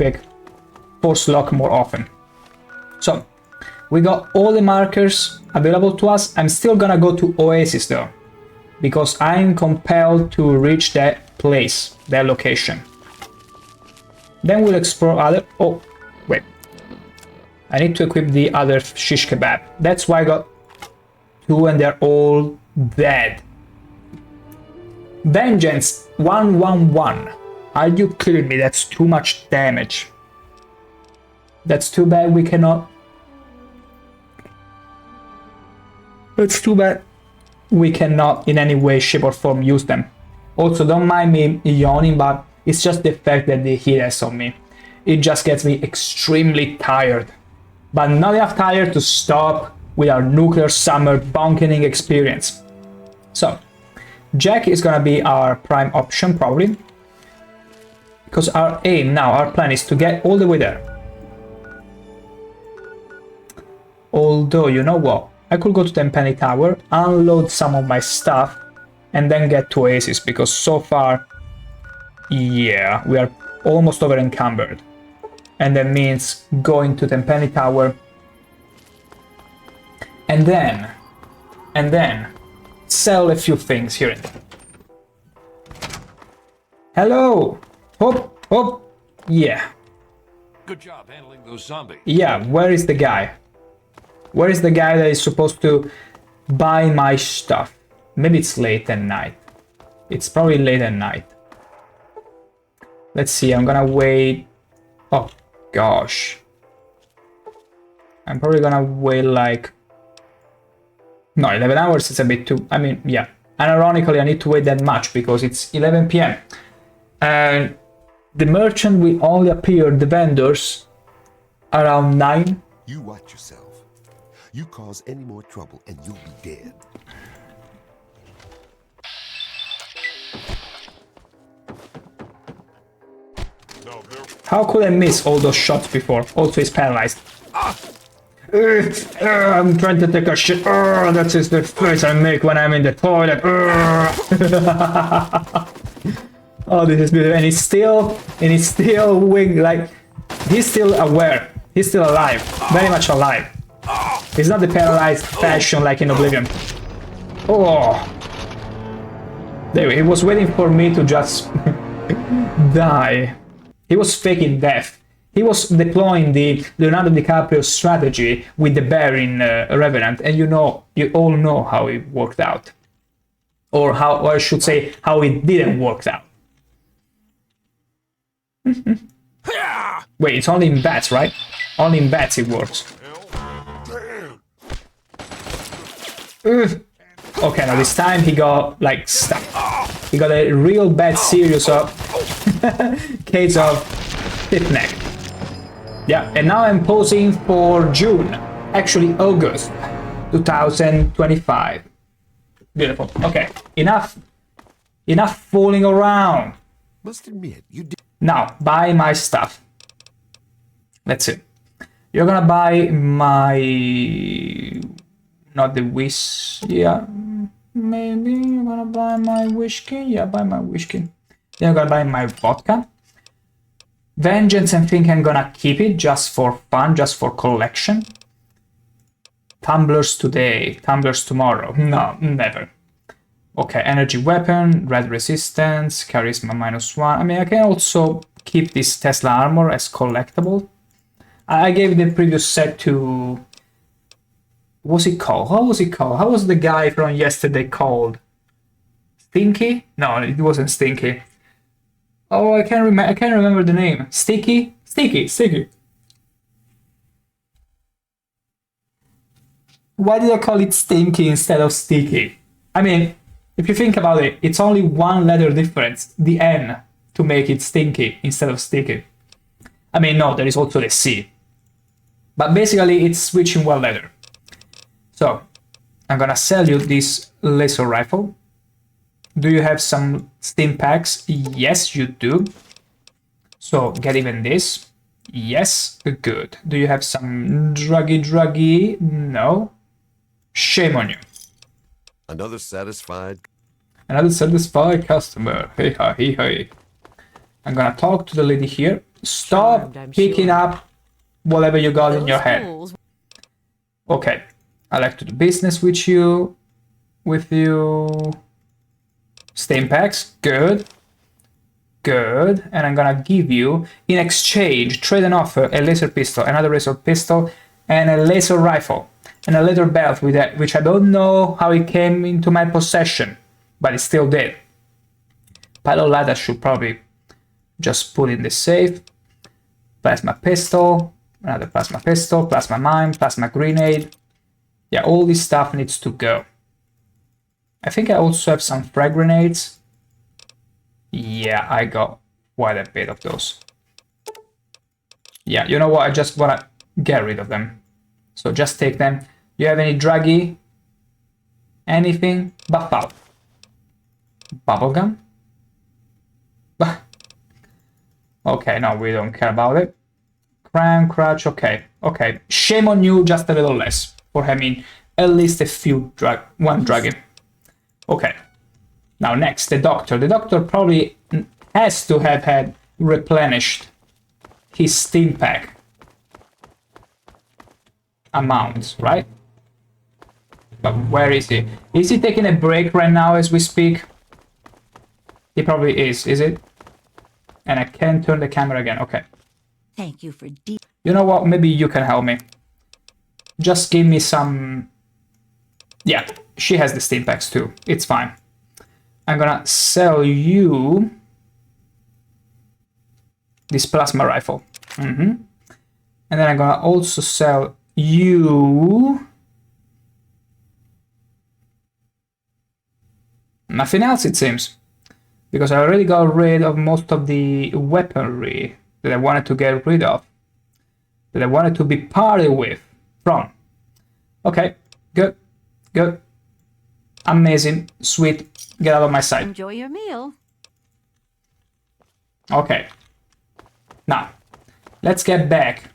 more often. So, we got all the markers available to us. I'm still gonna go to Oasis though, because I'm compelled to reach that place, that location. Then we'll explore other... Oh, wait. I need to equip the other shish kebab. That's why I got 2 and they're all dead. Vengeance 111. Are you kidding me? That's too much damage. That's too bad we cannot... It's too bad we cannot in any way, shape or form use them. Also, don't mind me yawning, but it's just the fact that the heat is on me. It just gets me extremely tired. But not enough tired to stop with our nuclear summer bonking experience. So, Jack is gonna be our prime option, probably. Because our aim now, our plan is to get all the way there. Although, you know what? I could go to Tenpenny Tower, unload some of my stuff, and then get to Oasis, because so far, yeah, we are almost over encumbered. And that means going to Tenpenny Tower, and then sell a few things here and there. Hello! Hop, hop, yeah. Good job handling those zombies. Yeah, where is the guy? Where is the guy that is supposed to buy my stuff? Maybe it's late at night. It's probably late at night. Let's see, I'm gonna wait. Oh, gosh. I'm probably gonna wait like... No, 11 hours is a bit too... I mean, yeah. And ironically, I need to wait that much because it's 11 p.m. And the merchant will only appear, the vendors, around 9. You watch yourself. You cause any more trouble and you'll be dead. How could I miss all those shots before? Also, he's paralyzed. I'm trying to take a shit. That's just the face I make when I'm in the toilet. Oh, this is beautiful. And he's still wing, like, he's still aware. He's still alive. Very much alive. It's not the paralyzed fashion like in Oblivion. Oh. There, he was waiting for me to just die. He was faking death. He was deploying the Leonardo DiCaprio strategy with the bear in Revenant, and you all know how it worked out. Or I should say, how it didn't work out. Wait, it's only in bats, right? Only in bats it works. Okay, now this time he got, like, stuck. He got a real bad serious of case of stiff neck. Yeah, and now I'm posing for June. Actually, August 2025. Beautiful. Okay, enough fooling around. Must admit, you did. Now, buy my stuff. Let's see. You're gonna buy my... Not the whiskey. Yeah, maybe you're gonna buy my whiskey. Yeah, buy my whiskey. Then you're gonna buy my vodka. Vengeance, I think I'm gonna keep it just for fun, just for collection. Tumblers today, tumblers tomorrow. No, never. Okay, energy weapon, red resistance, charisma -1. I mean, I can also keep this Tesla armor as collectible. I gave the previous set to... What's it called? How was it called? How was the guy from yesterday called? Stinky? No, it wasn't Stinky. Oh, I can't remember the name. Sticky? Sticky. Why did I call it Stinky instead of Sticky? I mean, if you think about it, it's only one letter difference, the N, to make it Stinky instead of Sticky. I mean, no, there is also the C. But basically, it's switching one letter. So, I'm gonna sell you this laser rifle. Do you have some stim packs? Yes, you do. So, get even this. Yes, good. Do you have some druggy? No. Shame on you. Another satisfied customer. Hey. I'm gonna talk to the lady here. Stop picking up whatever you got in your head. Okay. I like to do business with you. Stim packs. Good. And I'm gonna give you, in exchange, trade and offer, a laser pistol, another laser pistol, and a laser rifle. And a leather belt with that, which I don't know how it came into my possession, but it still did. Pile of light I should probably just put in the safe. Plasma pistol, Another plasma pistol, plasma mine, plasma grenade. Yeah, all this stuff needs to go. I think I also have some frag grenades. Yeah, I got quite a bit of those. Yeah, you know what? I just wanna get rid of them. So just take them. Do you have any druggy? Anything? Buff out. Bubblegum? Okay, no, we don't care about it. Cram, crutch, okay. Okay, shame on you, just a little less for having at least a few one druggy. Okay. Now next, the doctor. The doctor probably has to have had replenished his steam pack amount, right? But where is he? Is he taking a break right now as we speak? He probably is it? And I can't turn the camera again. Okay. Thank you for You know what? Maybe you can help me. Just give me some... Yeah, she has the steam packs too. It's fine. I'm gonna sell you this plasma rifle. And then I'm gonna also sell you... Nothing else, it seems. Because I already got rid of most of the weaponry that I wanted to get rid of. That I wanted to be parted with. From. Okay, good, good. Amazing, sweet. Get out of my sight. Enjoy your meal. Okay. Now, let's get back.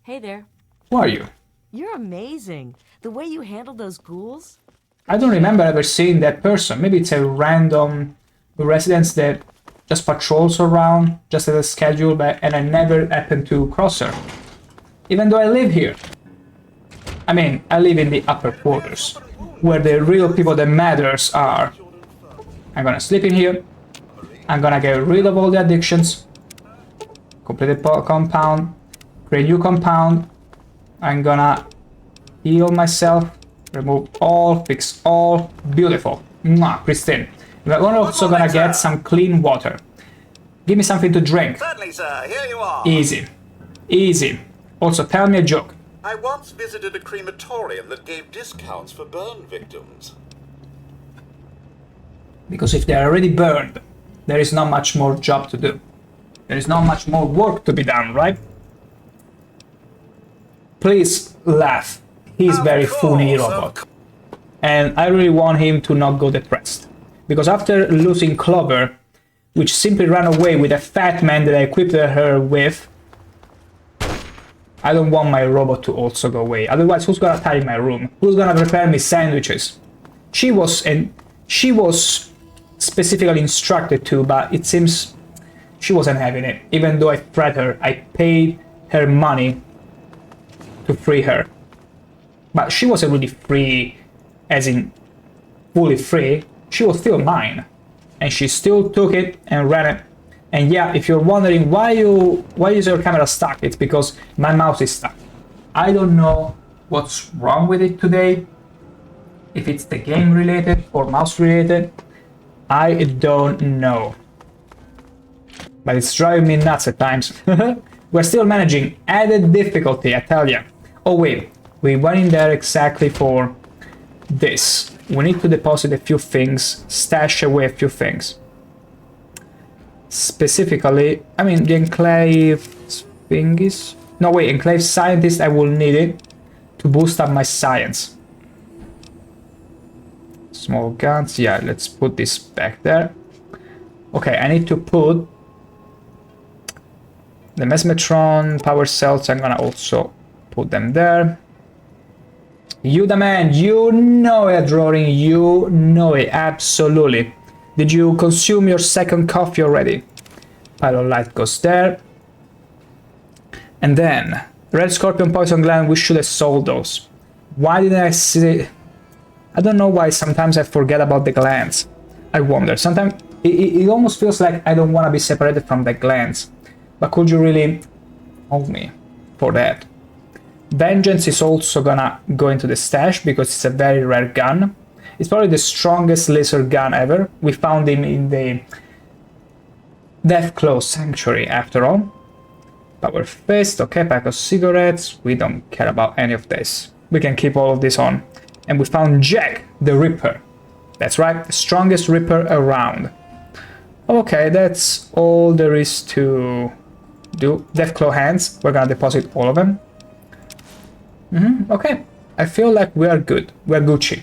Hey there. Who are you? You're amazing. The way you handled those ghouls. I don't remember ever seeing that person. Maybe it's a random resident that just patrols around, just as a schedule, and I never happened to cross her. Even though I live here. I mean, I live in the upper quarters, where the real people that matters are. I'm gonna sleep in here. I'm gonna get rid of all the addictions. Complete the compound. Create a new compound. I'm gonna heal myself. Remove all, fix all. Beautiful. Mwah, pristine. We're also gonna get some clean water. Give me something to drink. Certainly, sir. Here you are. Easy. Easy. Also, tell me a joke. I once visited a crematorium that gave discounts for burn victims. Because if they're already burned, there is not much more job to do. There is not much more work to be done, right? Please laugh. He's very funny robot. And I really want him to not go depressed. Because after losing Clover, which simply ran away with a fat man that I equipped her with, I don't want my robot to also go away. Otherwise, who's gonna tidy my room? Who's gonna prepare me sandwiches? She was specifically instructed to, but it seems she wasn't having it. Even though I threatened her, I paid her money to free her. But she wasn't really free, as in fully free. She was still mine. And she still took it and ran it. And yeah, if you're wondering why is your camera stuck, it's because my mouse is stuck. I don't know what's wrong with it today. If it's the game related or mouse related, I don't know. But it's driving me nuts at times. We're still managing added difficulty, I tell ya. Oh wait, we went in there exactly for this. We need to deposit a few things, stash away a few things. Specifically, I mean, the Enclave thingies. No, wait, Enclave Scientist, I will need it to boost up my science. Small guns, yeah, let's put this back there. Okay, I need to put the Mesmetron power cells, I'm gonna also put them there. You the man, you know it, Roaring, you know it, absolutely. Did you consume your second coffee already? Pile of light goes there. And then, Red Scorpion Poison Gland, we should have sold those. Why didn't I see... I don't know why sometimes I forget about the glands. I wonder, sometimes it almost feels like I don't want to be separated from the glands. But could you really hold me for that? Vengeance is also gonna go into the stash because it's a very rare gun. It's probably the strongest laser gun ever. We found him in the Deathclaw Sanctuary after all. Power fist, okay, pack of cigarettes. We don't care about any of this. We can keep all of this on. And we found Jack the Ripper. That's right, the strongest Ripper around. Okay, that's all there is to do. Deathclaw hands, we're gonna deposit all of them. Okay, I feel like we are good. We're Gucci.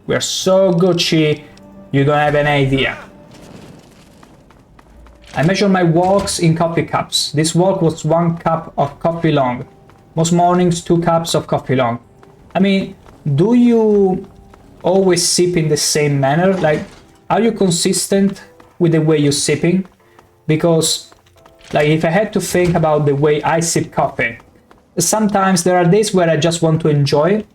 We're so Gucci, you don't have an idea. I measure my walks in coffee cups. This walk was 1 cup of coffee long. Most mornings 2 cups of coffee long. I mean, do you always sip in the same manner? Like, are you consistent with the way you're sipping? Because, like, if I had to think about the way I sip coffee, sometimes there are days where I just want to enjoy it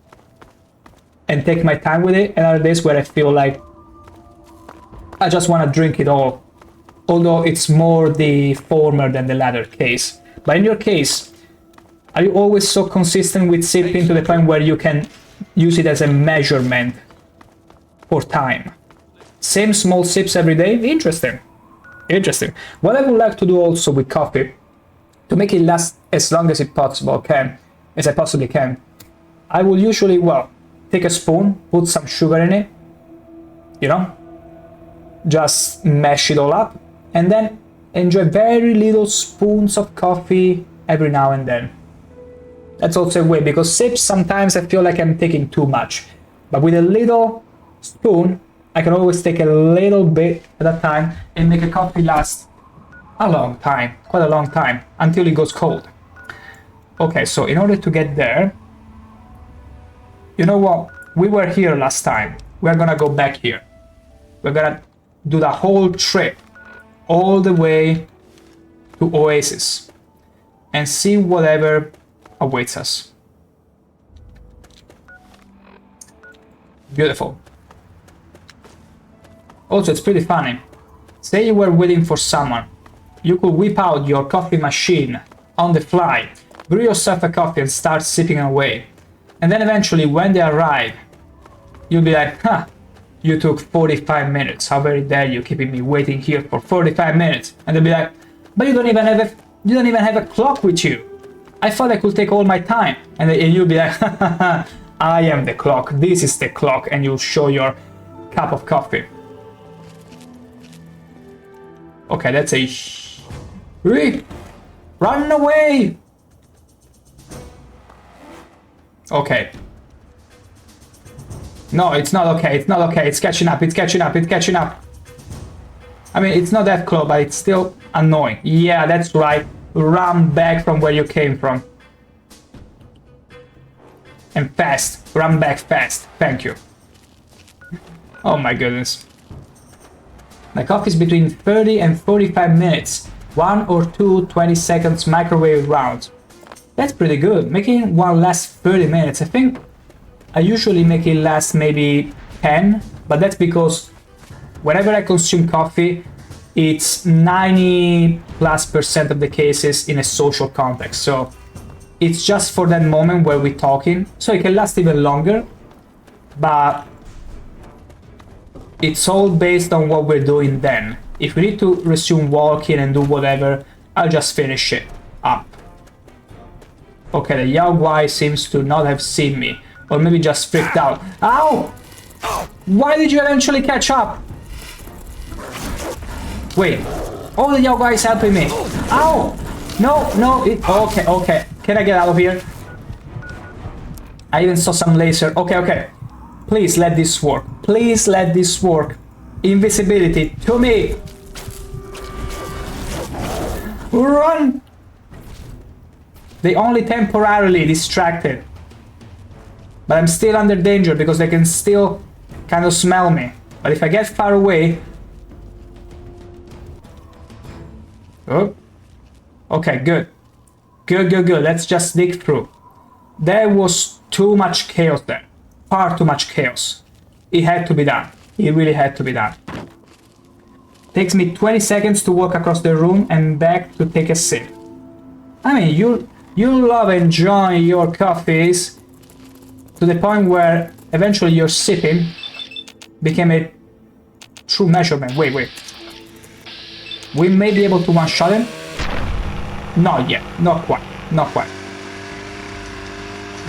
and take my time with it, and other days where I feel like I just want to drink it all. Although it's more the former than the latter case. But in your case, are you always so consistent with sipping to the point where you can use it as a measurement for time? Same small sips every day? Interesting. Interesting. What I would like to do also with coffee, to make it last as long as it possible as I possibly can, I will usually, well, take a spoon, put some sugar in it, you know, just mash it all up, and then enjoy very little spoons of coffee every now and then. That's also a way, because sips sometimes I feel like I'm taking too much, but with a little spoon I can always take a little bit at a time and make a coffee last a long time, quite a long time, until it goes cold. Okay, so in order to get there, you know what, we were here last time, we're gonna go back here. We're gonna do the whole trip all the way to Oasis and see whatever awaits us. Beautiful. Also, it's pretty funny. Say you were waiting for someone. You could whip out your coffee machine on the fly, brew yourself a coffee and start sipping away. And then eventually, when they arrive, you'll be like, huh, you took 45 minutes. How very dare you, keeping me waiting here for 45 minutes. And they'll be like, but you don't even have a clock with you. I thought I could take all my time. And you'll be like, I am the clock. This is the clock. And you'll show your cup of coffee. Okay, that's a... Run away! Okay. No, it's not okay. It's not okay. It's catching up. It's catching up. It's catching up. I mean, it's not that close, but it's still annoying. Yeah, that's right. Run back from where you came from. And fast. Run back fast. Thank you. Oh my goodness. My coffee is between 30 and 45 minutes. 1 or 2 20 seconds microwave rounds. That's pretty good. Making one last 30 minutes. I think I usually make it last maybe 10, but that's because whenever I consume coffee, it's 90+% of the cases in a social context. So it's just for that moment where we're talking. So it can last even longer, but it's all based on what we're doing then. If we need to resume walking and do whatever, I'll just finish it up. Okay, the Yao Guai seems to not have seen me. Or maybe just freaked out. Ow! Why did you eventually catch up? Wait. Oh, the Yao Guai is helping me. Ow! No, no. Okay, okay. Can I get out of here? I even saw some laser. Okay, okay. Please let this work. Please let this work. Invisibility to me. Run! They only temporarily distracted. But I'm still under danger because they can still kind of smell me. But if I get far away... Oh. Okay, good. Good, good, good. Let's just dig through. There was too much chaos there. Far too much chaos. It had to be done. It really had to be done. Takes me 20 seconds to walk across the room and back to take a sip. I mean, you love enjoying your coffees to the point where eventually your sipping became a true measurement. Wait, wait. We may be able to one-shot him. Not yet. Not quite. Not quite.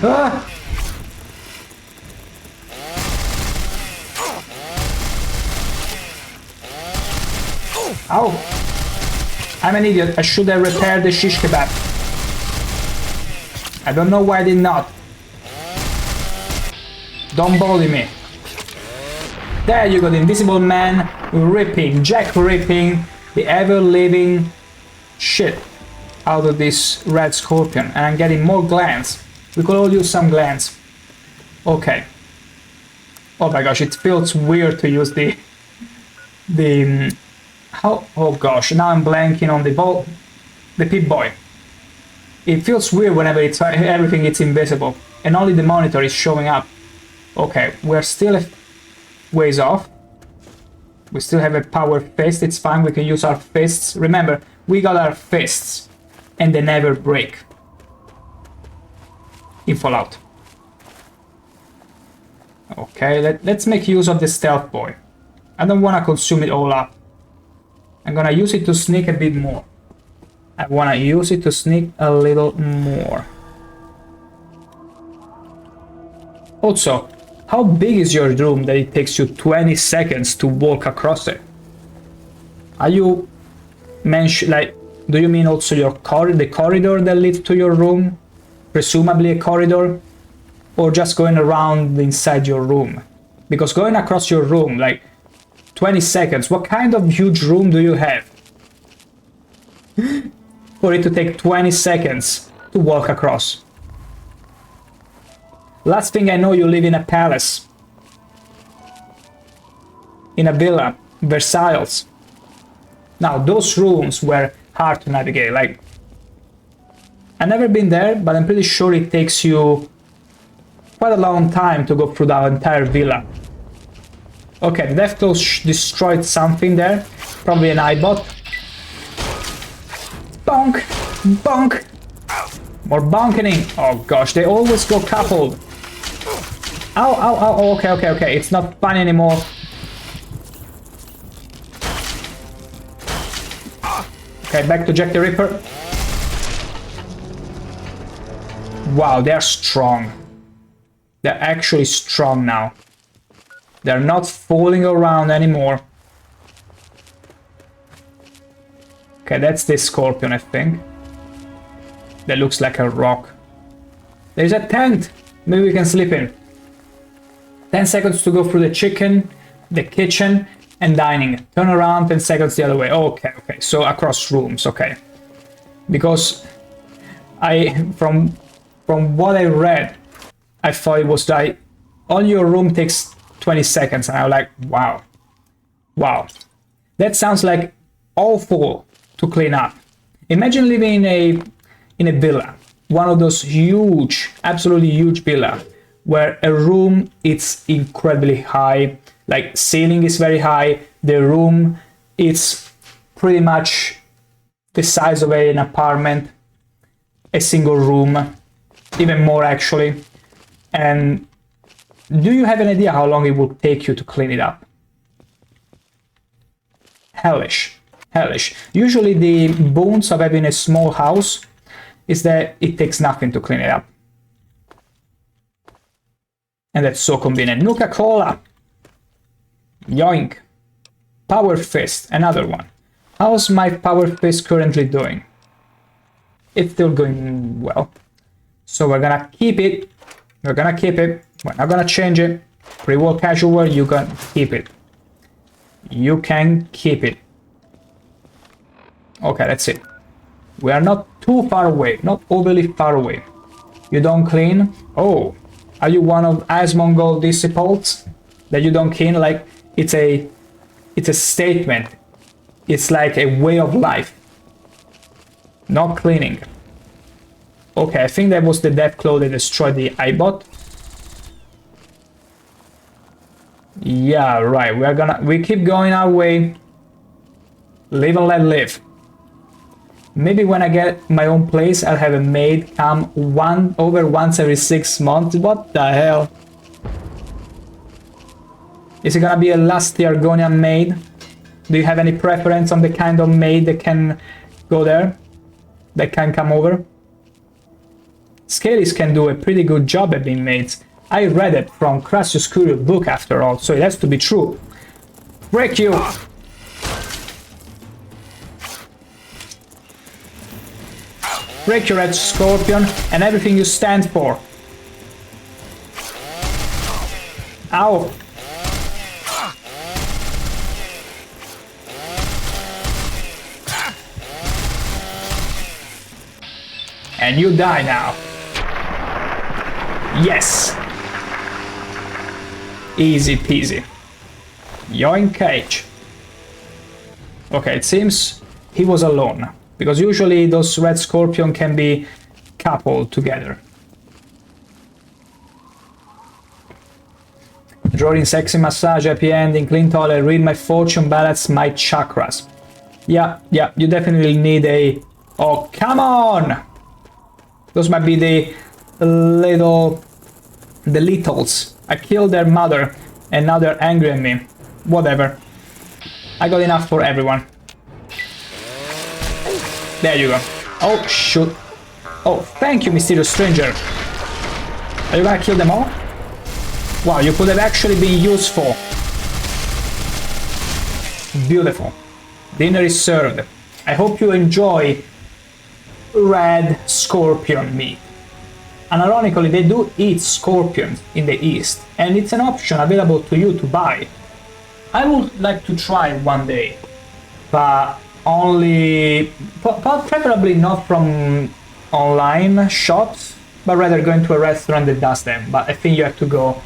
Ah! Ow! I'm an idiot. I should have repaired the shish kebab. I don't know why I did not. Don't bully me. There you go, the invisible man ripping, Jack ripping the ever-living shit out of this red scorpion. And I'm getting more glands. We could all use some glands. Okay. Oh my gosh, it feels weird to use the oh gosh, now I'm blanking on the Pip-Boy. It feels weird whenever everything is invisible and only the monitor is showing up. Okay, we're still a ways off. We still have a power fist, it's fine, we can use our fists. Remember, we got our fists and they never break in Fallout. Okay, let's make use of the stealth boy. I don't want to consume it all up. I'm gonna use it to sneak a bit more. I want to use it to sneak a little more. Also, how big is your room that it takes you 20 seconds to walk across it? Are you do you mean also your the corridor that leads to your room? Presumably a corridor? Or just going around inside your room? Because going across your room, like 20 seconds, what kind of huge room do you have? For it to take 20 seconds to walk across. Last thing I know, you live in a palace. In a villa. Versailles. Now, those rooms were hard to navigate. Like, I've never been there, but I'm pretty sure it takes you quite a long time to go through the entire villa. Okay, the Deathclaws destroyed something there. Probably an eyebot. Bonk! Bonk! More bonkening! Oh gosh, they always go coupled. Ow, ow, ow, okay. It's not fun anymore. Okay, back to Jack the Ripper. Wow, they're strong. They're actually strong now. They're not fooling around anymore. Okay, that's this scorpion, I think. That looks like a rock. There's a tent! Maybe we can sleep in. 10 seconds to go through the kitchen, and dining. Turn around, 10 seconds the other way. Okay. So across rooms, okay. Because from what I read, I thought it was like, all your room takes 20 seconds, and I was like, wow. That sounds like awful to clean up. Imagine living in a villa, one of those huge, absolutely huge villa, where a room is incredibly high, like ceiling is very high, the room is pretty much the size of an apartment, a single room, even more actually. And do you have an idea how long it would take you to clean it up? Hellish. Usually the boons of having a small house is that it takes nothing to clean it up. And that's so convenient. Nuka-Cola. Yoink. Power Fist, another one. How's my Power Fist currently doing? It's still going well. So we're gonna keep it. We're not gonna change it. Pre-war casual wear, you can keep it. You can keep it. Okay, that's it. We are not too far away, not overly far away. You don't clean? Oh, are you one of Asmongold disciples that you don't clean? Like it's a statement. It's like a way of life. Not cleaning. Okay, I think that was the Deathclaw that destroyed the eyebot. Yeah, right. We keep going our way. Live and let live. Maybe when I get my own place, I'll have a maid come once every 6 months. What the hell? Is it gonna be a lusty Argonian maid? Do you have any preference on the kind of maid that can go there? that can come over. Scalies can do a pretty good job at being mates. I read it from Crassius Curious book after all, so it has to be true. Break you! Break your head, Scorpion, and everything you stand for. Ow! And you die now. Yes! Easy peasy. You're in cage. Okay, it seems he was alone. Because usually those red scorpion can be coupled together. Drawing sexy massage, happy ending, clean toilet, read my fortune, balance my chakras. Yeah, you definitely need a... Oh, come on! Those might be the littles. I killed their mother, and now they're angry at me. Whatever. I got enough for everyone. There you go. Oh, shoot. Oh, thank you, mysterious stranger. Are you gonna kill them all? Wow, you could have actually been useful. Beautiful. Dinner is served. I hope you enjoy red scorpion meat. And ironically, they do eat scorpions in the East, and it's an option available to you to buy. I would like to try one day, but preferably not from online shops, but rather going to a restaurant that does them. But I think you have to go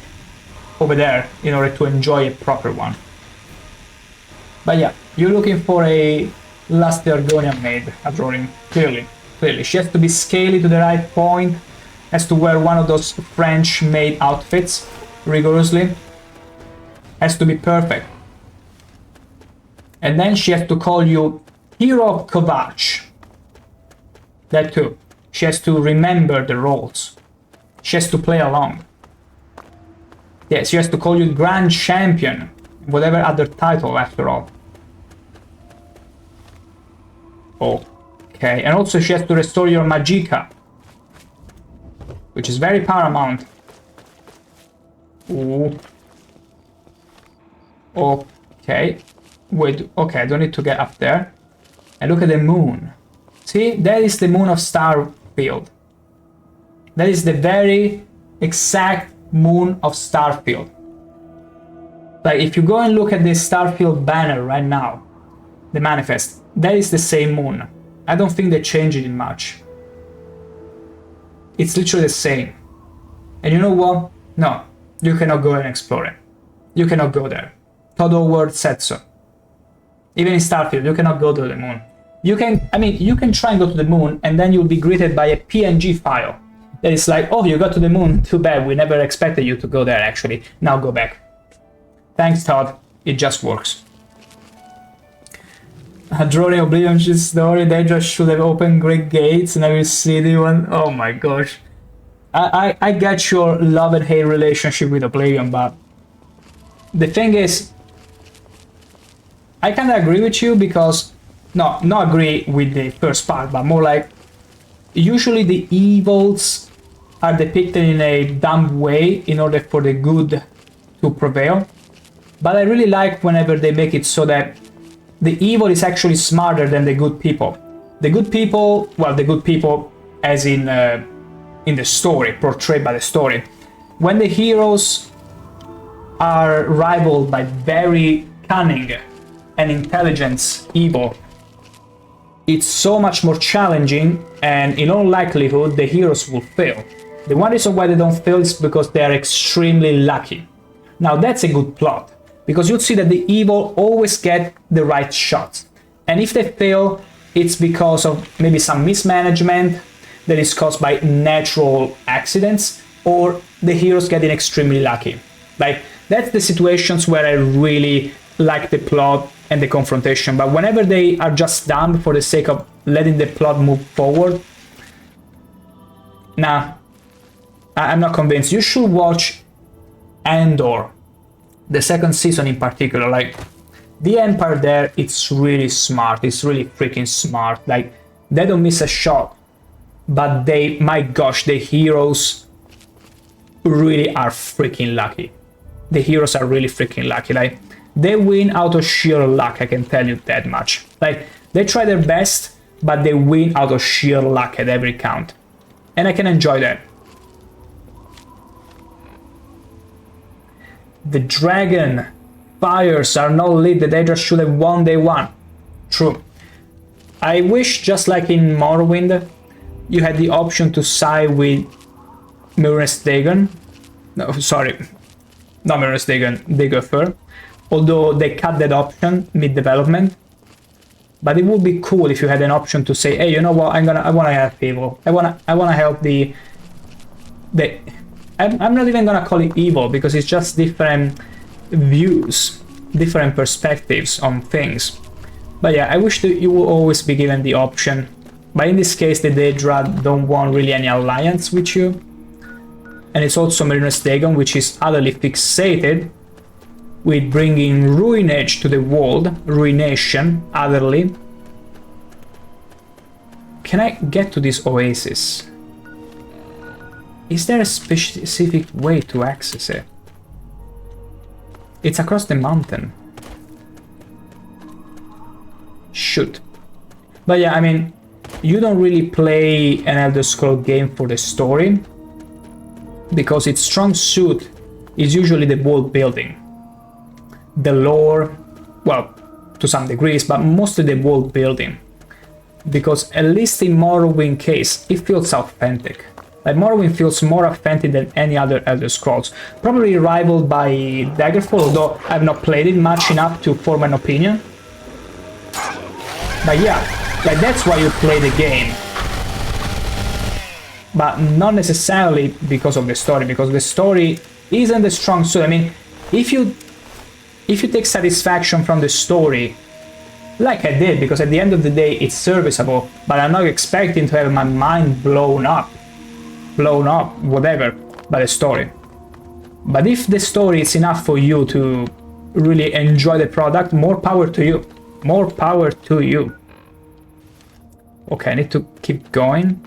over there in order to enjoy a proper one. But yeah, you're looking for a Last Argonian maid, a drawing, clearly. She has to be scaly to the right point, has to wear one of those French maid outfits rigorously, has to be perfect. And then she has to call you Hero Kovac. That too. She has to remember the roles. She has to play along. Yes, she has to call you Grand Champion, whatever other title after all. Okay, and also she has to restore your Magicka, which is very paramount. Ooh. Okay. Wait, okay, I don't need to get up there. And look at the moon. See, that is the moon of Starfield. That is the very exact moon of Starfield. Like, if you go and look at the Starfield banner right now, the manifest, that is the same moon. I don't think they changed it much. It's literally the same. And you know what? No, you cannot go and explore it. You cannot go there. Todd Howard said so. Even in Starfield, you cannot go to the moon. You can, you can try and go to the moon, and then you'll be greeted by a PNG file. That is like, oh, you got to the moon, too bad, we never expected you to go there actually. Now go back. Thanks, Todd, it just works. Drawing Oblivion's story, they just should have opened great gates in every city one. Oh my gosh. I get your love and hate relationship with Oblivion, but the thing is, I kind of agree with you because, not agree with the first part, but more like, usually the evils are depicted in a dumb way in order for the good to prevail. But I really like whenever they make it so that the evil is actually smarter than the good people. The good people, well, the good people as in the story, portrayed by the story. When the heroes are rivaled by very cunning and intelligent evil, it's so much more challenging, and in all likelihood the heroes will fail. The one reason why they don't fail is because they are extremely lucky. Now that's a good plot, because you'll see that the evil always get the right shots, and if they fail, it's because of maybe some mismanagement that is caused by natural accidents, or the heroes getting extremely lucky. Like, that's the situations where I really like the plot and the confrontation, but whenever they are just done for the sake of letting the plot move forward, nah, I'm not convinced. You should watch Andor, the second season in particular. Like, the Empire there, it's really smart, it's really freaking smart. Like, They don't miss a shot, but my gosh, the heroes really are freaking lucky. The heroes are really freaking lucky. Like, they win out of sheer luck, I can tell you that much. Like, they try their best, but they win out of sheer luck at every count. And I can enjoy that. The dragon fires are not lit, the Daedra should have won day one. True. I wish, just like in Morrowind, you had the option to side with Mirror's Dagon. No, sorry. Not Mirror's Dagon, Daggerfur. Although they cut that option mid-development. But it would be cool if you had an option to say, hey, you know what, I wanna help people. I wanna help the I'm not even gonna call it evil, because it's just different views, different perspectives on things. But yeah, I wish that you will always be given the option. But in this case, the Daedra don't want really any alliance with you. And it's also Mirror's Dagon, which is utterly fixated with bringing ruinage to the world, ruination, utterly. Can I get to this oasis? Is there a specific way to access it? It's across the mountain. Shoot. But yeah, I mean, you don't really play an Elder Scrolls game for the story, because its strong suit is usually the world building. The lore, well, to some degrees, but mostly the world building. Because at least in Morrowind case, it feels authentic. Like, Morrowind feels more authentic than any other Elder Scrolls. Probably rivaled by Daggerfall, although I've not played it much enough to form an opinion. But yeah, like, that's why you play the game. But not necessarily because of the story, because the story isn't the strong suit. I mean, if you take satisfaction from the story, like I did, because at the end of the day it's serviceable, but I'm not expecting to have my mind blown up, whatever, by the story. But if the story is enough for you to really enjoy the product, more power to you. More power to you. Okay, I need to keep going.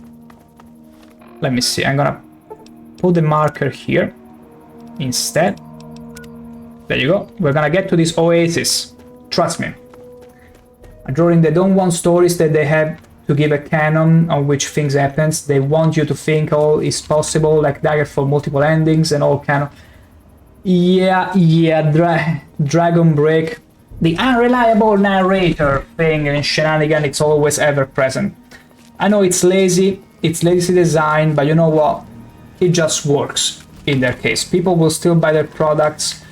Let me see, I'm gonna put the marker here instead. There you go. We're gonna get to this oasis. Trust me. During the don't want stories that they have to give a canon on which things happens, they want you to think all is possible, like Daggerfall multiple endings and all kind of... Yeah, Dragon Break. The unreliable narrator thing and shenanigan, it's always ever present. I know it's lazy design, but you know what? It just works in their case. People will still buy their products,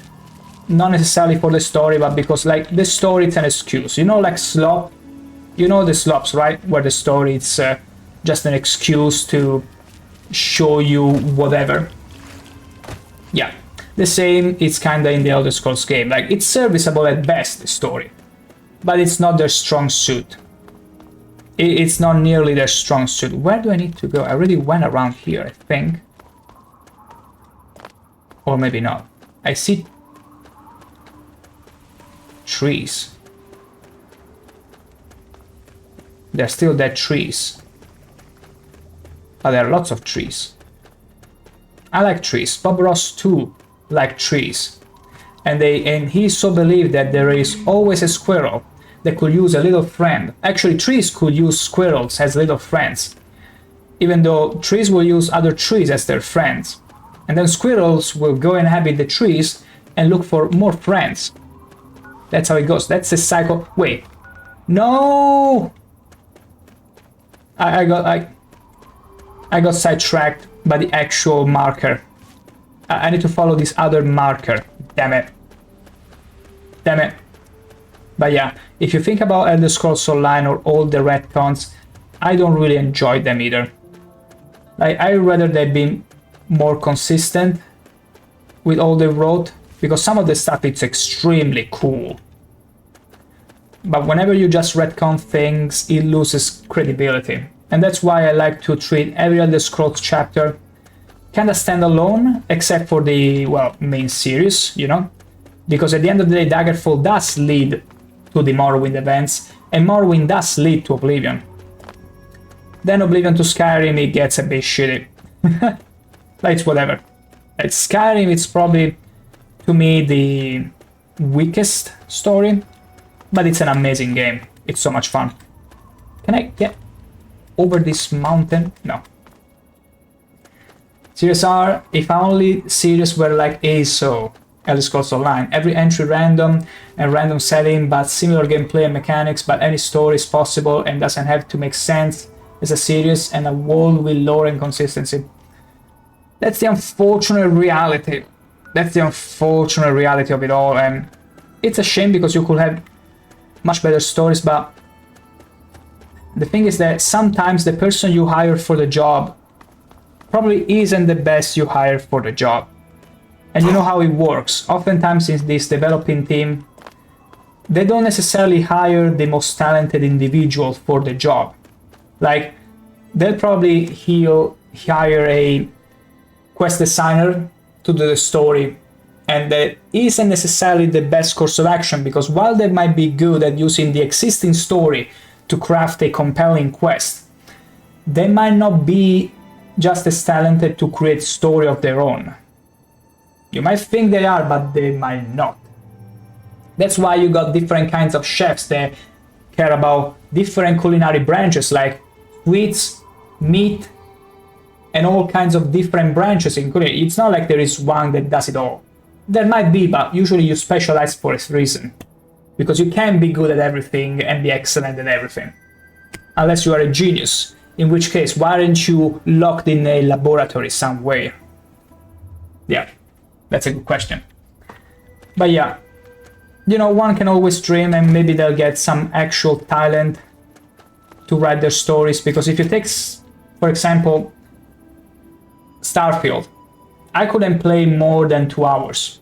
not necessarily for the story, but because, like, the story is an excuse. You know, like Slop? You know the Slops, right? Where the story is just an excuse to show you whatever. Yeah, the same, it's kinda in the Elder Scrolls game. Like, it's serviceable at best, the story, but it's not their strong suit. It's not nearly their strong suit. Where do I need to go? I already went around here, I think. Or maybe not. I see trees. They're still dead trees. But there are lots of trees. I like trees. Bob Ross too liked trees. And he so believed that there is always a squirrel that could use a little friend. Actually, trees could use squirrels as little friends. Even though trees will use other trees as their friends. And then squirrels will go and inhabit the trees and look for more friends. That's how it goes. That's the cycle. Wait. No! I got sidetracked by the actual marker. I need to follow this other marker. Damn it. Damn it. But yeah, if you think about Elder Scrolls Online or all the retcons, I don't really enjoy them either. Like, I'd rather they'd been more consistent with all they wrote, because some of the stuff it's extremely cool. But whenever you just retcon things, it loses credibility. And that's why I like to treat every Elder Scrolls chapter kinda standalone, except for the, well, main series, you know? Because at the end of the day, Daggerfall does lead to the Morrowind events, and Morrowind does lead to Oblivion. Then Oblivion to Skyrim, it gets a bit shitty. But it's whatever. Like Skyrim, it's probably, to me, the weakest story, but it's an amazing game. It's so much fun. Can I get over this mountain? No. Series R, if only series were like ASO, Elder Scrolls Online. Every entry random and random setting, but similar gameplay and mechanics, but any story is possible and doesn't have to make sense as a series, and a world with lore and consistency. That's the unfortunate reality. That's the unfortunate reality of it all, and it's a shame because you could have much better stories, but the thing is that sometimes the person you hire for the job probably isn't the best you hire for the job. And you know how it works. Oftentimes in this developing team, they don't necessarily hire the most talented individual for the job. Like, they'll probably hire a quest designer to do the story, and that isn't necessarily the best course of action, because while they might be good at using the existing story to craft a compelling quest, they might not be just as talented to create story of their own. You might think they are, but they might not. That's why you got different kinds of chefs that care about different culinary branches, like sweets, meat, and all kinds of different branches in culinary. It's not like there is one that does it all. There might be, but usually you specialize for a reason. Because you can be good at everything and be excellent at everything. Unless you are a genius. In which case, why aren't you locked in a laboratory somewhere? Yeah, that's a good question. But yeah, you know, one can always dream, and maybe they'll get some actual talent to write their stories. Because if you take, for example, Starfield, I couldn't play more than 2 hours.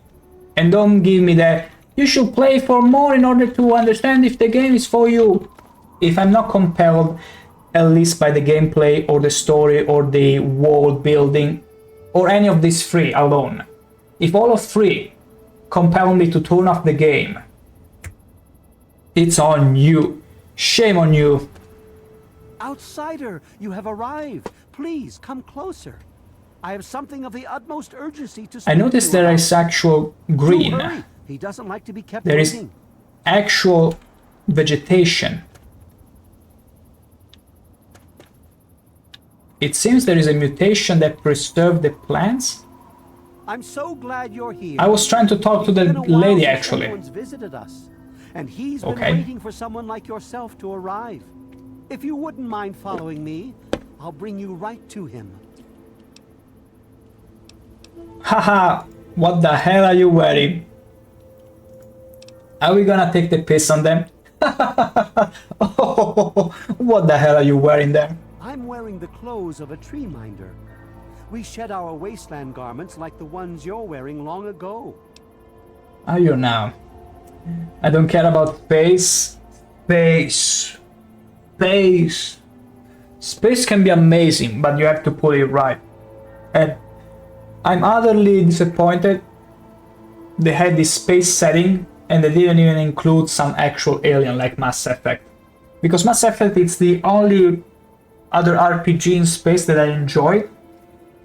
And don't give me that, you should play for more in order to understand if the game is for you. If I'm not compelled, at least by the gameplay or the story or the world building or any of these three alone, if all of three compel me to turn off the game, it's on you. Shame on you. Outsider, you have arrived. Please come closer. I have something of the utmost urgency to speak. I noticed there is actual green. He doesn't like to be kept there waiting. Is actual vegetation. It seems there is a mutation that preserved the plants. I'm so glad you're here. I was trying to talk to the lady actually. Someone's visited us, and he's been waiting for someone like yourself to arrive. If you wouldn't mind following me, I'll bring you right to him. Haha, what the hell are you wearing? Are we gonna take the piss on them? Oh, what the hell are you wearing there? I'm wearing the clothes of a tree minder. We shed our wasteland garments like the ones you're wearing long ago. Are you now? I don't care about space. Space. Space. Space can be amazing, but you have to put it right. And I'm utterly disappointed they had this space setting and they didn't even include some actual alien like Mass Effect. Because Mass Effect is the only other RPG in space that I enjoyed,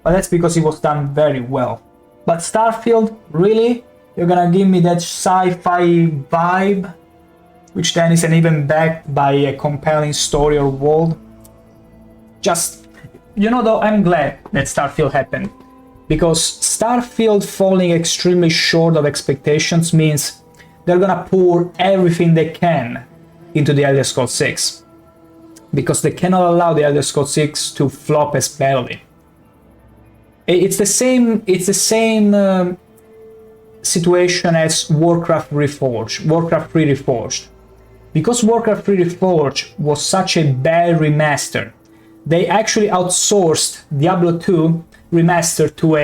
but that's because it was done very well. But Starfield, really? You're gonna give me that sci-fi vibe, which then isn't even backed by a compelling story or world? Just, you know, though, I'm glad that Starfield happened, because Starfield falling extremely short of expectations means they're gonna pour everything they can into the Elder Scrolls 6, because they cannot allow the Elder Scrolls 6 to flop as badly. It's the same situation as Warcraft Reforged, Warcraft 3 Reforged. Because Warcraft 3 Reforged was such a bad remaster, they actually outsourced Diablo 2 remaster to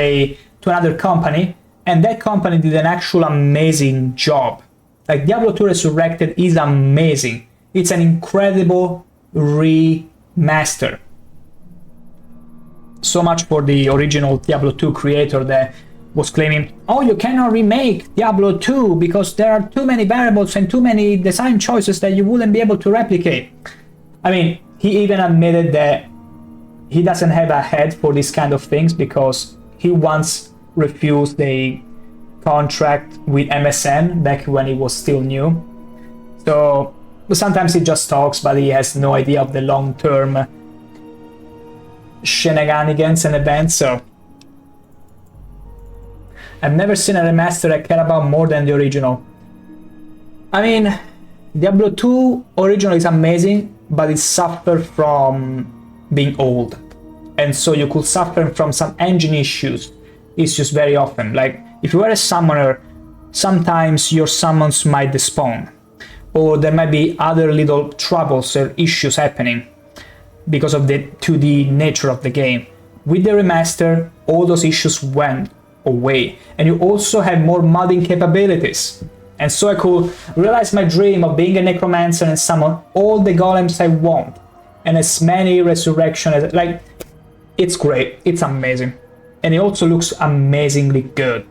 another company, and that company did an actual amazing job. Like, Diablo 2 Resurrected is amazing. It's an incredible remaster. So much for the original Diablo 2 creator that was claiming, oh, you cannot remake Diablo 2 because there are too many variables and too many design choices that you wouldn't be able to replicate. I mean, he even admitted that he doesn't have a head for these kind of things because he once refused a contract with MSN back when he was still new. So sometimes he just talks, but he has no idea of the long-term shenanigans and events. So I've never seen a remaster I care about more than the original. I mean, Diablo 2 original is amazing, but it suffered from being old. And so you could suffer from some engine issues very often. Like, if you are a summoner, sometimes your summons might despawn. Or there might be other little troubles or issues happening because of the 2D nature of the game. With the remaster, all those issues went away. And you also have more modding capabilities. And so I could realize my dream of being a necromancer and summon all the golems I want. And as many resurrections as... Like, it's great. It's amazing. And it also looks amazingly good.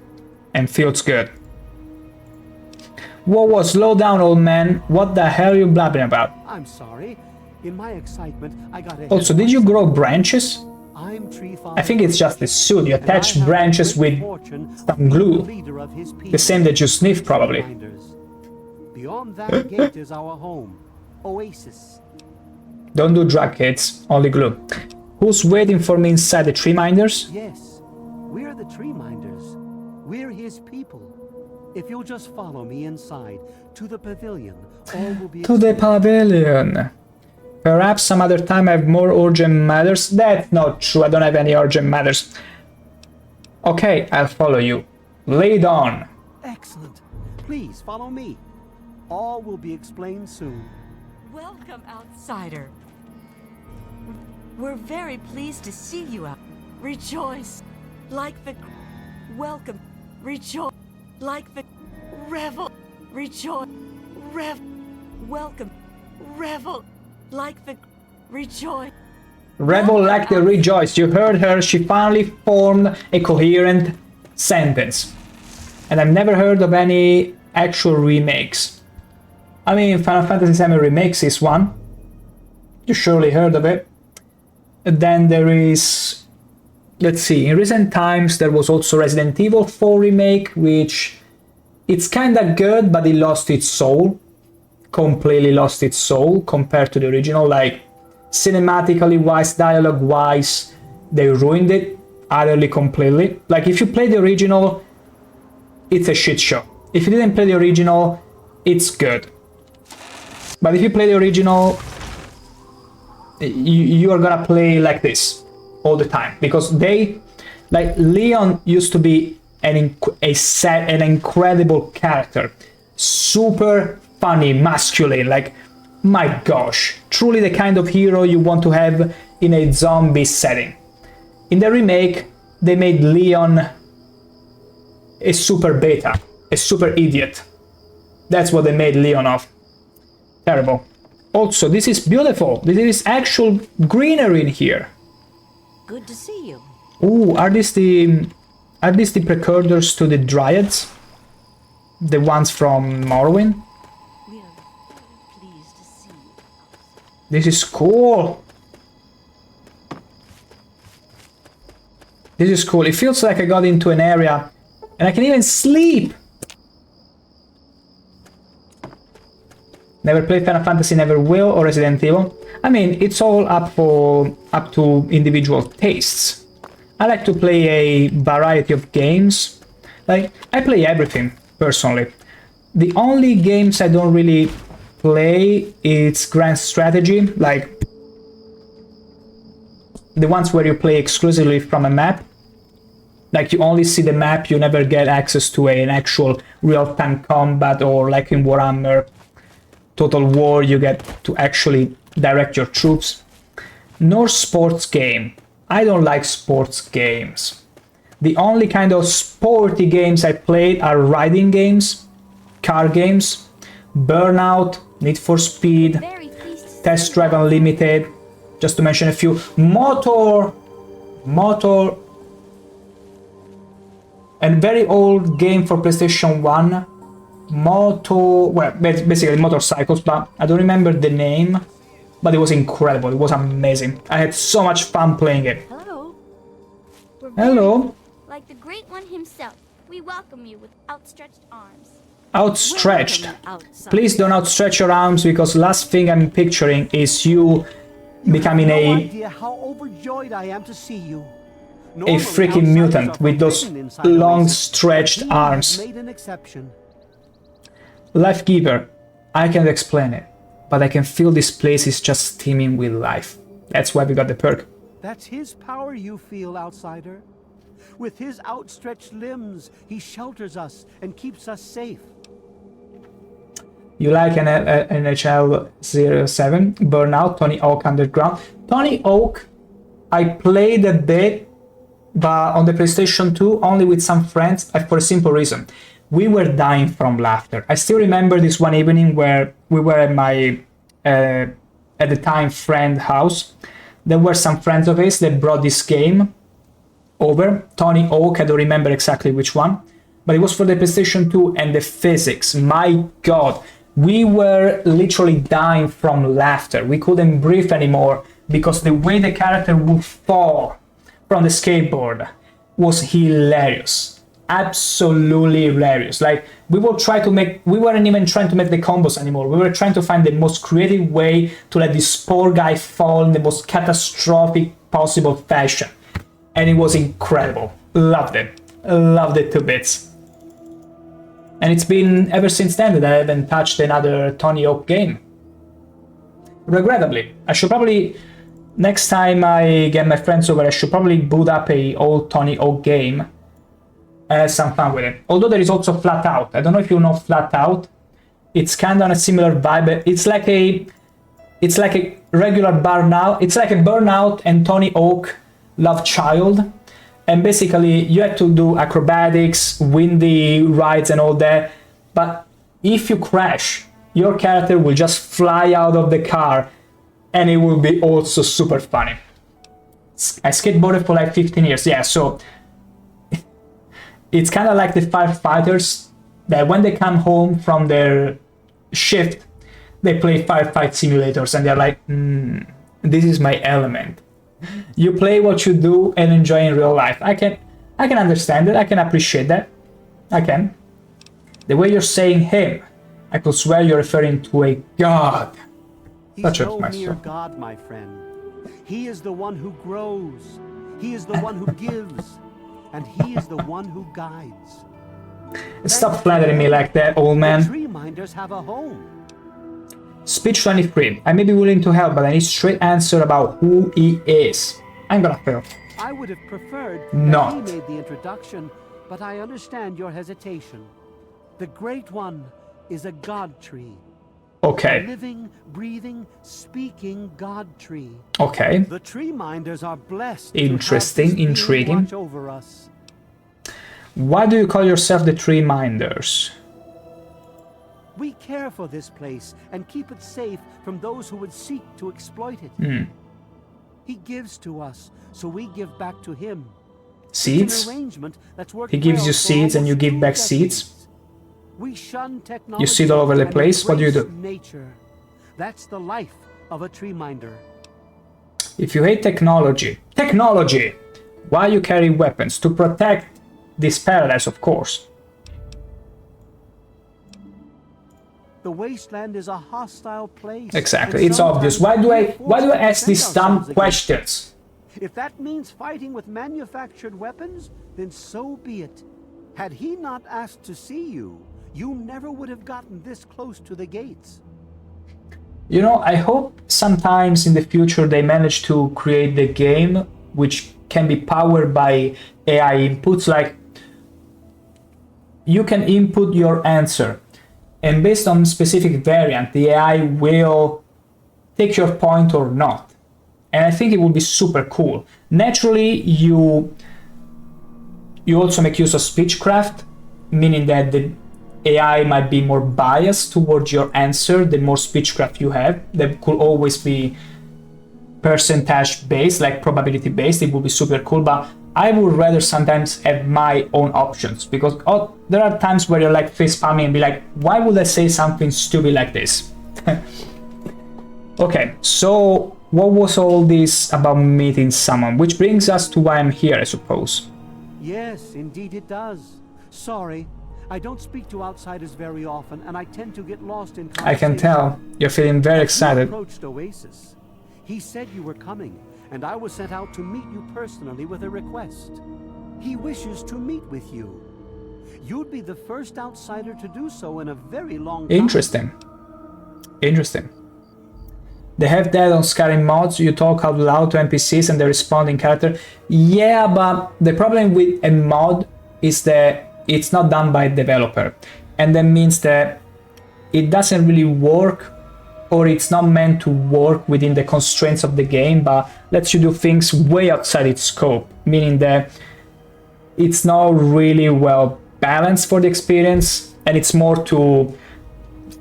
And feels good. Whoa, whoa, slow down, old man. What the hell are you blabbing about? I'm sorry. In my excitement, I got ahead. Also, did you grow branches? I'm Tree Father. I think it's just the suit. You attach branches with some glue. The same that you sniff, probably. Beyond that gate is our home, Oasis. Don't do drug hits, only glue. Who's waiting for me inside the Tree Minders? Yes, we're the Tree Minders. We're his people. If you'll just follow me inside to the pavilion, all will be... To the pavilion. Perhaps some other time I have more urgent matters. That's not true, I don't have any urgent matters. Okay, I'll follow you. Lead on. Excellent. Please follow me. All will be explained soon. Welcome, outsider. We're very pleased to see you out. Rejoice, like the... Welcome, rejoice, like the... Revel, rejoice, revel. Welcome, revel, like the... Rejoice. Revel like the rejoice. You heard her, she finally formed a coherent sentence. And I've never heard of any actual remakes. I mean, Final Fantasy VII Remakes is one. You surely heard of it. And then there is... Let's see, in recent times there was also Resident Evil 4 Remake, which... It's kinda good, but it lost its soul. Completely lost its soul compared to the original. Like, cinematically wise, dialogue wise, they ruined it utterly completely. Like, if you play the original, it's a shit show. If you didn't play the original, it's good. But if you play the original, you are gonna play like this all the time. Because they, like, Leon used to be an incredible character. Super funny, masculine, like, my gosh. Truly the kind of hero you want to have in a zombie setting. In the remake, they made Leon a super beta, a super idiot. That's what they made Leon of. Terrible. Also, this is beautiful. There is actual greenery in here. Good to see you. Ooh, are these the precursors to the Dryads? The ones from Morrowind? We are very pleased to see you. This is cool. This is cool. It feels like I got into an area and I can even sleep. Never played Final Fantasy, never will, or Resident Evil. I mean, it's all up to individual tastes. I like to play a variety of games. Like, I play everything, personally. The only games I don't really play is grand strategy, like the ones where you play exclusively from a map. Like, you only see the map, you never get access to an actual real-time combat, or like in Warhammer Total War, you get to actually direct your troops. Nor sports game. I don't like sports games. The only kind of sporty games I played are riding games, car games, Burnout, Need for Speed, Test Drive Unlimited, just to mention a few. Motor, and very old game for PlayStation 1. Well, basically motorcycles, but I don't remember the name. but it was incredible. It was amazing. I had so much fun playing it. Hello. Hello. Like the Great One himself, we welcome you with outstretched arms. Outstretched. Please don't outstretch your arms, because last thing I'm picturing is you becoming No a idea how overjoyed I am to see you. freaking mutant with those long stretched arms. Made an exception. Life giver, I can't explain it, but I can feel this place is just teeming with life. That's why we got the perk. That's his power you feel, outsider. With his outstretched limbs, he shelters us and keeps us safe. You like an NHL 07, Burnout, Tony Hawk Underground. Tony Hawk, I played a bit, but on the PlayStation 2, only with some friends, for a simple reason. We were dying from laughter. I still remember this one evening where we were at my, at the time, friend house. There were some friends of his that brought this game over. Tony Hawk, I don't remember exactly which one, but it was for the PlayStation 2, and the physics, my god. We were literally dying from laughter. We couldn't breathe anymore because the way the character would fall from the skateboard was hilarious. Absolutely hilarious. Like, we weren't even trying to make the combos anymore. We were trying to find the most creative way to let this poor guy fall in the most catastrophic possible fashion. And it was incredible. Loved it. Loved it to bits. And it's been ever since then that I haven't touched another Tony Hawk game. Regrettably. I should probably, next time I get my friends over, I should probably boot up a old Tony Hawk game and have some fun with it. Although there is also Flat Out. I don't know if you know Flat Out. It's kind of on a similar vibe. It's like a regular Burnout. It's like a Burnout and Tony Hawk love child. And basically, you had to do acrobatics, windy rides and all that. But if you crash, your character will just fly out of the car, and it will be also super funny. I skateboarded for like 15 years, yeah, so it's kind of like the firefighters that when they come home from their shift, they play firefight simulators, and they're like, this is my element. You play what you do and enjoy in real life. I can understand it. I can appreciate that. I can. The way you're saying him, I could swear you're referring to a god. He's no mere god, my friend. He is the one who grows. He is the one who gives. And he is the one who guides. Stop flattering me like that, old man. The tree minders have a home. Speech 23. I may be willing to help, but I need straight answer about who he is. I'm gonna fail. I would have preferred Not. that he made the introduction, but I understand your hesitation. The Great One is a god tree. Okay. A living, breathing, speaking god tree. Okay. The tree minders are blessed. Interesting, intriguing. Watch over us. Why do you call yourself the Tree Minders? We care for this place and keep it safe from those who would seek to exploit it. He gives to us, so we give back to him. Seeds? It's an arrangement that's worked He gives well you for seeds and you almost give 2 back decades. seeds? We shun technology You seed all over the and place? What do you do? embrace Nature. That's the life of a tree minder. If you hate technology, why you carry weapons? To protect this paradise, of course. The wasteland is a hostile place. Exactly, and it's obvious. Why do I ask these defend dumb ourselves against questions? it. If that means fighting with manufactured weapons, then so be it. Had he not asked to see you, you never would have gotten this close to the gates. You know, I hope sometimes in the future they manage to create the game which can be powered by AI inputs. Like, you can input your answer, and based on specific variant, the AI will take your point or not. And I think it would be super cool. Naturally, you also make use of speechcraft, meaning that the AI might be more biased towards your answer the more speechcraft you have. That could always be percentage based, like probability based. It would be super cool, but I would rather sometimes have my own options, because there are times where you're like face palming and be like, why would I say something stupid like this? Okay, so what was all this about meeting someone? Which brings us to why I'm here, I suppose. Yes, indeed it does. Sorry, I don't speak to outsiders very often, and I tend to get lost in conversation. I can tell. You're feeling very excited. You approached Oasis. He said you were coming, and I was sent out to meet you personally with a request. He wishes to meet with you. You'd be the first outsider to do so in a very long time. Interesting. Interesting. They have that on Skyrim mods. You talk out loud to NPCs and they respond in character. Yeah, but the problem with a mod is that it's not done by a developer. And that means that it doesn't really work, or it's not meant to work within the constraints of the game, but lets you do things way outside its scope, meaning that it's not really well balanced for the experience, and it's more to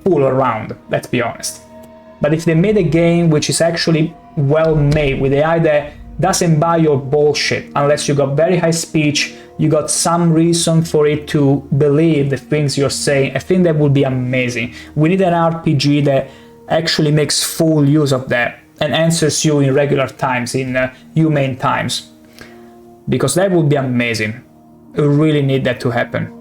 fool around, let's be honest. But if they made a game which is actually well made, with AI that doesn't buy your bullshit, unless you got very high speech, you got some reason for it to believe the things you're saying, I think that would be amazing. We need an RPG that actually makes full use of that and answers you in regular times, in humane times, because that would be amazing. We really need that to happen.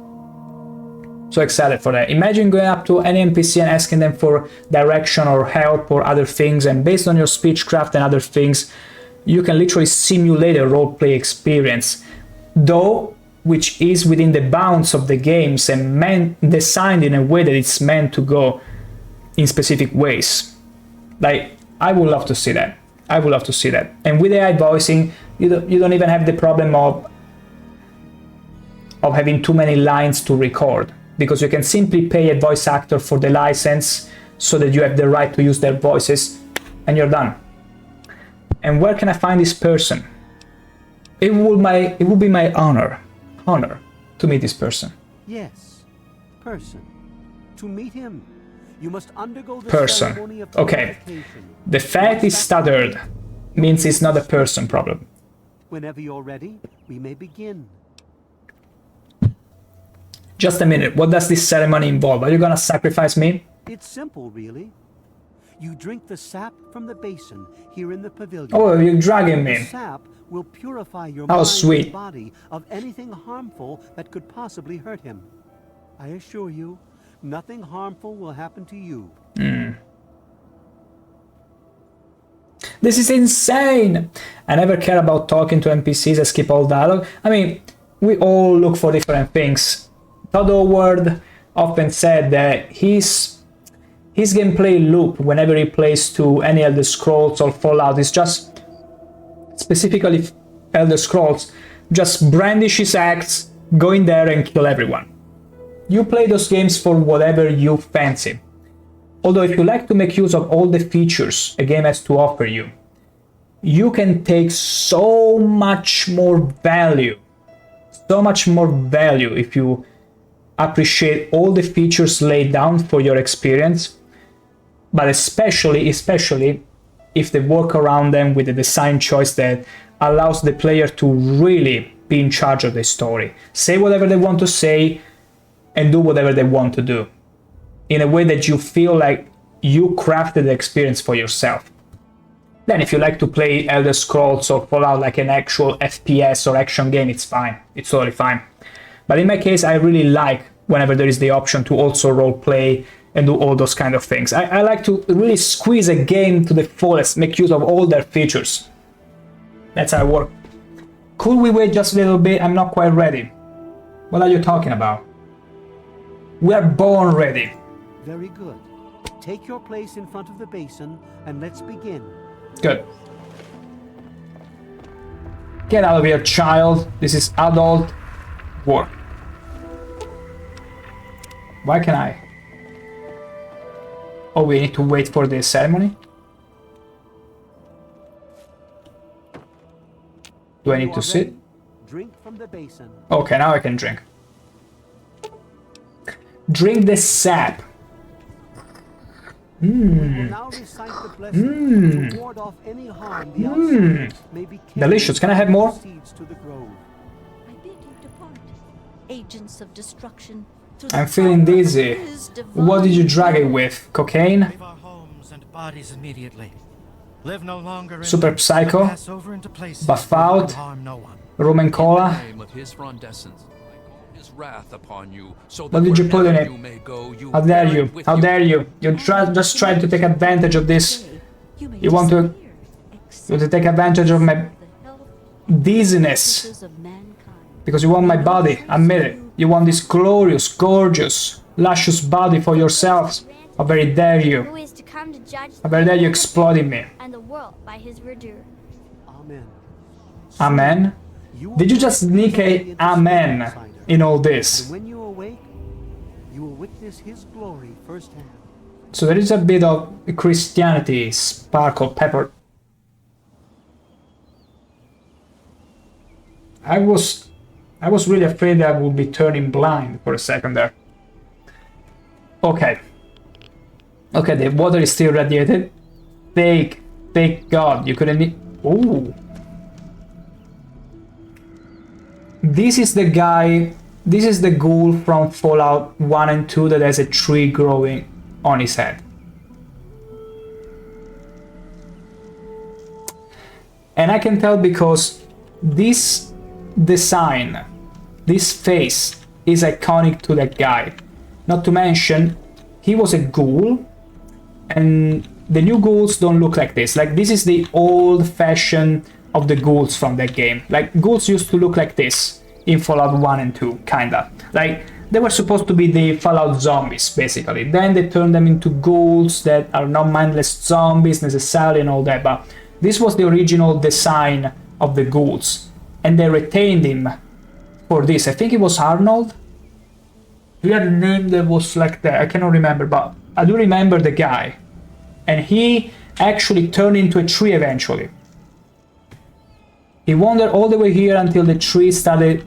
So excited for that. Imagine going up to any NPC and asking them for direction or help or other things, and based on your speechcraft and other things, you can literally simulate a roleplay experience, though which is within the bounds of the games and designed in a way that it's meant to go in specific ways. Like, I would love to see that. I would love to see that. And with AI voicing, you don't even have the problem of having too many lines to record, because you can simply pay a voice actor for the license so that you have the right to use their voices, and you're done. And where can I find this person? It would be my honor to meet this person. Yes, person. To meet him, you must undergo the Person. ceremony of Okay. purification. The fact is stuttered means it's not a person problem. Whenever you're ready, we may begin. Just a minute, what does this ceremony involve? Are you gonna sacrifice me? It's simple, really. You drink the sap from the basin here in the pavilion. Oh, you're dragging me. The sap will purify your How mind sweet. and body of anything harmful that could possibly hurt him. I assure you, nothing harmful will happen to you. This is insane! I never care about talking to NPCs, I skip all dialogue. I mean, we all look for different things. Todd Howard often said that his gameplay loop whenever he plays to any Elder Scrolls or Fallout is just, specifically Elder Scrolls, just brandish his axe, go in there and kill everyone. You play those games for whatever you fancy. Although if you like to make use of all the features a game has to offer you, you can take so much more value if you appreciate all the features laid down for your experience, but especially if they work around them with a design choice that allows the player to really be in charge of the story, say whatever they want to say and do whatever they want to do, in a way that you feel like you crafted the experience for yourself. Then if you like to play Elder Scrolls or Fallout like an actual FPS or action game, it's fine, it's totally fine. But in my case, I really like whenever there is the option to also roleplay and do all those kind of things. I like to really squeeze a game to the fullest, make use of all their features. That's how I work. Could we wait just a little bit? I'm not quite ready. What are you talking about? We are born ready. Very good. Take your place in front of the basin and let's begin. Good. Get out of here, child. This is adult work. Why can I? Oh, we need to wait for the ceremony? Do I need to sit? Drink from the basin. Okay, now I can drink. Drink the sap. Delicious. Can I have more? Agents of destruction. I'm feeling dizzy. What did you drag it with? Cocaine? Send bodies immediately. Live no longer in Super Psycho, pass over into places Buff where you Out, can harm no one. Rum and In the Cola. name of his frondescence, I call his wrath upon you, so that What did you put in wherever it? you may go, you How dare bear you? it with How dare you? You just tried to take advantage of this. You want to take advantage of my dizziness. Because you want my body, admit it. You want this glorious, gorgeous, luscious body for yourselves. How very dare you? Who is to come to judge How very dare you exploiting me? and the world by his verdure. Amen. Amen? Did you just sneak a amen in all this? And when you awake, you will witness his glory firsthand. So there is a bit of Christianity sparkle pepper. I was really afraid that I would be turning blind for a second there. Okay. Okay, the water is still radiated. Thank God, you couldn't... Ooh. This is the guy... This is the ghoul from Fallout 1 and 2 that has a tree growing on his head. And I can tell because this design, this face, is iconic to that guy. Not to mention, he was a ghoul, and the new ghouls don't look like this. Like, this is the old fashion of the ghouls from that game. Like, ghouls used to look like this in Fallout 1 and 2, kinda. Like, they were supposed to be the Fallout zombies, basically. Then they turned them into ghouls that are not mindless zombies necessarily and all that, but this was the original design of the ghouls. And they retained him for this. I think it was Arnold? He had a name that was like that, I cannot remember, but I do remember the guy. And he actually turned into a tree eventually. He wandered all the way here until the tree started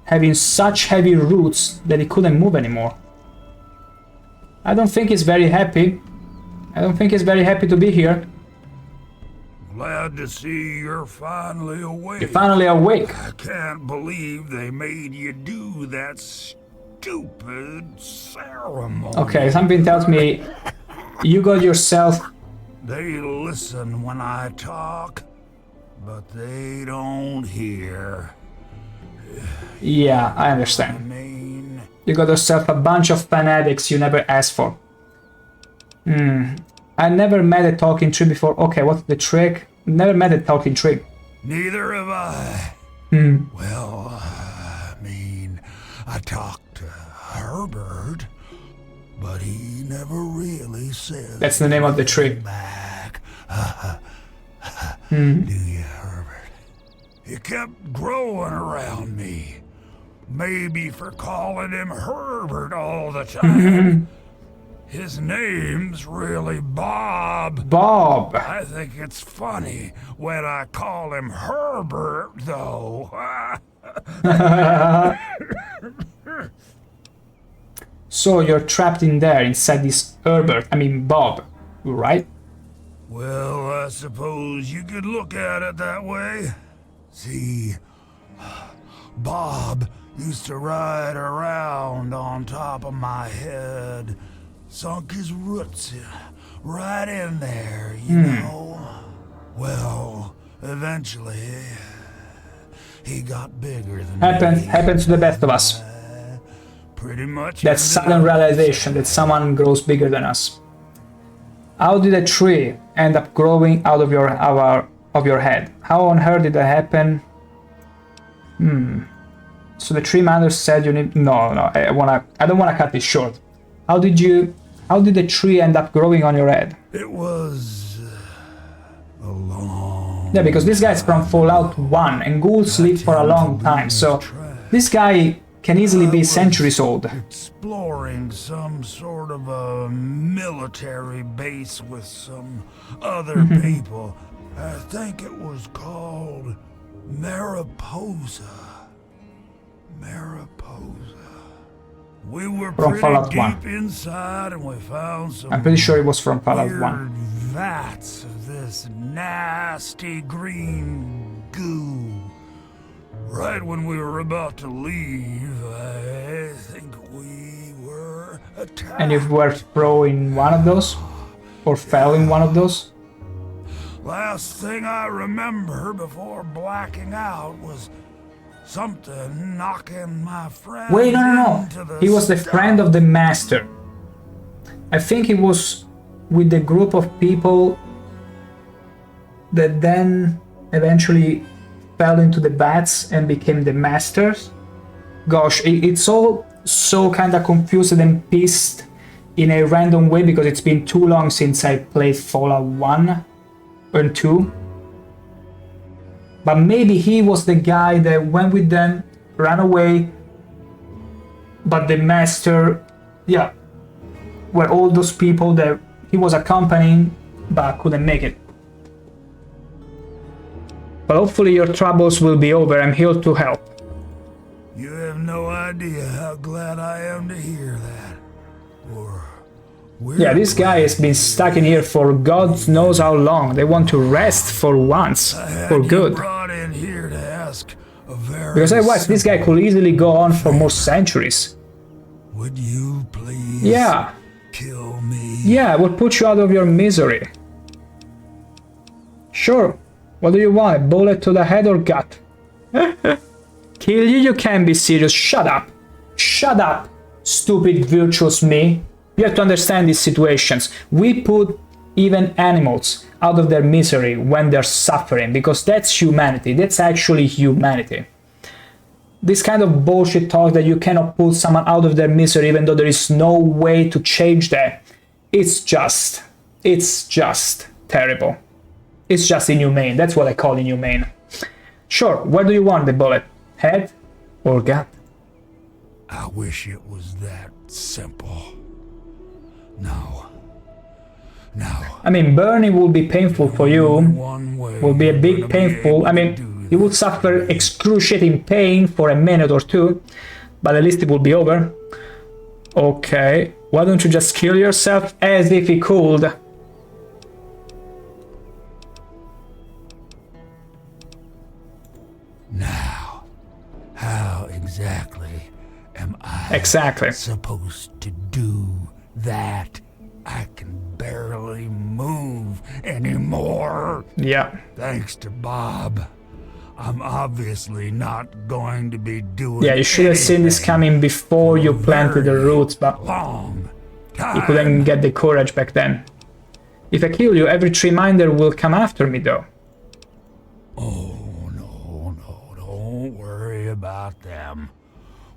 having such heavy roots that he couldn't move anymore. I don't think he's very happy. I don't think he's very happy to be here. Glad to see you're finally awake. You're finally awake. I can't believe they made you do that stupid ceremony. Okay, something tells me you got yourself... They listen when I talk, but they don't hear. Yeah, I understand. You got yourself a bunch of fanatics you never asked for. I never met a talking tree before. Okay, what's the trick? Never met a talking tree. Neither have I. Well, I talked to Herbert, but he never really said. That's the name of the tree. Back. Do you, Herbert? He kept growing around me. Maybe for calling him Herbert all the time. His name's really Bob. Bob. I think it's funny when I call him Herbert, though. So you're trapped in there inside this Bob, right? Well, I suppose you could look at it that way. See, Bob used to ride around on top of my head. Sunk his roots right in there, you know. Well, eventually, he got bigger than me. Happens to the best of us. Pretty much. That sudden realization that someone grows bigger than us. How did a tree end up growing out of your head? How on earth did that happen? So the tree mother said you need... No, I don't wanna cut this short. How did the tree end up growing on your head? It was a long... Yeah, because this guy's from Fallout 1 and ghouls live for a long time, so this guy can easily be centuries old. Exploring some sort of a military base with some other people. I think it was called Mariposa. We were From pretty Fallout deep 1. inside and we found some I'm pretty sure it was from Fallout weird 1. vats of this nasty green goo. Right when we were about to leave, I think we were And you were thrown in one of those? Or fell in one of those? Last thing I remember before blacking out was something knocking my friend. Wait, no. He was the friend of the master. I think he was with the group of people that then eventually fell into the bats and became the masters. Gosh, it's all so kind of confused and pissed in a random way because it's been too long since I played Fallout 1 and 2. But maybe he was the guy that went with them, ran away, but the master, yeah, were all those people that he was accompanying but couldn't make it. But hopefully your troubles will be over. I'm here to help. You have no idea how glad I am to hear that. Yeah, this guy has been stuck in here for God knows how long. They want to rest for once, for good. Brought in here to ask a very Because otherwise this guy could easily go on for more centuries. Would you please kill me? Yeah, I would put you out of your misery. Sure. What do you want? A bullet to the head or gut? Kill you? You can't be serious. Shut up. Shut up, stupid virtuous me. You have to understand these situations. We put even animals out of their misery when they're suffering, because that's humanity. That's actually humanity. This kind of bullshit talk that you cannot put someone out of their misery even though there is no way to change that. It's just terrible. It's just inhumane. That's what I call inhumane. Sure, where do you want the bullet? Head or gut? I wish it was that simple. No. I mean, burning will be painful for you. Will be a big painful. I mean, you will suffer excruciating pain for a minute or two, but at least it will be over. Okay, why don't you just kill yourself as if he could? Now, how exactly am I supposed to do that? I can barely move anymore. Yeah. Thanks to Bob, I'm obviously not going to be doing Yeah, you should have seen this coming before you planted the roots, but you couldn't get the courage back then. If I kill you, every tree minder will come after me, though. Oh, no, don't worry about them.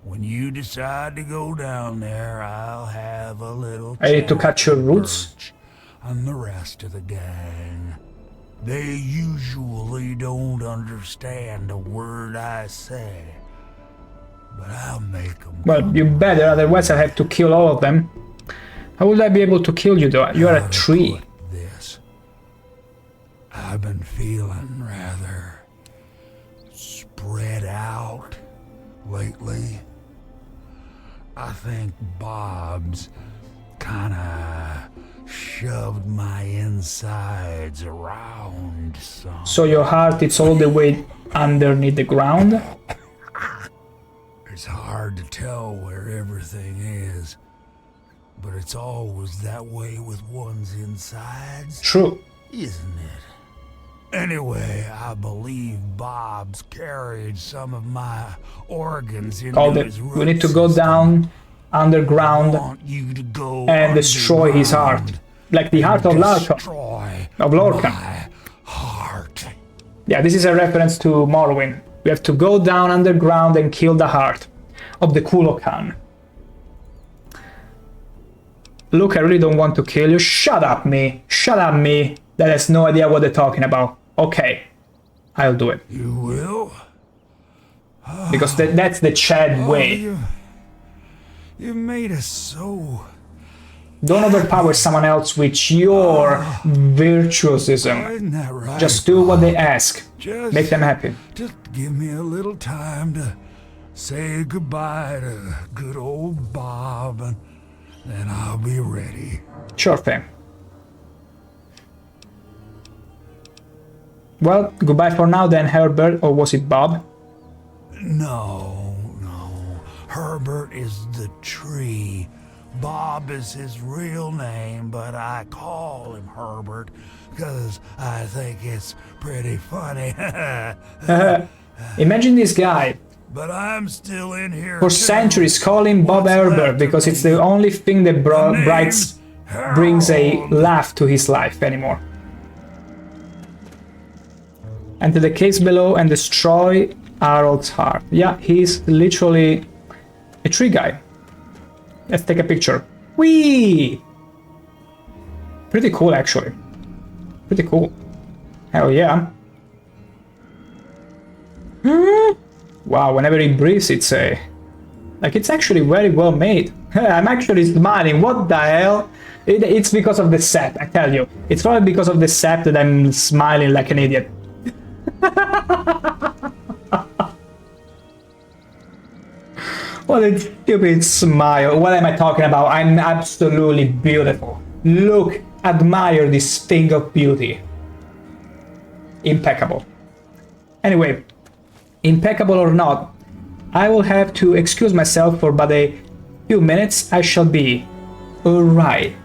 When you decide to go down there, I'll have a little I need to cut your roots. And the rest of the gang. They usually don't understand a word I say, but I'll make them. Well, you better, otherwise I'll have to kill all of them. How would I be able to kill you, though? You are a tree. I've been feeling rather spread out lately. I think Bob's kinda shoved my insides around some. So your heart is all the way underneath the ground? It's hard to tell where everything is, but it's always that way with one's insides. True. Isn't it? Anyway, I believe Bob's carried some of my organs into his root we need to go down underground and destroy his heart. Like the heart of Lorcan. Yeah, this is a reference to Morrowind. We have to go down underground and kill the heart of the Kulokan. Look, I really don't want to kill you. Shut up, me. Shut up, me. That has no idea what they're talking about. Okay, I'll do it. You will? Because that's the Chad way. You made us so... Don't overpower someone else with your virtuosism. Isn't that right? Just do what they ask. Just, make them happy. Just give me a little time to say goodbye to good old Bob, and then I'll be ready. Sure thing. Well, goodbye for now then, Herbert, or was it Bob? No. Herbert is the tree Bob is his real name, but I call him Herbert because I think it's pretty funny. Imagine this guy. But I'm still in here For too. centuries calling Bob Herbert because it's the only thing that brings a laugh to his life anymore. Enter the caves below and destroy Harold's heart. Yeah, he's literally a tree guy. Let's take a picture. Whee! Pretty cool, actually. Pretty cool. Hell yeah. Wow, whenever he breathes, it's it's actually very well made. I'm actually smiling. What the hell? It's because of the set, I tell you. It's probably because of the set that I'm smiling like an idiot. What a stupid smile. What am I talking about? I'm absolutely beautiful. Look, admire this thing of beauty. Impeccable. Anyway, impeccable or not, I will have to excuse myself for but a few minutes. I shall be alright.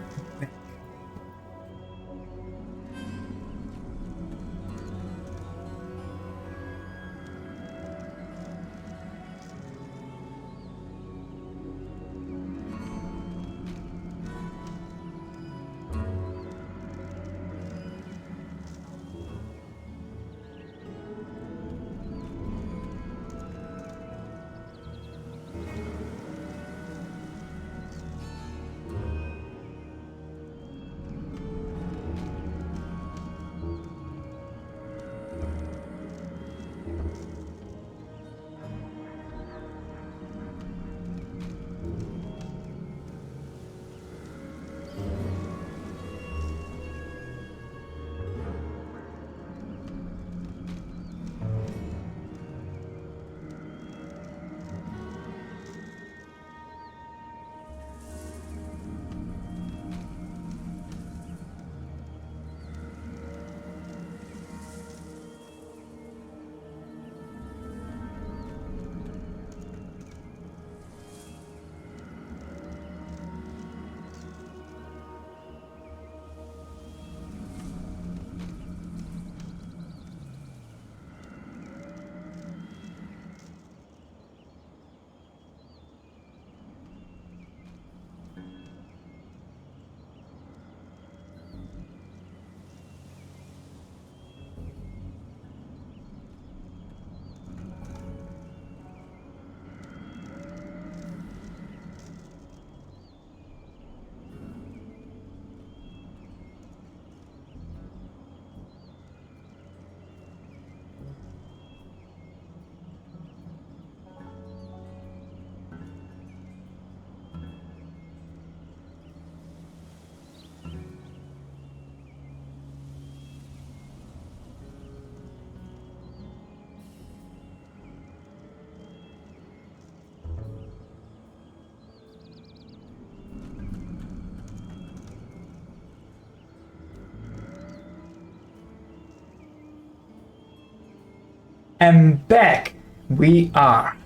And back we are.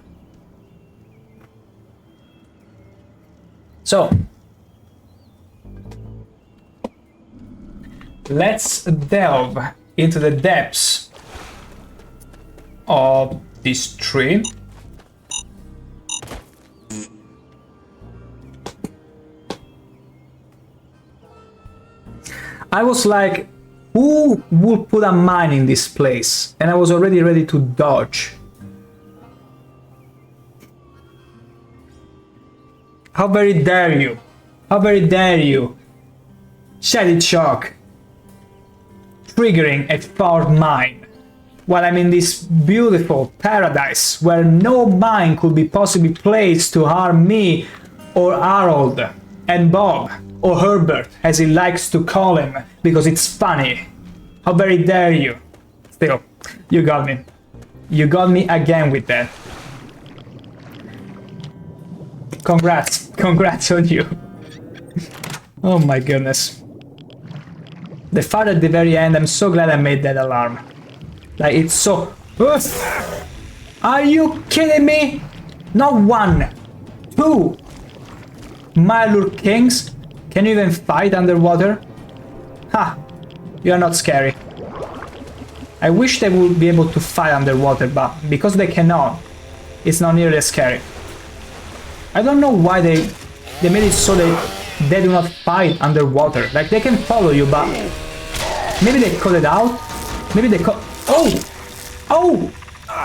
So let's delve into the depths of this tree. I was like, who would put a mine in this place? And I was already ready to dodge. How very dare you? How very dare you? Shady Chalk. Triggering a fault mine. While I'm in this beautiful paradise where no mine could be possibly placed to harm me or Harold and Bob. Or Herbert, as he likes to call him, because it's funny. How very dare you? Still, you got me. You got me again with that. Congrats on you. Oh my goodness. The part at the very end, I'm so glad I made that alarm. Like, it's so... Are you kidding me? Not one, two, Mylur kings? Can you even fight underwater? Ha! You are not scary. I wish they would be able to fight underwater, but because they cannot, it's not nearly as scary. I don't know why they made it so that they do not fight underwater. Like, they can follow you, but maybe they cut it out. Maybe they cut... Oh! Oh!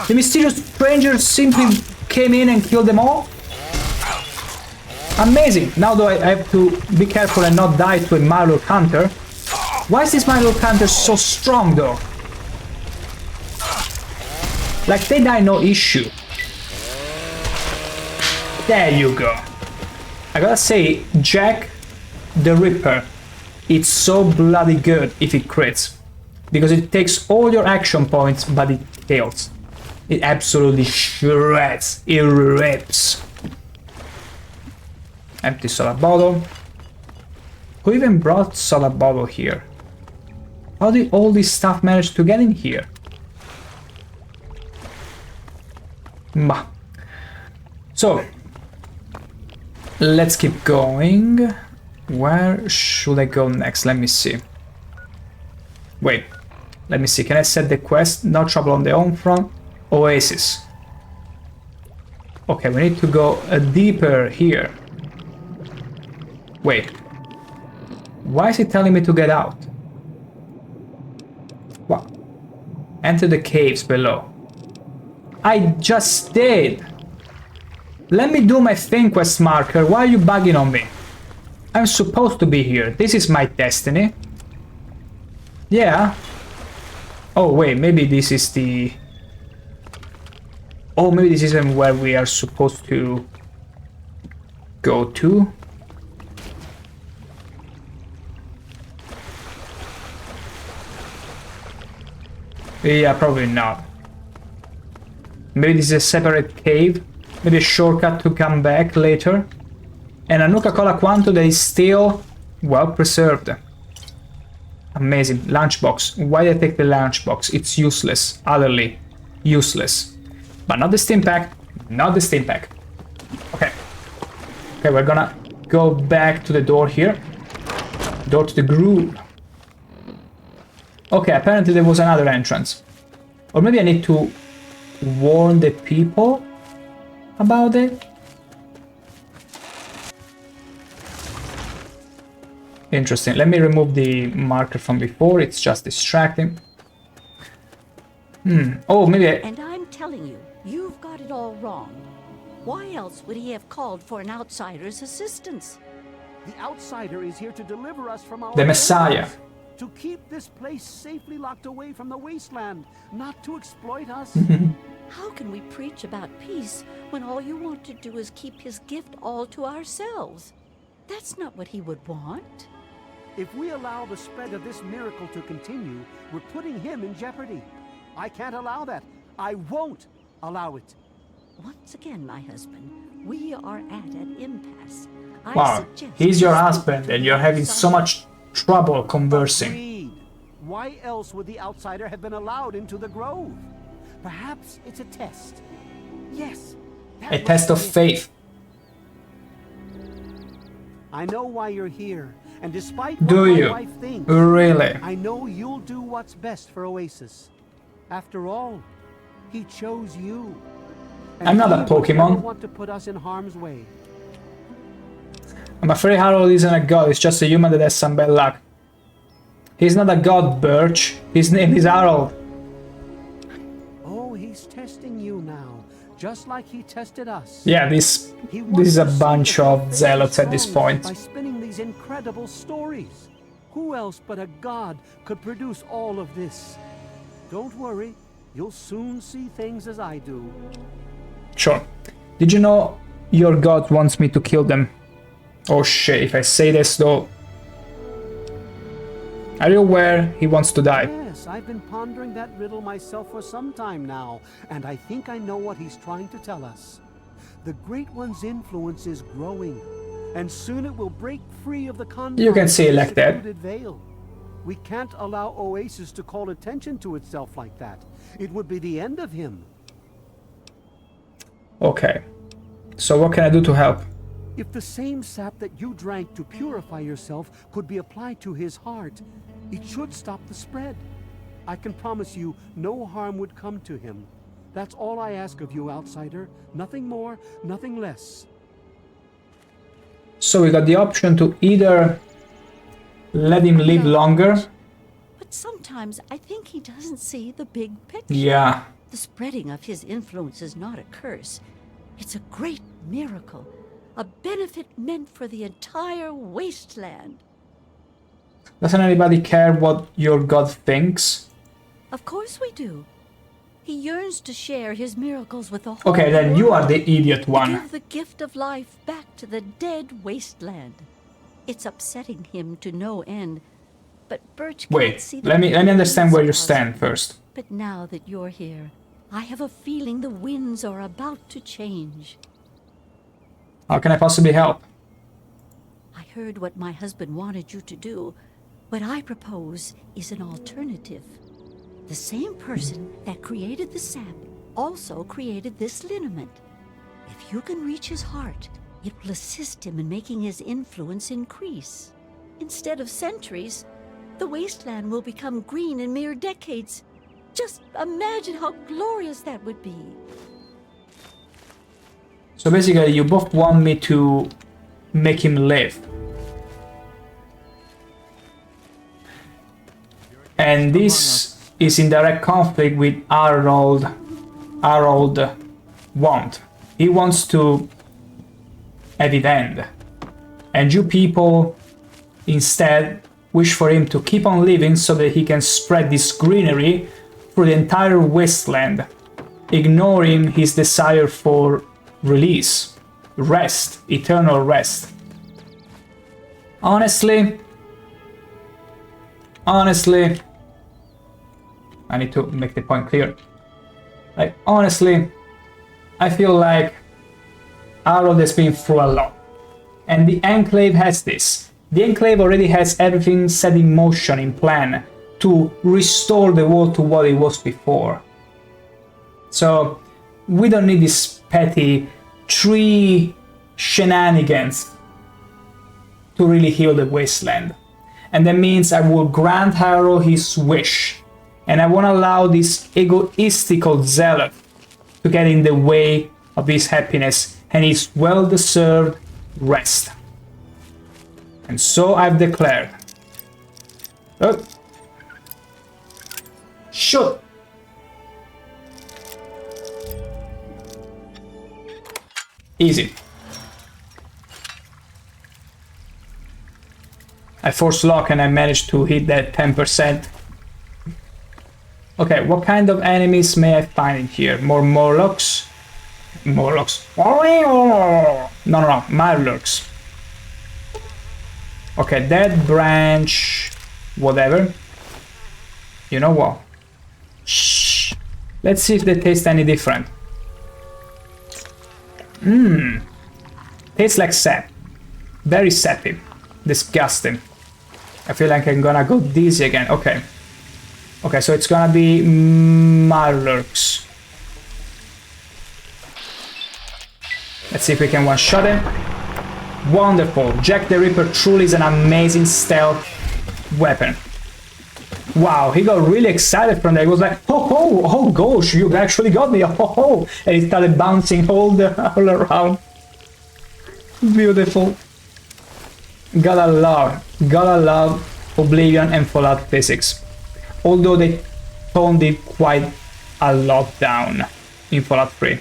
The mysterious stranger simply came in and killed them all? Amazing! Now though I have to be careful and not die to a Mylur hunter. Why is this Mylur hunter so strong though? Like, they die no issue. There you go. I gotta say, Jack the Ripper, it's so bloody good if it crits. Because it takes all your action points, but it kills. It absolutely shreds. It rips. Empty soda bottle. Who even brought soda bottle here? How did all this stuff manage to get in here? Bah. So, let's keep going. Where should I go next? Let me see. Wait, let me see. Can I set the quest? No trouble on the home front. Oasis. Okay, we need to go deeper here. Wait. Why is it telling me to get out? What? Enter the caves below. I just did! Let me do my thing, quest marker. Why are you bugging on me? I'm supposed to be here. This is my destiny. Yeah. Oh, wait. Maybe this is the... Oh, maybe this isn't where we are supposed to go to. Yeah, probably not. Maybe this is a separate cave. Maybe a shortcut to come back later. And a Nuka-Cola Quanto that is still well preserved. Amazing. Lunchbox. Why did I take the lunchbox? It's useless. Utterly useless. But not the steam pack. Not the steam pack. Okay. Okay, we're gonna go back to the door here. Door to the groove. Okay, apparently there was another entrance. Or maybe I need to warn the people about it? Interesting. Let me remove the marker from before. It's just distracting. Oh, maybe And I'm telling you, you've got it all wrong. Why else would he have called for an outsider's assistance? The outsider is here to deliver us from our... The Messiah. To keep this place safely locked away from the wasteland, not to exploit us. How can we preach about peace when all you want to do is keep his gift all to ourselves? That's not what he would want. If we allow the spread of this miracle to continue, we're putting him in jeopardy. I can't allow that. I won't allow it. Once again, my husband, we are at an impasse. Wow, he's your husband and you're having so much trouble conversing. Agreed. Why else would the outsider have been allowed into the grove? Perhaps it's a test. Yes. A test of faith. I know why you're here, and despite Do what you? my wife thinks, Really? I know you'll do what's best for Oasis. After all, he chose you. And I'm not a he would never Pokemon. want to put us in harm's way. I'm afraid Harold isn't a god, he's just a human that has some bad luck. He's not a god, Birch. His name is Harold. Oh, he's testing you now, just like he tested us. Yeah, this is a bunch of zealots at this point. By spinning these incredible stories. Who else but a god could produce all of this? Don't worry, you'll soon see things as I do. Sure. Did you know your god wants me to kill them? Oh shit, if I say this though... Are you aware he wants to die? Yes, I've been pondering that riddle myself for some time now, and I think I know what he's trying to tell us. The Great One's influence is growing, and soon it will break free of the confines You can say it of like the that. secluded Veil. We can't allow Oasis to call attention to itself like that. It would be the end of him. Okay. So what can I do to help? If the same sap that you drank to purify yourself could be applied to his heart, it should stop the spread. I can promise you no harm would come to him. That's all I ask of you, outsider. Nothing more, nothing less. So we got the option to either let him live longer. But sometimes I think he doesn't see the big picture. Yeah. The spreading of his influence is not a curse. It's a great miracle. A benefit meant for the entire wasteland. Doesn't anybody care what your god thinks? Of course we do. He yearns to share his miracles with the whole Okay, then world. you are the idiot one. To give the gift of life back to the dead wasteland. It's upsetting him to no end. But Birch can't Wait, see the let me understand where you winds stand of us. first. But now that you're here, I have a feeling the winds are about to change. How can I possibly help? I heard what my husband wanted you to do. What I propose is an alternative. The same person that created the sap also created this liniment. If you can reach his heart, it will assist him in making his influence increase. Instead of centuries, the wasteland will become green in mere decades. Just imagine how glorious that would be. So basically, you both want me to make him live. And this is in direct conflict with Harold want. He wants to have it end. And you people instead wish for him to keep on living so that he can spread this greenery through the entire wasteland, ignoring his desire for release, rest, eternal rest. Honestly, I need to make the point clear. Like, honestly, I feel like Harold has been through a lot. And the Enclave has this. The Enclave already has everything set in motion, in plan, to restore the world to what it was before. So, we don't need this petty tree shenanigans to really heal the wasteland. And that means I will grant Harold his wish. And I won't allow this egoistical zealot to get in the way of his happiness and his well-deserved rest. And so I've declared. Oh. Shoot! Easy. I forced lock and I managed to hit that 10%. Okay, what kind of enemies may I find in here? More Morlocks? Morlocks. No, Mirelurks. Okay, that branch... whatever. You know what? Shh. Let's see if they taste any different. Tastes like sap. Very sappy. Disgusting. I feel like I'm gonna go dizzy again. Okay. Okay, so it's gonna be Mirelurks. Let's see if we can one-shot him. Wonderful. Jack the Ripper truly is an amazing stealth weapon. Wow, he got really excited from that. He was like, oh gosh, you actually got me, oh. And he started bouncing all around. Beautiful. Gotta love Oblivion and Fallout physics. Although they toned it quite a lot down in Fallout 3.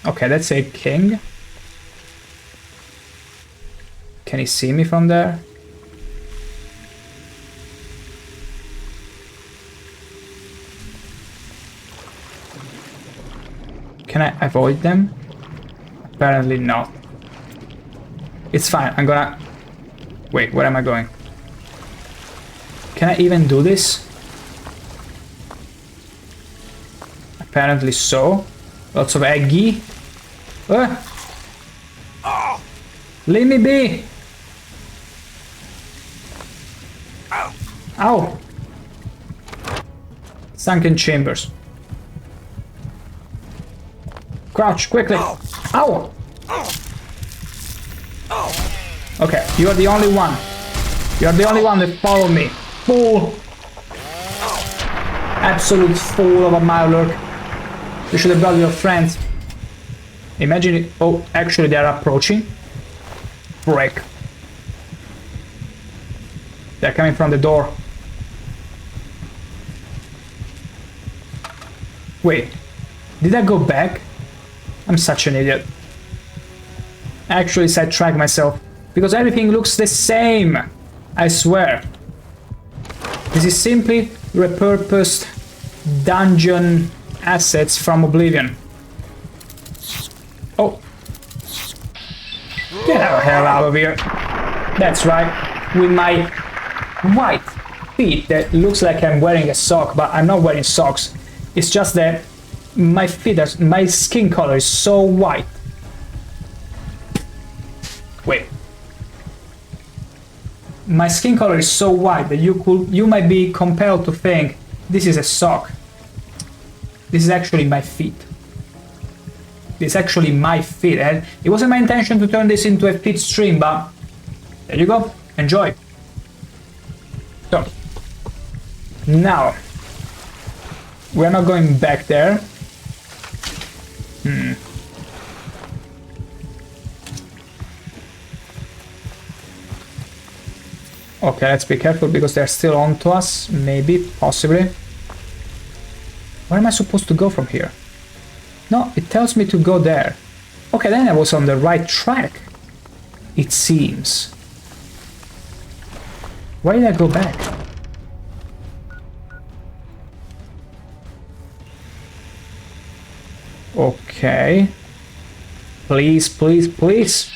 Okay, let's say King. Can he see me from there? Can I avoid them? Apparently not. It's fine, I'm gonna... Wait, where am I going? Can I even do this? Apparently so. Lots of eggy. Leave me be! Ow! Sunken chambers. Crouch, quickly! Ow! Okay, you're the only one. You're the only one that follow me. Fool! Absolute fool of a Mylurk. You should have got your friends. Imagine it. Oh, actually they're approaching. Break. They're coming from the door. Wait, did I go back? I'm such an idiot. I actually sidetracked myself because everything looks the same. I swear. This is simply repurposed dungeon assets from Oblivion. Oh. Get the hell out of here. That's right. With my white feet that looks like I'm wearing a sock, but I'm not wearing socks. It's just that my feet are, my skin color is so white. Wait. My skin color is so white that you might be compelled to think this is a sock. This is actually my feet. This is actually my feet, and it wasn't my intention to turn this into a feet stream, but there you go. Enjoy. So now we're not going back there. Okay, let's be careful because they're still on to us. Maybe, possibly. Where am I supposed to go from here? No, it tells me to go there. Okay, then I was on the right track. It seems. Why did I go back? Okay. Please, please, please.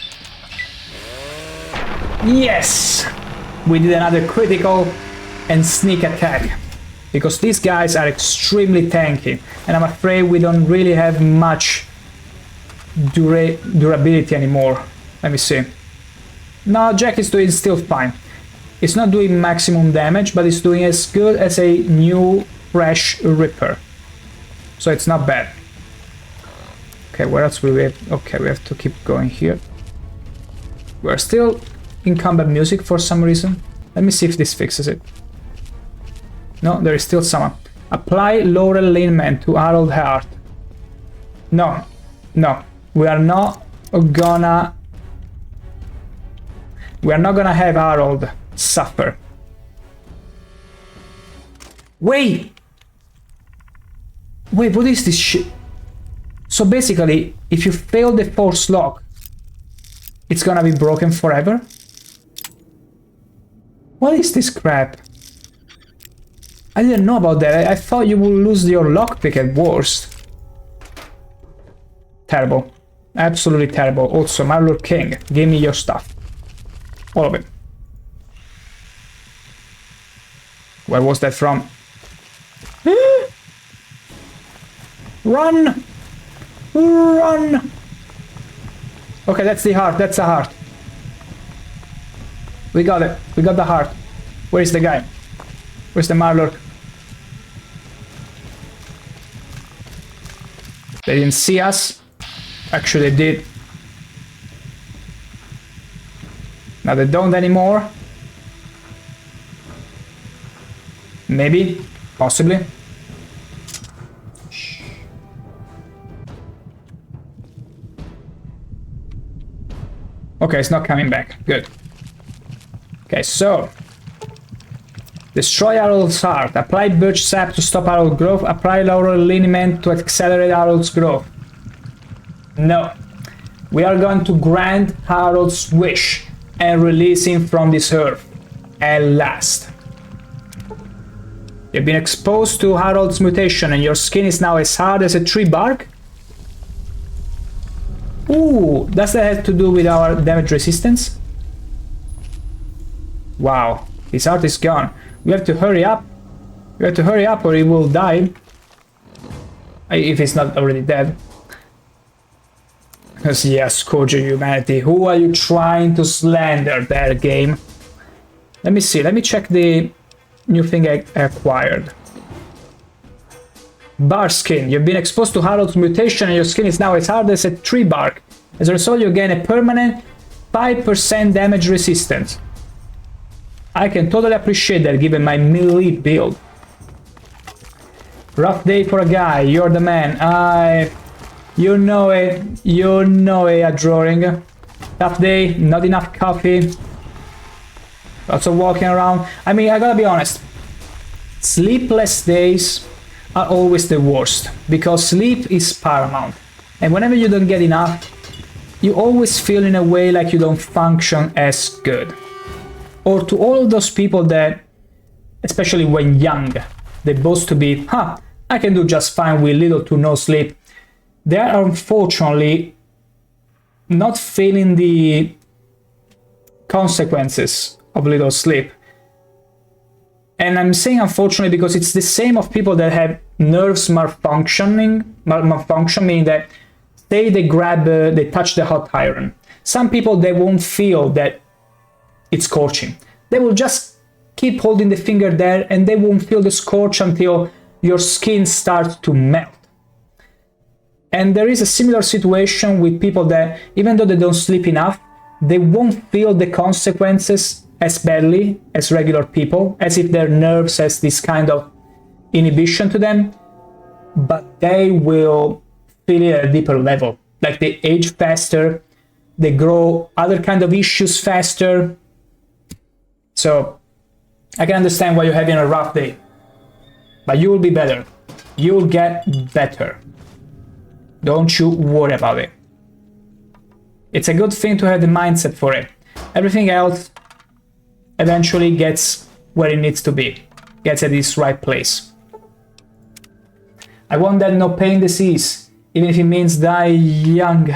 Yes! We did another critical and sneak attack. Because these guys are extremely tanky. And I'm afraid we don't really have much durability anymore. Let me see. No, Jack is doing still fine. It's not doing maximum damage, but it's doing as good as a new, fresh Ripper. So it's not bad. Okay, where else will we have? Okay, we have to keep going here. We're still in combat music for some reason. Let me see if this fixes it. No, there is still someone. Apply Laurel Liniment to Harold Hart. No, no, we are not gonna have Harold suffer. Wait! Wait, what is this shit? So basically, if you fail the force lock, it's gonna be broken forever? What is this crap? I didn't know about that. I thought you would lose your lockpick at worst. Terrible. Absolutely terrible. Also, my Lord King, give me your stuff. All of it. Where was that from? Run! Run! Okay, that's the heart. That's the heart. We got it. We got the heart. Where is the guy? Where's the Marlord? They didn't see us. Actually, they did. Now they don't anymore. Maybe. Possibly. Okay, it's not coming back. Good. Okay, so destroy Harold's heart. Apply birch sap to stop Harold's growth. Apply laurel liniment to accelerate Harold's growth. No. We are going to grant Harold's wish and release him from this earth. At last. You've been exposed to Harold's mutation and your skin is now as hard as a tree bark? Ooh, does that have to do with our damage resistance? Wow, his heart is gone. We have to hurry up. We have to hurry up or he will die. If he's not already dead. Because yes, Scourge of Humanity, who are you trying to slander there, game? Let me see, let me check the new thing I acquired. Bar skin. You've been exposed to Harold's mutation and your skin is now as hard as a tree bark. As a result, you gain a permanent 5% damage resistance. I can totally appreciate that given my melee build. Rough day for a guy, you're the man. You know it, drawing. Tough day, not enough coffee. Lots of walking around. I mean, I gotta be honest. Sleepless days are always the worst, because sleep is paramount. And whenever you don't get enough, you always feel in a way like you don't function as good. Or to all of those people that, especially when young, they boast to be, I can do just fine with little to no sleep. They are unfortunately not feeling the consequences of little sleep. And I'm saying unfortunately because it's the same of people that have nerves malfunction, meaning that say they touch the hot iron. Some people, they won't feel that it's scorching. They will just keep holding the finger there and they won't feel the scorch until your skin starts to melt. And there is a similar situation with people that, even though they don't sleep enough, they won't feel the consequences as badly as regular people, as if their nerves has this kind of inhibition to them, but they will feel it at a deeper level. Like they age faster, they grow other kind of issues faster. So I can understand why you're having a rough day, but you will be better. You'll get better. Don't you worry about it. It's a good thing to have the mindset for it. Everything else eventually gets where it needs to be, gets at its right place. I want that no pain disease, even if it means die young.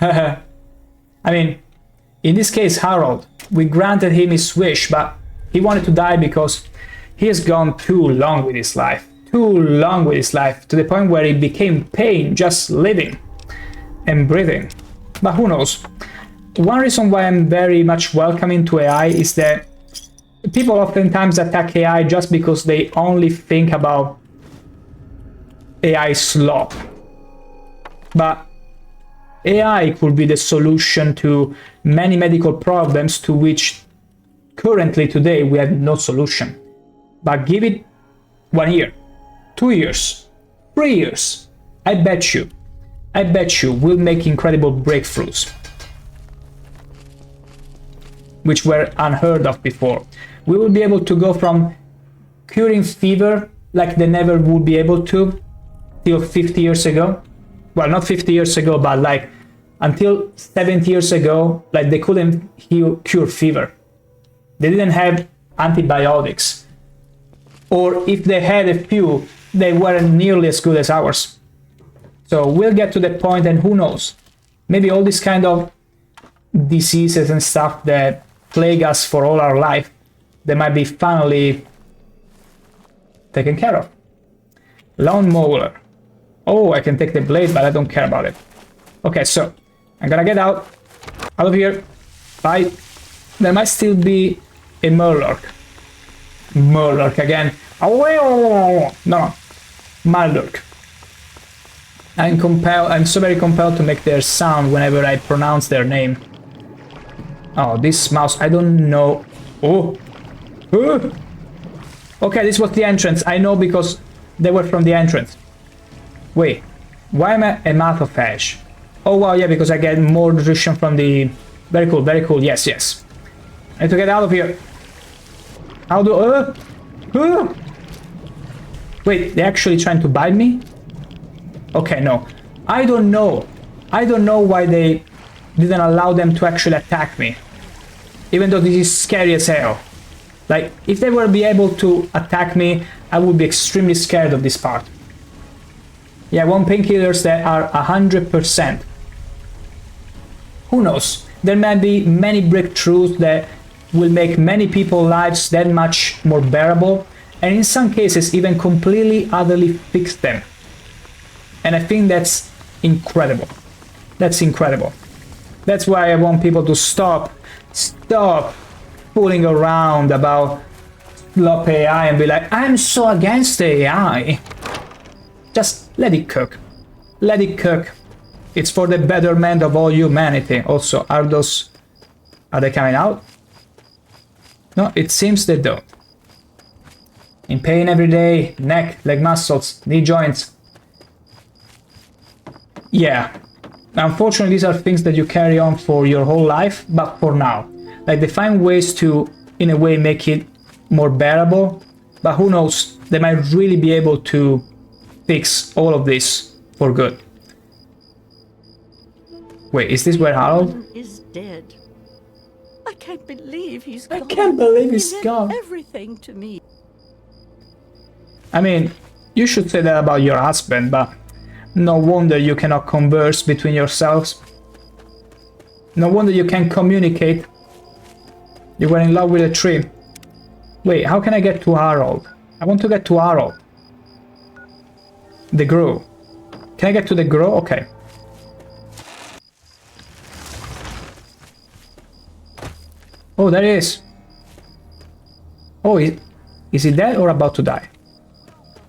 I mean, in this case, Harold, we granted him his wish, but he wanted to die because he has gone too long with his life. Too long with his life, to the point where it became pain just living and breathing. But who knows? One reason why I'm very much welcoming to AI is that people oftentimes attack AI just because they only think about AI slop. But AI could be the solution to many medical problems to which currently today we have no solution. But give it 1 year, 2 years, 3 years, I bet you we'll make incredible breakthroughs, which were unheard of before. We will be able to go from curing fever like they never would be able to till 50 years ago. Well, not 50 years ago, but like until 70 years ago, like they couldn't cure fever. They didn't have antibiotics. Or if they had a few, they weren't nearly as good as ours. So we'll get to that point, and who knows? Maybe all these kind of diseases and stuff that plague us for all our life, they might be finally taken care of. Lawnmower. Oh, I can take the blade, but I don't care about it. Okay, so I'm gonna get out of here. Bye. There might still be a Murloc. Murloc again. No, Murloc. I'm so very compelled to make their sound whenever I pronounce their name. Oh, this mouse, I don't know. Oh. Okay, this was the entrance. I know because they were from the entrance. Wait, why am I a macrophage? Oh wow, yeah, because I get more nutrition from the... Very cool, very cool. Yes, yes. I need to get out of here. How do... Wait, they're actually trying to bite me? Okay, no. I don't know. I don't know why they didn't allow them to actually attack me. Even though this is scary as hell. Like, if they were be able to attack me, I would be extremely scared of this part. Yeah, I want painkillers that are 100%. Who knows? There might be many breakthroughs that will make many people's lives that much more bearable, and in some cases even completely, utterly fix them. And I think that's incredible. That's incredible. That's why I want people to stop fooling around about slop AI and be like, I'm so against AI. Just let it cook. Let it cook. It's for the betterment of all humanity. Also, are they coming out? No, it seems they don't. In pain every day, neck, leg muscles, knee joints. Yeah. Unfortunately, these are things that you carry on for your whole life, but for now. Like, they find ways to, in a way, make it more bearable, but who knows, they might really be able to fix all of this for good. Wait, is this where Harold is dead? I can't believe he's gone. I can't believe he's He meant gone. everything to me. I mean, you should say that about your husband, but no wonder you cannot converse between yourselves. No wonder you can't communicate. You were in love with a tree. Wait, how can I get to Harold? I want to get to Harold. The Grove. Can I get to the Grove? Okay. Oh, there he is. Oh, is he dead or about to die?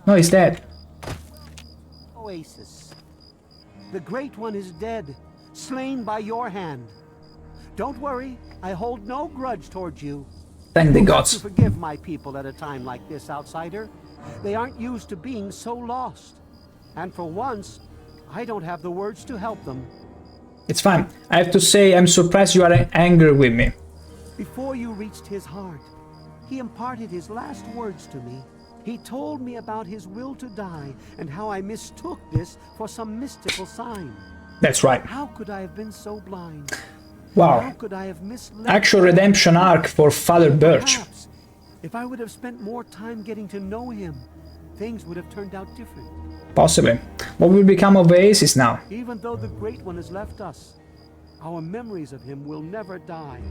No, he's dead. Oasis. The Great One is dead, slain by your hand. Don't worry, I hold no grudge towards you. Thank the You have gods. to forgive my people at a time like this, outsider. They aren't used to being so lost. And for once, I don't have the words to help them. It's fine. I have to say, I'm surprised you are angry with me. Before you reached his heart, he imparted his last words to me. He told me about his will to die and how I mistook this for some mystical sign. That's right. How could I have been so blind? Wow. How could I have misled? Actual redemption arc for Father Birch. Perhaps, if I would have spent more time getting to know him, things would have turned out different. Possibly. What will become of Oasis now? Even though the Great One has left us, our memories of him will never die.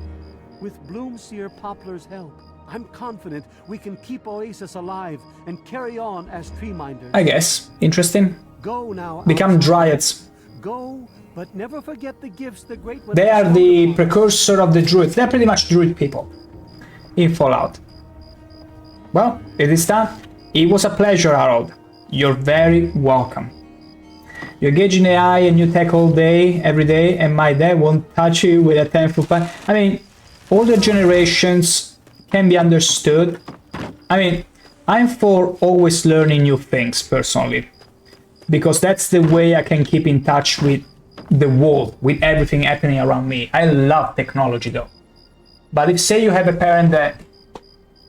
With Bloomseer Poplar's help, I'm confident we can keep Oasis alive and carry on as tree minders. I guess. Interesting. Go now. Become dryads. Go, but never forget the gifts the Great One. They are the precursor of the druids. They're pretty much druid people in Fallout. Well, it is done. It was a pleasure, Harold. You're very welcome. You engage in AI and you tech all day, every day, and my dad won't touch you with a 10-foot pole. I mean, older generations can be understood. I mean, I'm for always learning new things, personally. Because that's the way I can keep in touch with the world, with everything happening around me. I love technology, though. But if, say, you have a parent that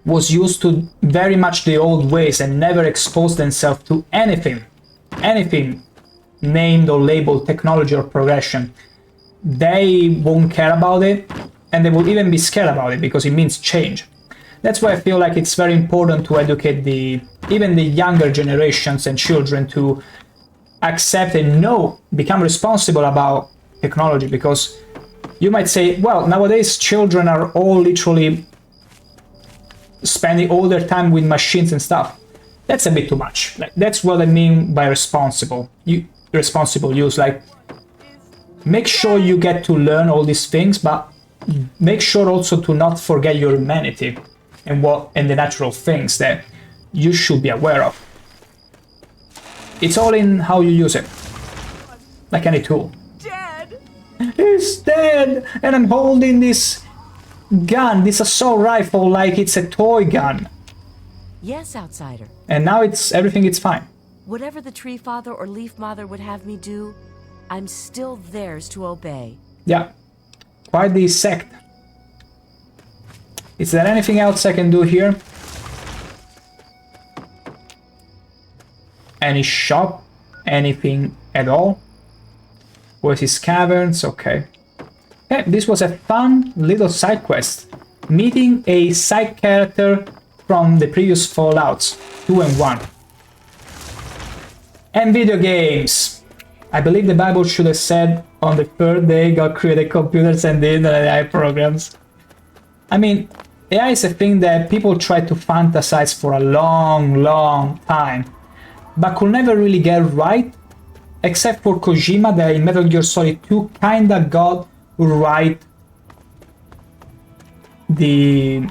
was used to very much the old ways and never exposed themselves to anything named or labeled technology or progression, they won't care about it, and they will even be scared about it because it means change. That's why I feel like it's very important to educate even the younger generations and children to accept and become responsible about technology, because you might say, well, nowadays children are all literally spending all their time with machines and stuff. That's a bit too much. Like, that's what I mean by responsible use. Like, make sure you get to learn all these things, but make sure also to not forget your humanity and the natural things that you should be aware of. It's all in how you use it, like any tool. Dead. He's dead, and I'm holding this gun, this assault rifle, like it's a toy gun. Yes, outsider. And now everything is fine. Whatever the Tree Father or Leaf Mother would have me do, I'm still theirs to obey. Yeah, quite the sect. Is there anything else I can do here? Any shop? Anything at all? Oasis Caverns, okay. Yeah, this was a fun little side quest. Meeting a side character from the previous Fallouts 2 and 1. And video games. I believe the Bible should have said, on the third day God created computers and the internet AI programs. I mean, AI is a thing that people try to fantasize for a long time, but could never really get right, except for Kojima, that in Metal Gear Solid 2 kinda got right the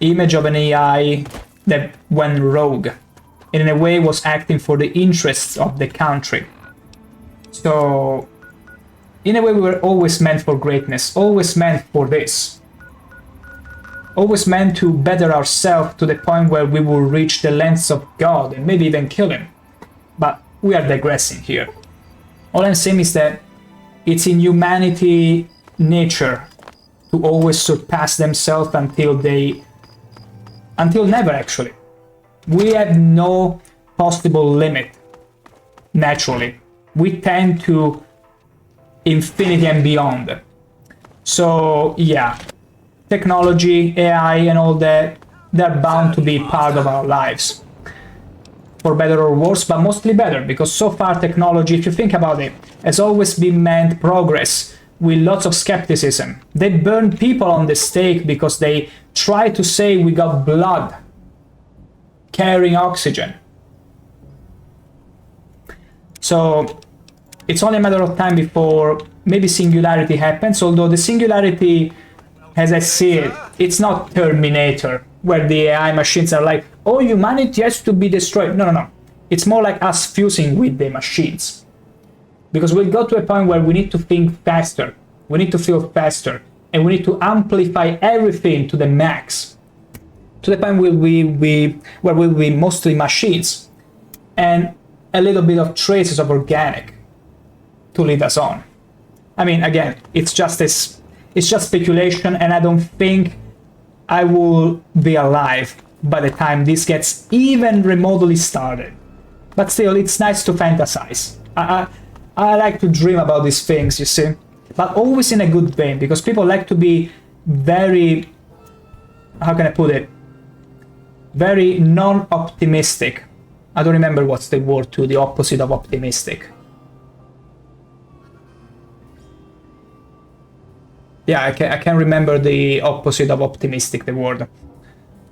image of an AI that went rogue, and in a way was acting for the interests of the country. So, in a way, we were always meant for greatness, always meant for this. Always meant to better ourselves to the point where we will reach the lengths of God and maybe even kill him. But we are digressing here. All I'm saying is that it's in humanity nature to always surpass themselves until never actually. We have no possible limit naturally. We tend to infinity and beyond. So yeah, technology, AI and all that, they're bound to be part of our lives. For better or worse, but mostly better, because so far technology, if you think about it, has always been meant progress with lots of skepticism. They burn people on the stake because they try to say we got blood carrying oxygen. So it's only a matter of time before maybe singularity happens, although the singularity, as I see it, it's not Terminator, where the AI machines are like, oh, humanity has to be destroyed. No, no, no. It's more like us fusing with the machines. Because we'll go to a point where we need to think faster, we need to feel faster, and we need to amplify everything to the max. To the point where we'll be mostly machines, and a little bit of traces of organic to lead us on. I mean, again, it's just speculation, and I don't think I will be alive by the time this gets even remotely started. But still, it's nice to fantasize. I like to dream about these things, you see, but always in a good vein, because people like to be very, how can I put it, very non-optimistic. I don't remember what's the word to the opposite of optimistic. Yeah, I can't remember the opposite of optimistic, the word.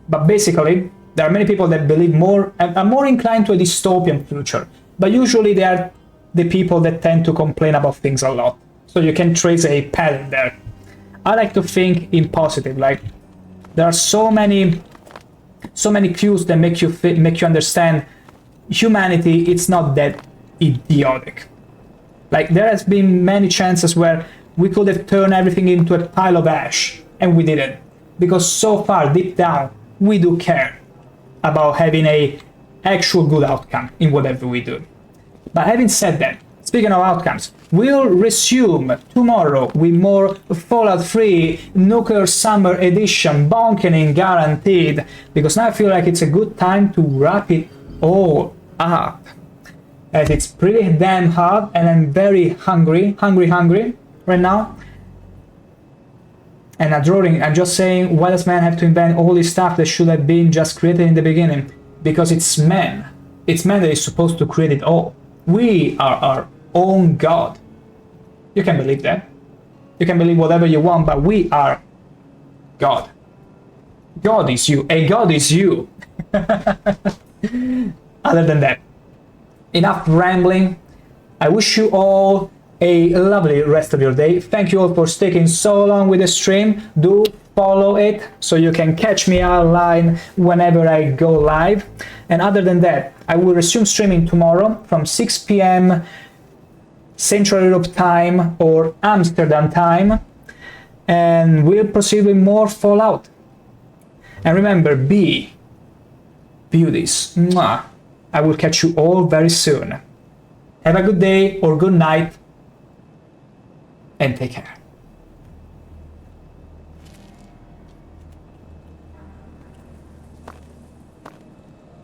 But basically, there are many people that believe more and are more inclined to a dystopian future. But usually they are the people that tend to complain about things a lot. So you can trace a pattern there. I like to think in positive, like there are so many cues that make you understand humanity. It's not that idiotic. Like there has been many chances where we could have turned everything into a pile of ash, and we didn't, because so far deep down we do care about having a actual good outcome in whatever we do. But having said that, speaking of outcomes, we'll resume tomorrow with more Fallout 3 Nuclear Summer Edition, bonking guaranteed, because now I feel like it's a good time to wrap it all up. As it's pretty damn hard, and I'm very hungry right now. And I'm just saying, why does man have to invent all this stuff that should have been just created in the beginning? Because it's man. It's man that is supposed to create it all. We are our own God. You can believe that. You can believe whatever you want, but we are God. God is you. A God is you. Other than that, enough rambling. I wish you all a lovely rest of your day. Thank you all for sticking so long with the stream. Do follow it so you can catch me online whenever I go live. And other than that, I will resume streaming tomorrow from 6 p.m. Central Europe time or Amsterdam time, and we'll proceed with more Fallout. And remember, be beauties. Mwah. I will catch you all very soon. Have a good day or good night, and take care.